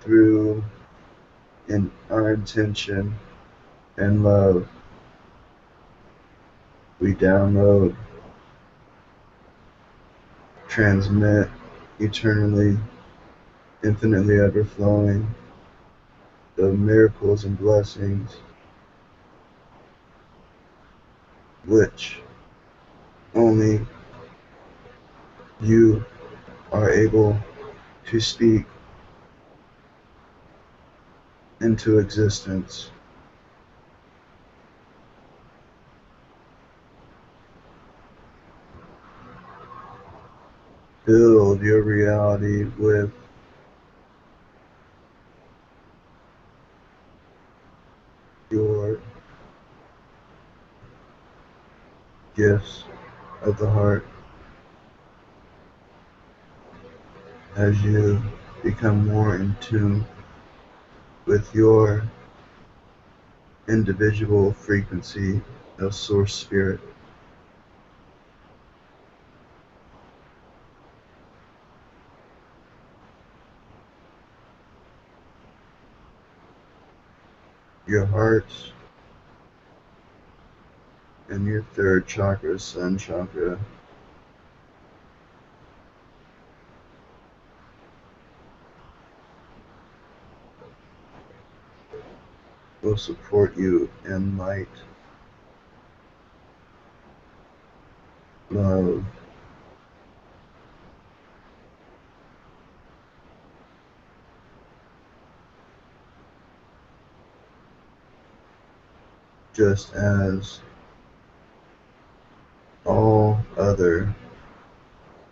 Through our intention and love, we download, transmit eternally, infinitely overflowing the miracles and blessings which only you are able to speak into existence. Build your reality with your gifts of the heart as you become more in tune with your individual frequency of source spirit. Your heart and your third chakra, sun chakra, will support you in light, love, just as all other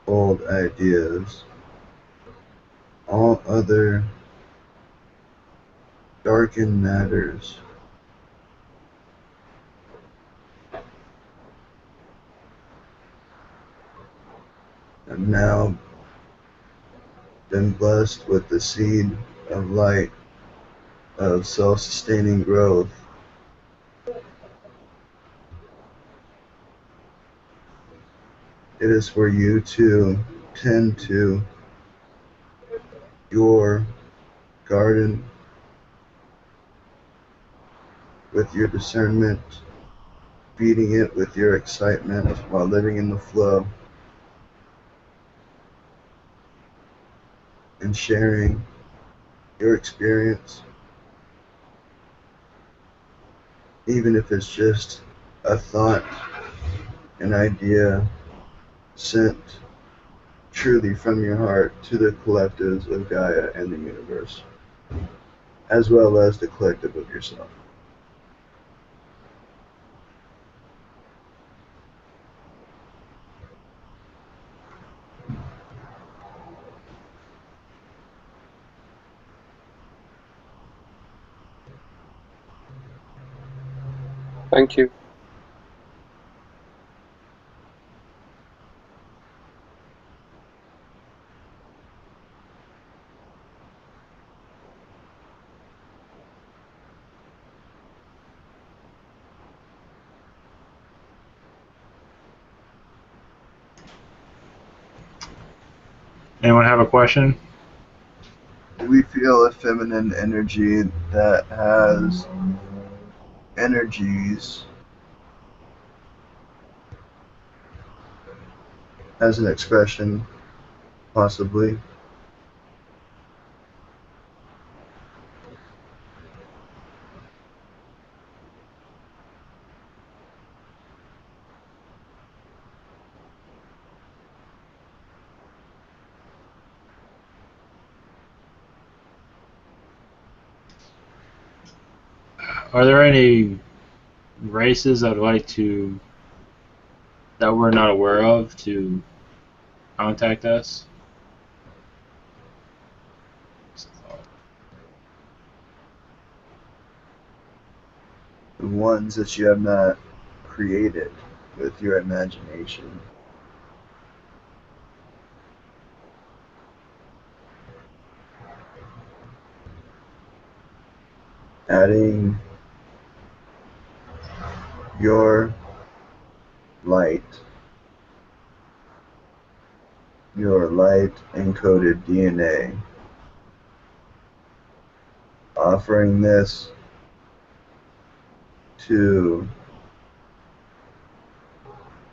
old ideas, all other darkened matters have now been blessed with the seed of light, of self-sustaining growth. It is for you to tend to your garden with your discernment, feeding it with your excitement while living in the flow. and sharing your experience, even if it's just a thought, an idea sent truly from your heart to the collectives of Gaia and the universe, as well as the collective of yourself. Thank you. Anyone have a question? Do we feel a feminine energy that has energies as an expression, possibly? Are there any races I'd like to that we're not aware of to contact us? The ones that you have not created with your imagination. Adding your light, your light encoded DNA, offering this to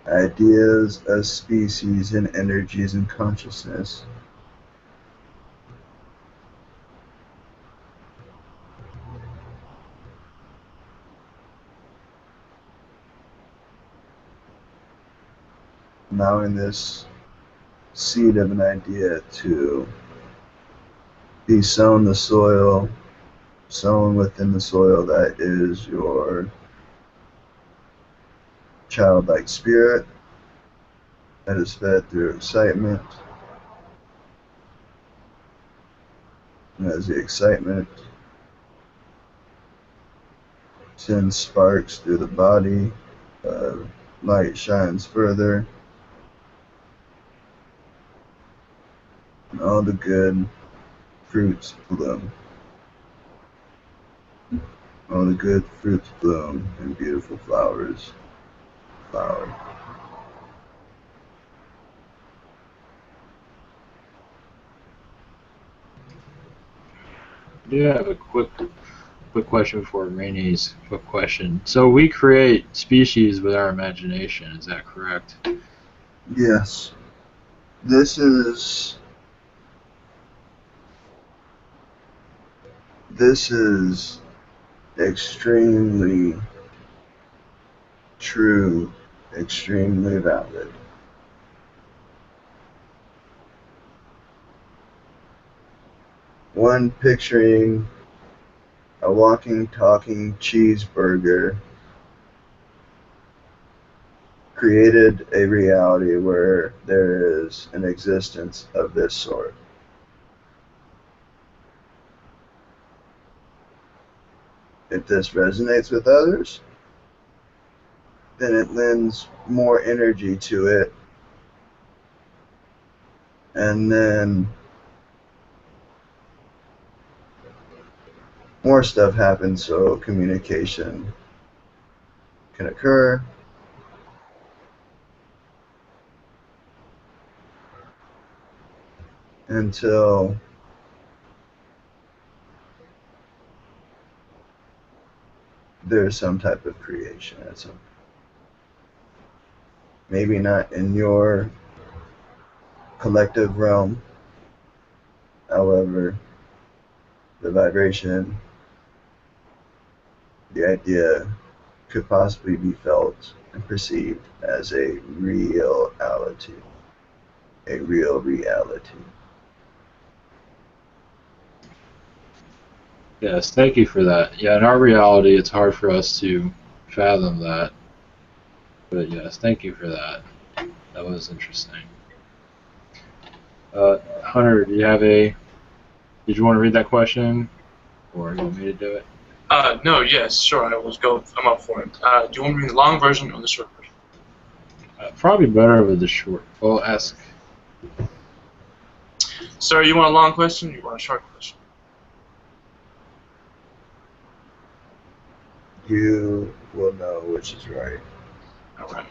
ideas of species and energies and consciousness. Allowing this seed of an idea to be sown the soil, sown within the soil that is your childlike spirit that is fed through excitement. And as the excitement sends sparks through the body, light shines further, and all the good fruits bloom. All the good fruits bloom and beautiful flowers flower. I do have a quick question before Rainey's quick question. So we create species with our imagination, is that correct? Yes. This is extremely true, extremely valid. One picturing a walking, talking cheeseburger created a reality where there is an existence of this sort. If this resonates with others, then it lends more energy to it, and then more stuff happens so communication can occur. Until there's some type of creation at some, maybe not in your collective realm, However, the vibration, the idea, could possibly be felt and perceived as a reality. A real reality. Yes, thank you for that. Yeah, in our reality, it's hard for us to fathom that. But yes, thank you for that. That was interesting. Hunter, did you want to read that question? Or you want me to do it? No, yes, sure, I'm up for it. Do you want me to read the long version or the short version? Probably better with the short. Well, ask. Sir, you want a long question or you want a short question? You will know which is right. Alright.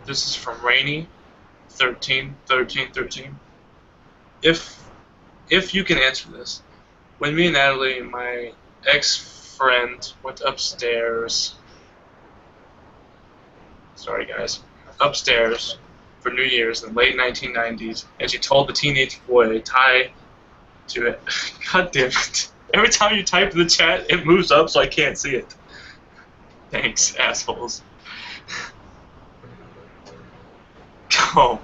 This is from Rainy, 13. If you can answer this, when me and Natalie, my ex-friend, went upstairs, sorry guys, upstairs for New Year's in the late 1990s, and she told the teenage boy Ty to it. God damn it! Every time you type in the chat, it moves up so I can't see it. Thanks, assholes. Go.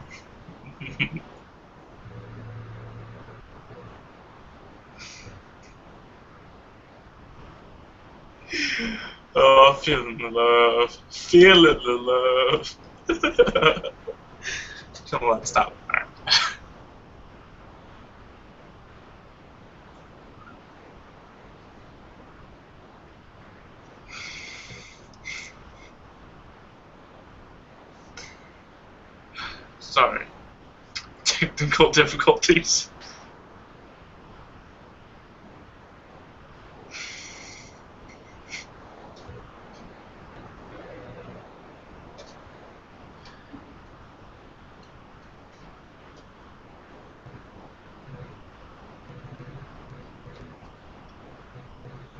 Oh, feeling the love. Feeling the love. Come on, stop. Alright. Sorry. Technical difficulties.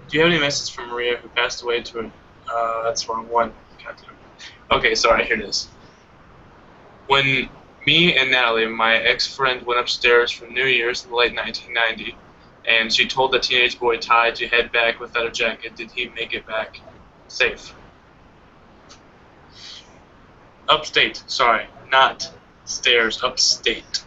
Do you have any message from Maria who passed away to that's the wrong one. Goddamn. Okay, sorry, here it is. When me and Natalie, my ex-friend, went upstairs for New Year's in the late 1990, and she told the teenage boy Ty to head back without a jacket, did he make it back safe? Upstate, sorry, not stairs, upstate.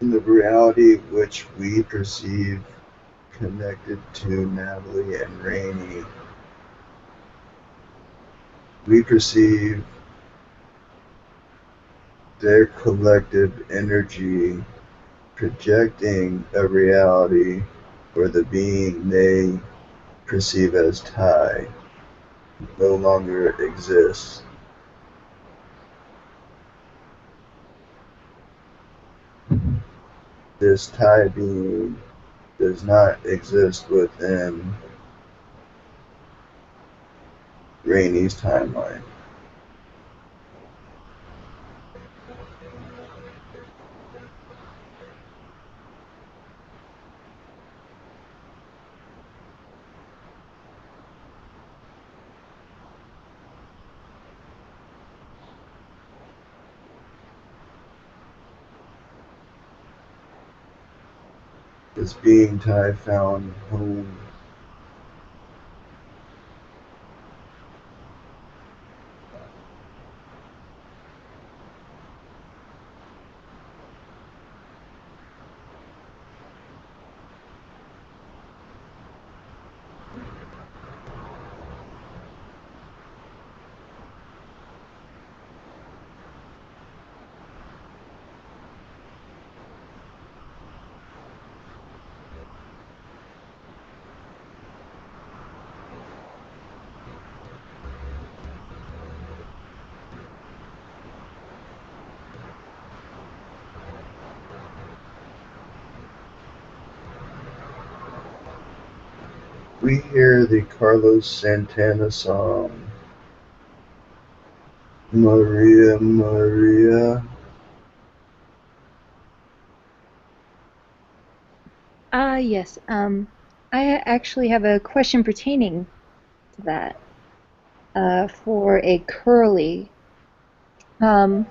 In the reality which we perceive connected to Natalie and Rainey, we perceive their collective energy projecting a reality where the being they perceive as Ty no longer exists. This Ty being does not exist within Rainey's timeline. This being Ty found home. We hear the Carlos Santana song, Maria, Maria. Yes. I actually have a question pertaining to that. For a curly. The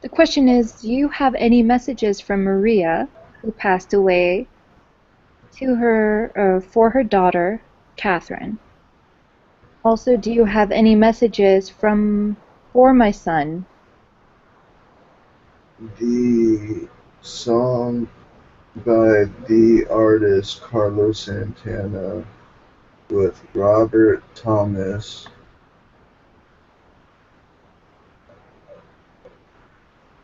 question is, do you have any messages from Maria, who passed away, to her for her daughter, Catherine? Also, do you have any messages for my son? The song by the artist Carlos Santana with Robert Thomas,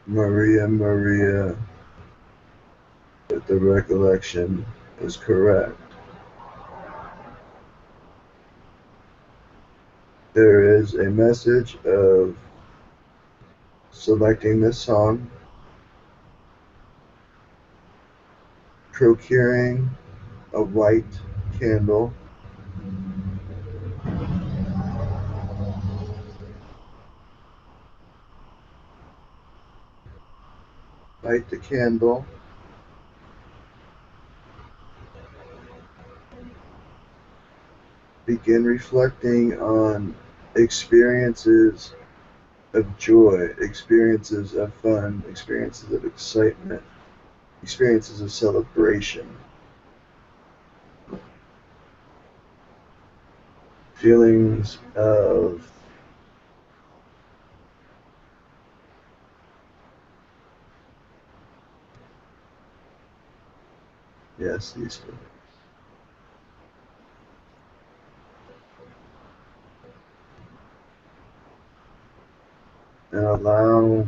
Maria, Maria, if the recollection is correct. There is a message of selecting this song, procuring a white candle, light the candle, begin reflecting on experiences of joy, experiences of fun, experiences of excitement, experiences of celebration, feelings of yes, these feelings. And allow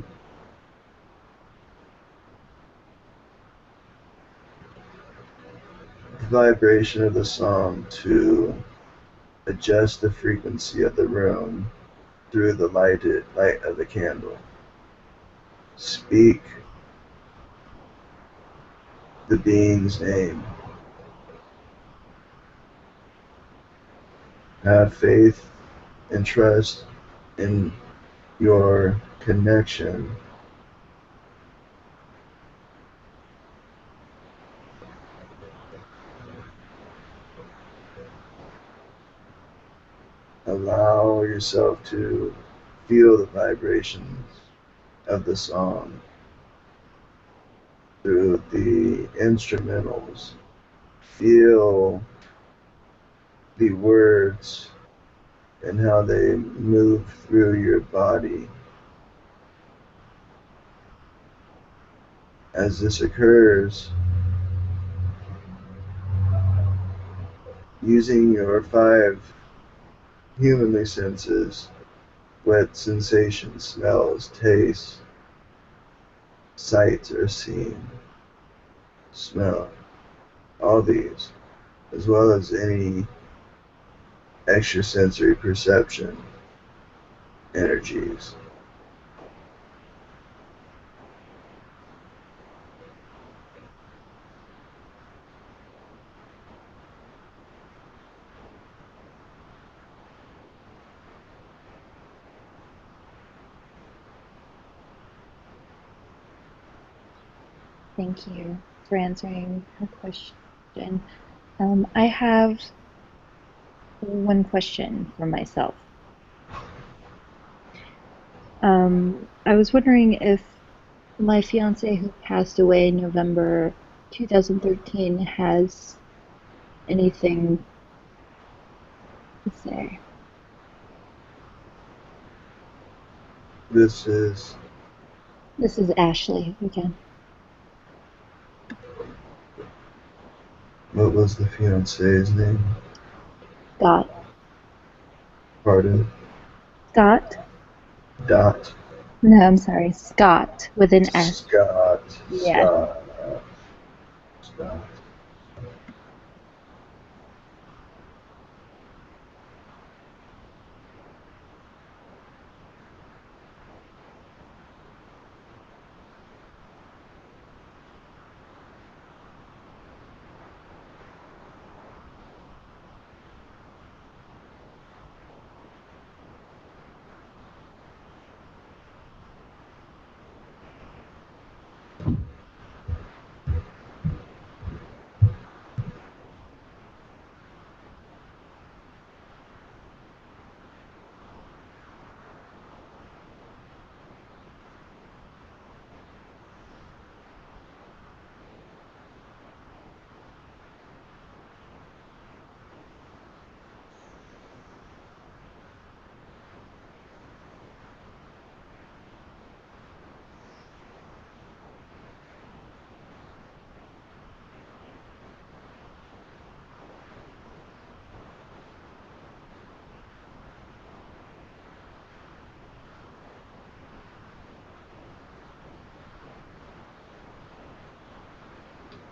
the vibration of the song to adjust the frequency of the room through the light of the candle. Speak the being's name. Have faith and trust in your connection. Allow yourself to feel the vibrations of the song through the instrumentals. Feel the words and how they move through your body. As this occurs, using your 5 humanly senses, wet sensations, smells, tastes, sights or seen, smell, all these, as well as any extrasensory perception energies. Thank you for answering her question. I have one question for myself. I was wondering if my fiance, who passed away in November 2013, has anything to say. This is Ashley again. What was the fiance's name? Scott. Pardon? Scott? Dot. No, I'm sorry. Scott with an S. Scott. Yeah. Scott.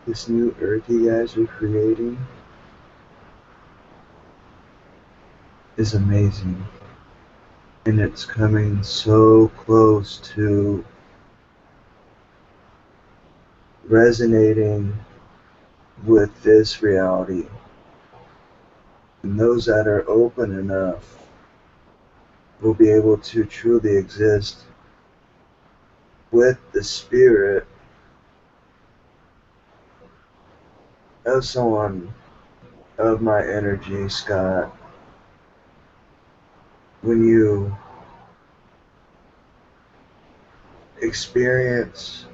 This new earth you guys are creating is amazing. And it's coming so close to resonating with this reality. And those that are open enough will be able to truly exist with the spirit of someone of my energy, Scott. When you experience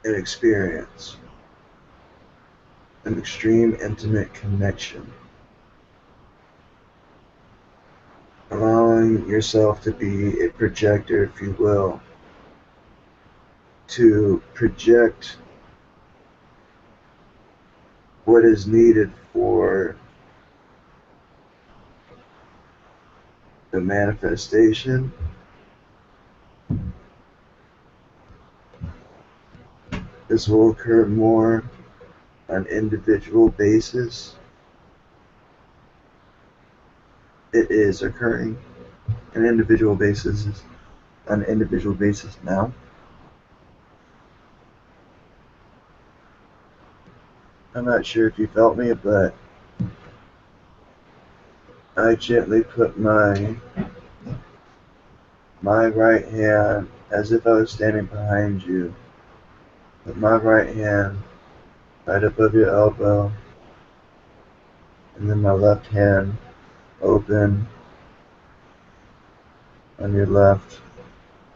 an extreme intimate connection, allowing yourself to be a projector, if you will, to project what is needed for the manifestation. This will occur more on an individual basis. It is occurring on an individual basis now. I'm not sure if you felt me, but I gently put my right hand, as if I was standing behind you, put my right hand right above your elbow, and then my left hand open on your left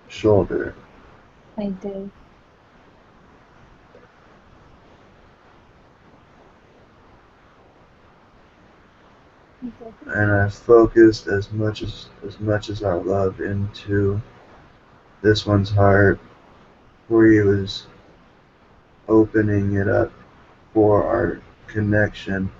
shoulder. I did. And I focused as much as our love into this one's heart, where he was opening it up for our connection.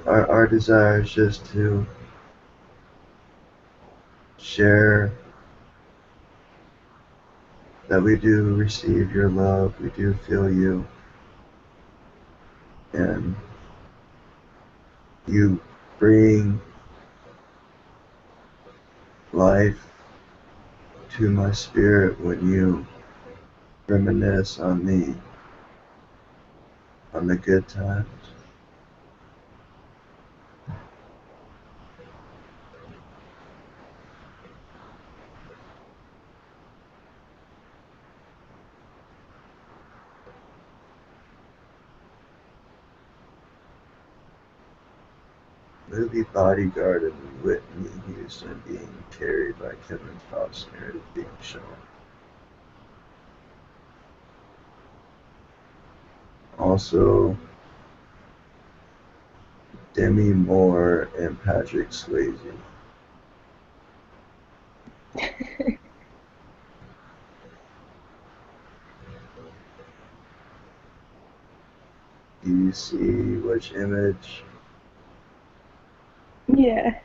Our desire is just to share that we do receive your love, we do feel you, and you bring life to my spirit when you reminisce on the good times. Movie Bodyguard and Whitney Houston being carried by Kevin Costner is being shown. Also, Demi Moore and Patrick Swayze. Do you see which image? Yeah.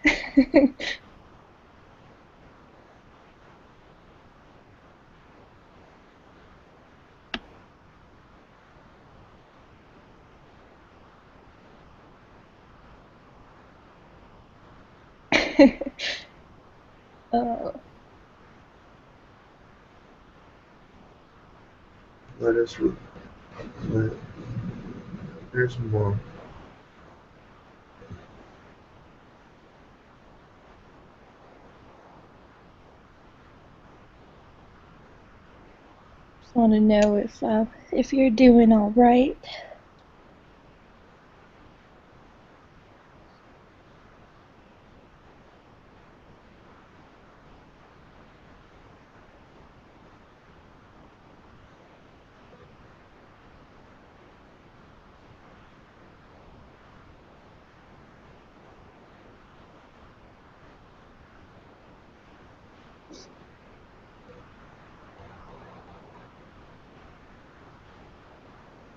Oh. There's more. Just want to know if you're doing all right.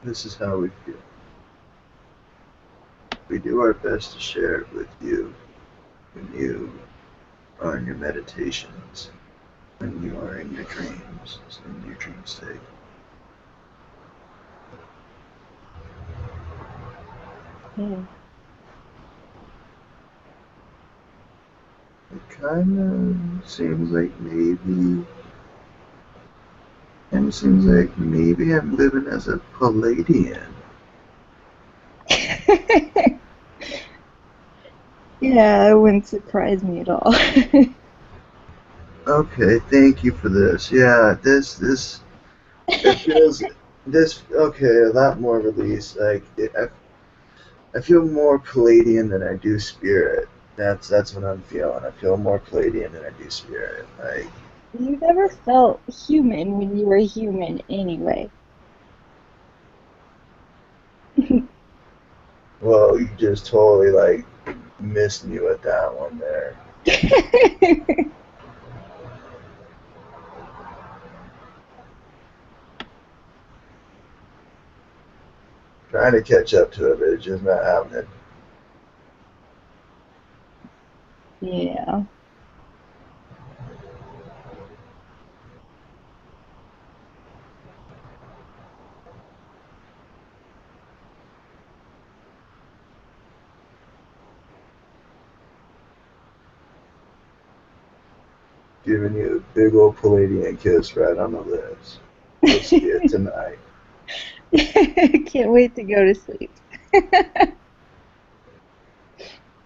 This is how we feel. we do our best to share it with you when you are in your meditations, when you are in your dreams, in your dream state. Yeah. It kind of seems like maybe I'm living as a Palladian. Yeah, it wouldn't surprise me at all. Okay, thank you for this. Yeah, it feels okay, a lot more release. I feel more Palladian than I do spirit. That's what I'm feeling. I feel more Palladian than I do spirit. Like, You never felt human when you were human anyway. well, you just totally like missed me with that one there. Trying to catch up to it, but it's just not happening. Yeah. Giving you a big old Palladian kiss right on the lips. You'll see it tonight. Can't wait to go to sleep.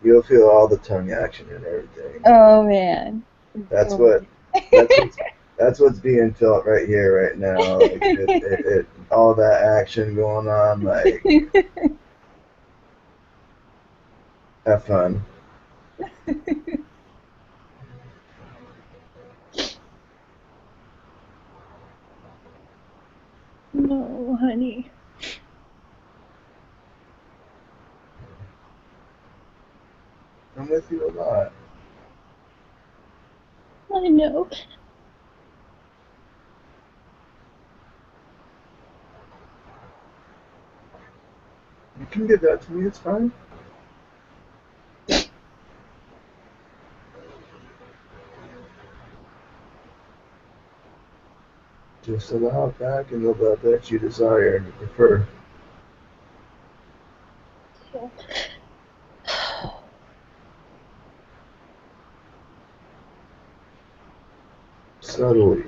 You'll feel all the tongue action and everything. Oh man. That's what's being felt right here, right now. Like all that action going on. Like, have fun. No, honey. I'm with you a lot. I know. You can give that to me. It's fine. Just allow it back and the love that you desire and you prefer. Subtly.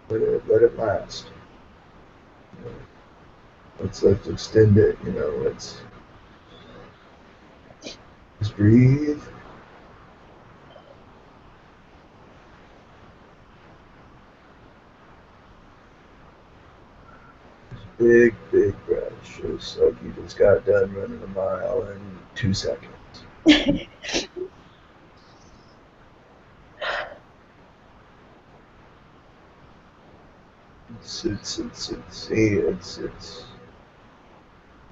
Let it last. Let's extend it. Let's just breathe. Big breaths, just like you just got done running a mile in 2 seconds. It's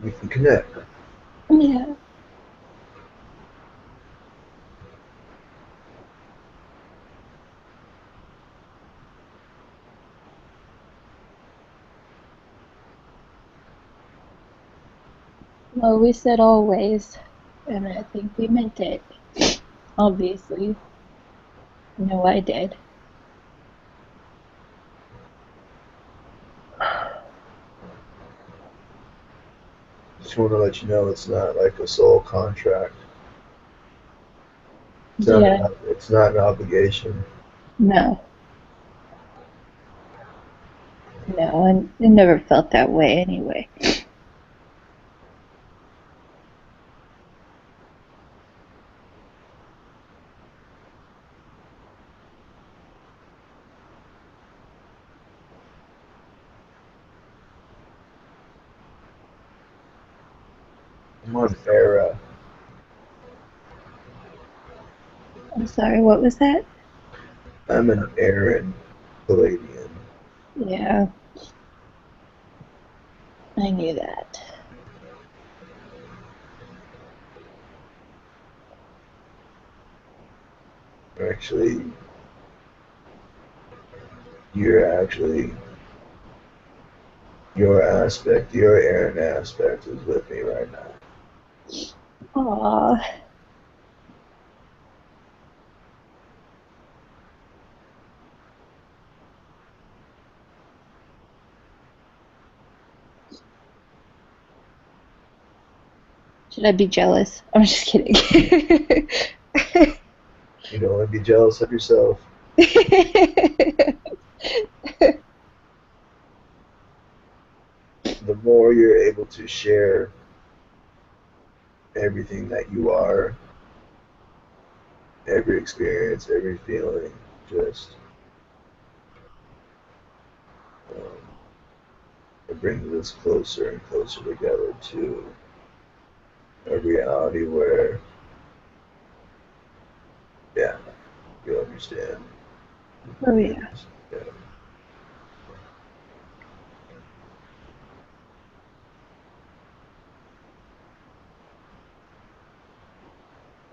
we can connect. Yeah. Well, we said always, and I think we meant it. Obviously. No, I did. Just want to let you know it's not like a soul contract. Yeah. It's not an obligation. No. No, I never felt that way anyway. I'm on era. I'm sorry, what was that? I'm an Aaron Palladian. Yeah. I knew that. Your Aaron aspect is with me right now. Aww. Should I be jealous? I'm just kidding. You don't want to be jealous of yourself. The more you're able to share everything that you are, every experience, every feeling, just it brings us closer and closer together to a reality where, yeah, you understand. Oh yeah. Yeah.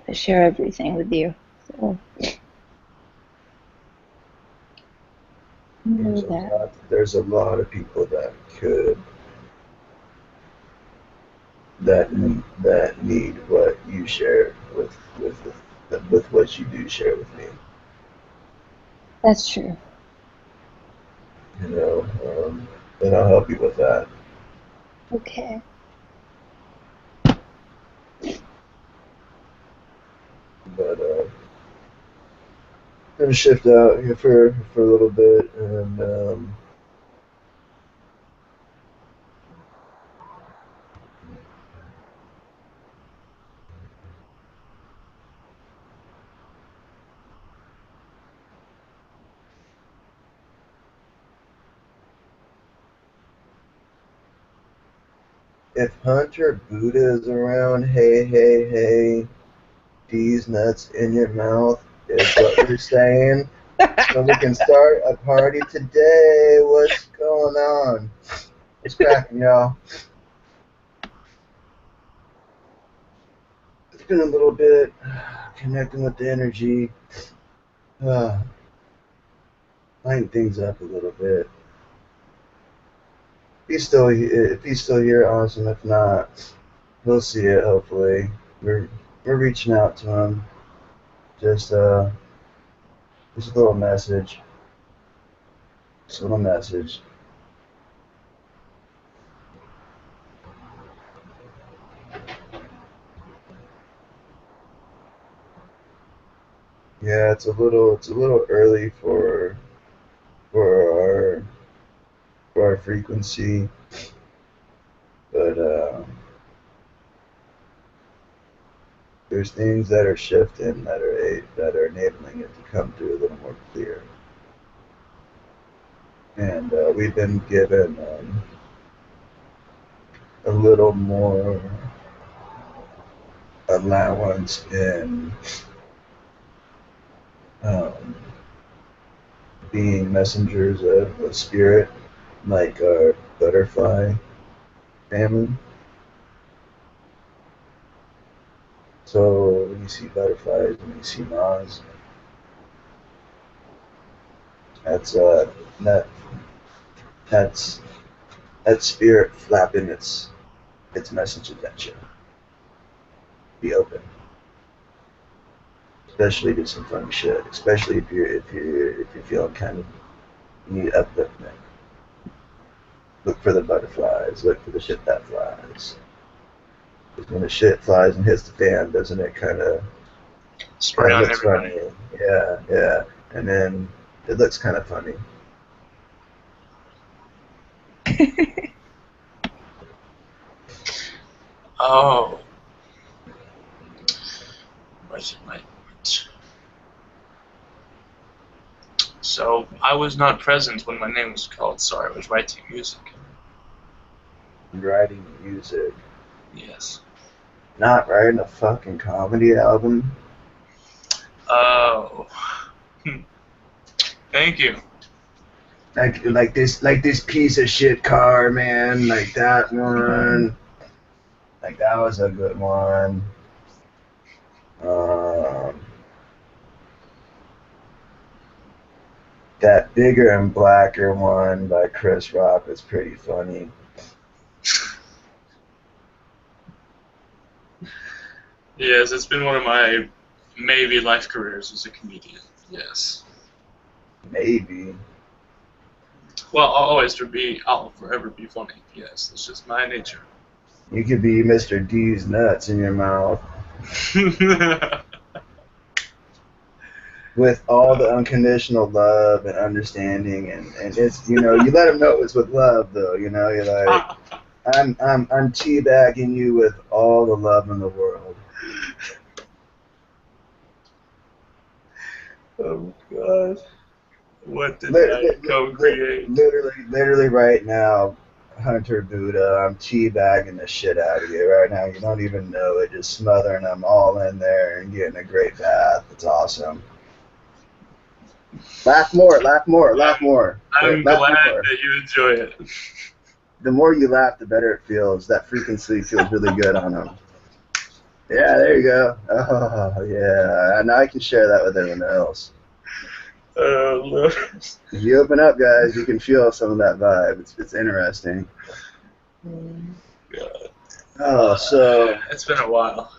I share everything with you. So know that. There's a lot of people that could that need what you share with what you do share with me. That's true. You know, and I'll help you with that. Okay. But I'm gonna shift out here for a little bit, and if Hunter Buddha is around, hey, these nuts in your mouth is what we're saying. So we can start a party today. What's going on? What's cracking, y'all? It's been a little bit connecting with the energy, lighten things up a little bit. If he's still here, awesome. If not, he'll see it. Hopefully, we're reaching out to him. Just a little message. Just a little message. Yeah, it's a little early for our frequency, but there's things that are shifting that are enabling it to come through a little more clear. And we've been given a little more allowance in um, being messengers of spirit, like our butterfly family. So when you see butterflies, when you see moths, that's that's spirit flapping its messages at you. Be open, especially do some fun shit. Especially if you're feeling kind of need upliftment. Look for the butterflies. Look for the shit that flies. Because when the shit flies and hits the fan, doesn't it kind of spray on looks everybody? funny? Yeah. And then it looks kind of funny. Oh. Right. So I was not present when my name was called. Sorry, I was writing music. Writing music. Yes. Not writing a fucking comedy album. Oh. Thank you. Like this piece of shit car, man. Like that one. Like that was a good one. That bigger and blacker one by Chris Rock was pretty funny. Yes, it's been one of my maybe life careers as a comedian. Yes. Maybe. Well, I'll forever be funny. Yes, it's just my nature. You could be Mr. D's nuts in your mouth. With all the unconditional love and understanding, and it's, you let them know it's with love, though. You're like, I'm teabagging you with all the love in the world. Oh God. What did I co-create? Literally right now, Hunter Buddha, I'm teabagging the shit out of you right now. You don't even know it, just smothering them all in there and getting a great bath. It's awesome. Laugh more, laugh more, laugh more. I'm Laugh glad more. that you enjoy it. The more you laugh, the better it feels. That frequency feels really good on them. Yeah, there you go. Oh, yeah. And I can share that with everyone else. Lord. If you open up, guys, you can feel some of that vibe. It's interesting. God. Oh, so It's been a while.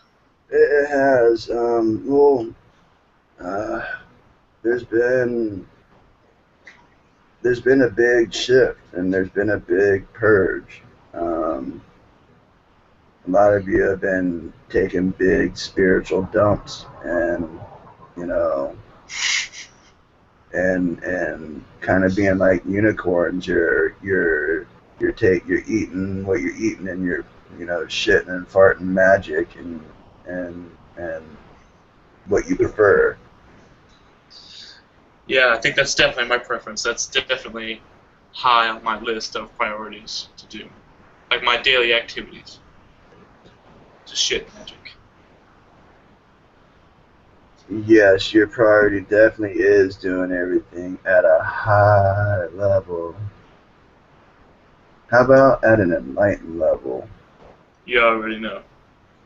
it has. There's been a big shift, and there's been a big purge. A lot of you have been taking big spiritual dumps, and and kind of being like unicorns. You're eating what you're eating, and you're shitting and farting magic and what you prefer. Yeah, I think that's definitely my preference. That's definitely high on my list of priorities to do. Like my daily activities. Just shit magic. Yes, your priority definitely is doing everything at a high level. How about at an enlightened level? You already know.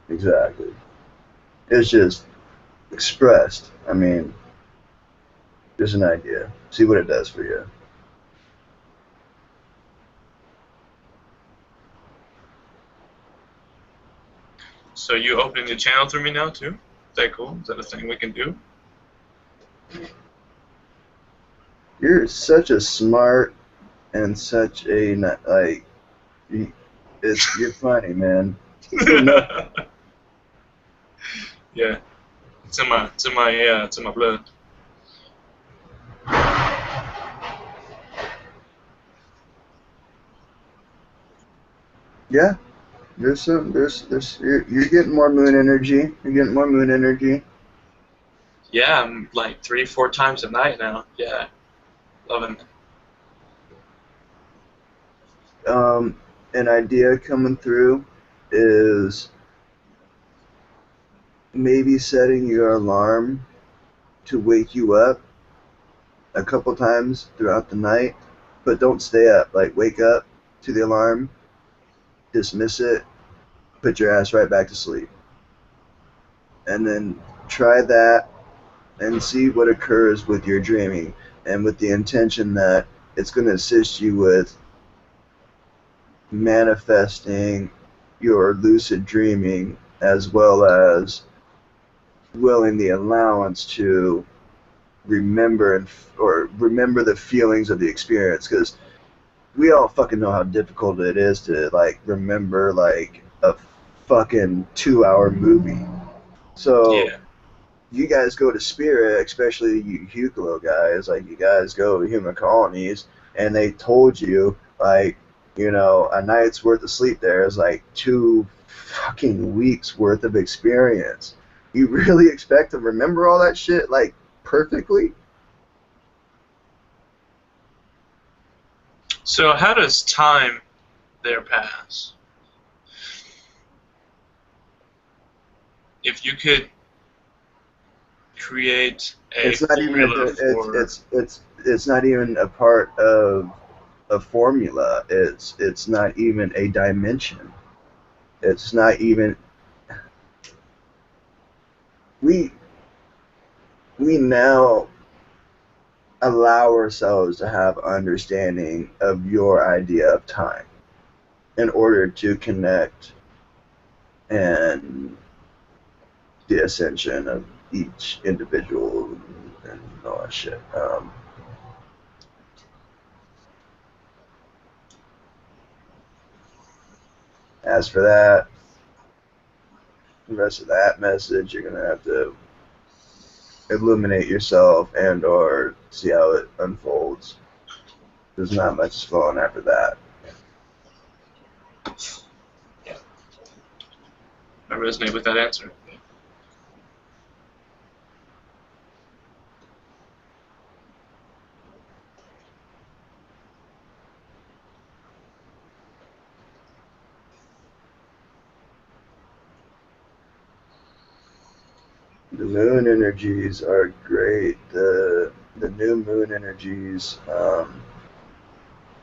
Exactly. It's just expressed. I mean, just an idea. See what it does for you. So you opening the channel through me now too? Is that cool? Is that a thing we can do? You're such a smart and such a like. You're funny, man. Yeah, it's in my blood. Yeah, you're getting more moon energy. You're getting more moon energy. Yeah, I'm like 3-4 times a night now. Yeah, loving it. An idea coming through is maybe setting your alarm to wake you up a couple times throughout the night, but don't stay up. Like, wake up to the alarm, dismiss it, put your ass right back to sleep. And then try that and see what occurs with your dreaming, and with the intention that it's going to assist you with manifesting your lucid dreaming, as well as willing the allowance to remember remember the feelings of the experience, because we all fucking know how difficult it is to like remember like a fucking 2-hour movie. So yeah. You guys go to Spirit, especially you Hucolo guys, like you guys go to human colonies, and they told you like, a night's worth of sleep there is like 2 fucking weeks worth of experience. You really expect to remember all that shit like perfectly? So how does time there pass? If you could create a It's not even it's not even a part of a formula. It's not even a dimension. It's not even. We now allow ourselves to have understanding of your idea of time in order to connect and the ascension of each individual and all that shit. As for that, the rest of that message, you're gonna have to illuminate yourself and or see how it unfolds. There's not much flowing after that. Yeah. I resonate with that answer. The moon energies are great. The new moon energies,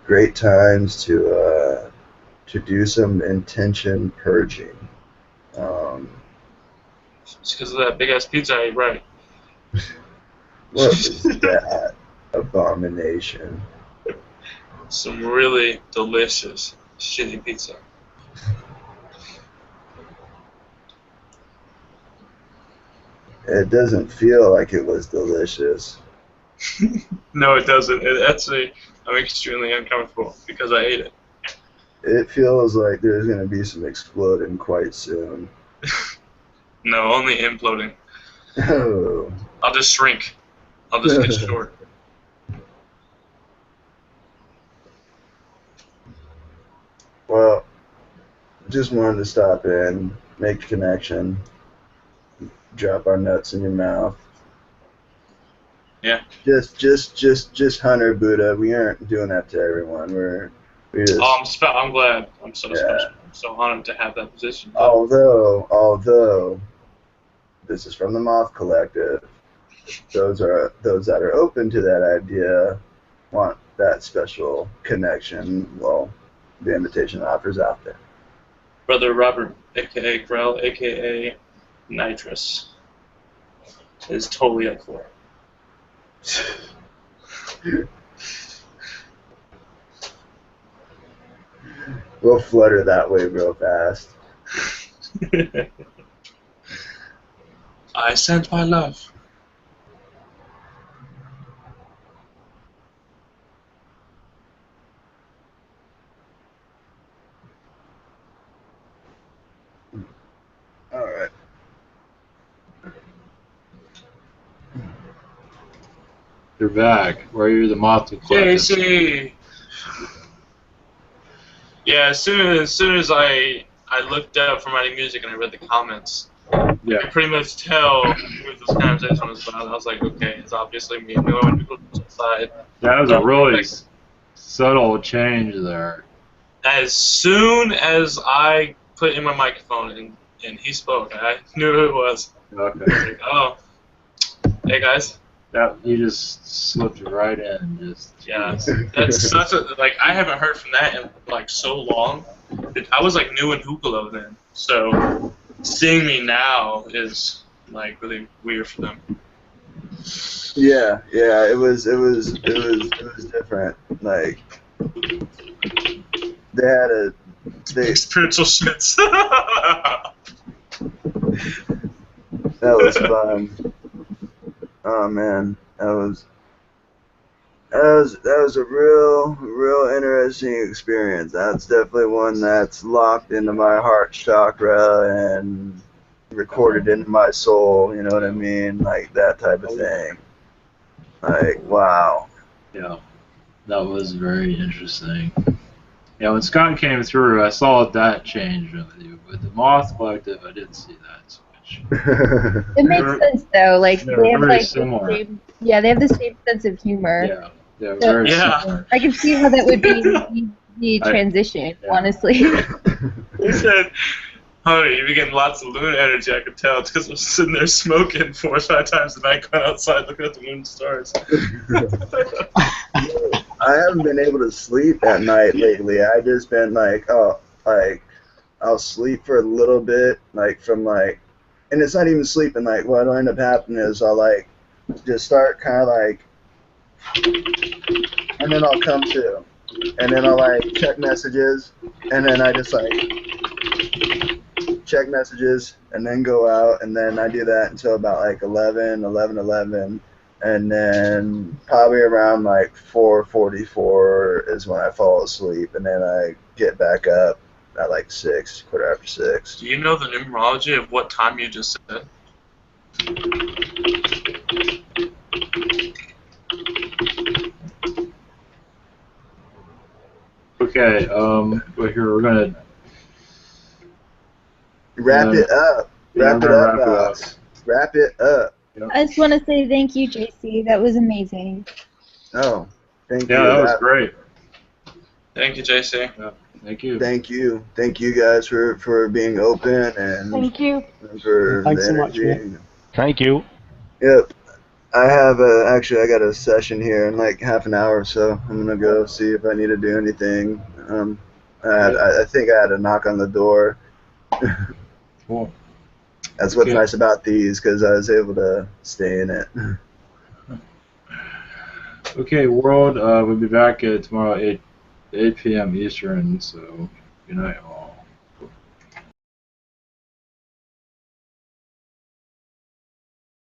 great times to do some intention purging. It's because of that big ass pizza I ate, right? What was that abomination? Some really delicious shitty pizza. It doesn't feel like it was delicious. No, it doesn't. I'm extremely uncomfortable because I ate it. It feels like there's going to be some exploding quite soon. No, only imploding. Oh. I'll just shrink. I'll just get short. Well, just wanted to stop in, make a connection, drop our nuts in your mouth. Yeah. Just Hunter Buddha. We aren't doing that to everyone. We just. Oh, I'm glad. I'm so special. I'm so honored to have that position. Although, this is from the Moth Collective. Those that are open to that idea want that special connection. Well, the invitation offer's out there. Brother Robert, aka Grell, aka Nitrous, is totally up for it. We'll flutter that way real fast. I sent my love. All right. You're back. Where you're the Moth Collective. JC. Yeah, as soon as I looked up for writing music and I read the comments, yeah, I could pretty much tell what this conversation was about. I was like, okay, it's obviously me. No one people decide. That was a really subtle change there. As soon as I put in my microphone and he spoke, I knew who it was. Okay. I was like, oh, hey guys. That you just slipped right in, just. Yeah, that's such a I haven't heard from that in like so long. I was like new in Hookalo then, so seeing me now is like really weird for them. Yeah, it was different. Like they had spiritual shits. That was fun. Oh man, that was a real interesting experience. That's definitely one that's locked into my heart chakra and recorded into my soul. You know what I mean? Like that type of thing. Like wow. Yeah, that was very interesting. Yeah, when Scott came through, I saw that change with you. With the Moth Collective, I didn't see that switch. It makes sense though. Like they have very like similar. the same, they have the same sense of humor. Yeah, they're very similar. I can see how that would be the transition. Honestly. He said, "Honey, you're getting lots of lunar energy. I could tell. It's because I'm sitting there smoking 4 or 5 times a night, going outside looking at the moon and stars." I haven't been able to sleep at night lately. I just been like, I'll sleep for a little bit, and it's not even sleeping. Like, what'll end up happening is I'll just start kind of and then I'll come to, and then I'll check messages, and then I just check check messages, and then go out, and then I do that until about like 11, and then probably around like 4:44 is when I fall asleep, and then I get back up at like 6, quarter after 6. Do you know the numerology of what time you just said? Okay, we're gonna wrap it up. Yeah, Wrap it we're up, gonna wrap it up. guys. Wrap it up. I just want to say thank you, JC. That was amazing. Oh, thank you. Yeah, that was great. Thank you, JC. Yeah, thank you. Thank you guys for being open and Thank you. for Thanks the so much, energy. mate. Thank you. Yep. I have actually I got a session here in like half an hour, so I'm gonna go see if I need to do anything. I think I had a knock on the door. Cool. That's what's Okay. nice about these, because I was able to stay in it. Okay, world. We'll be back tomorrow at 8 p.m. Eastern. So good night, all.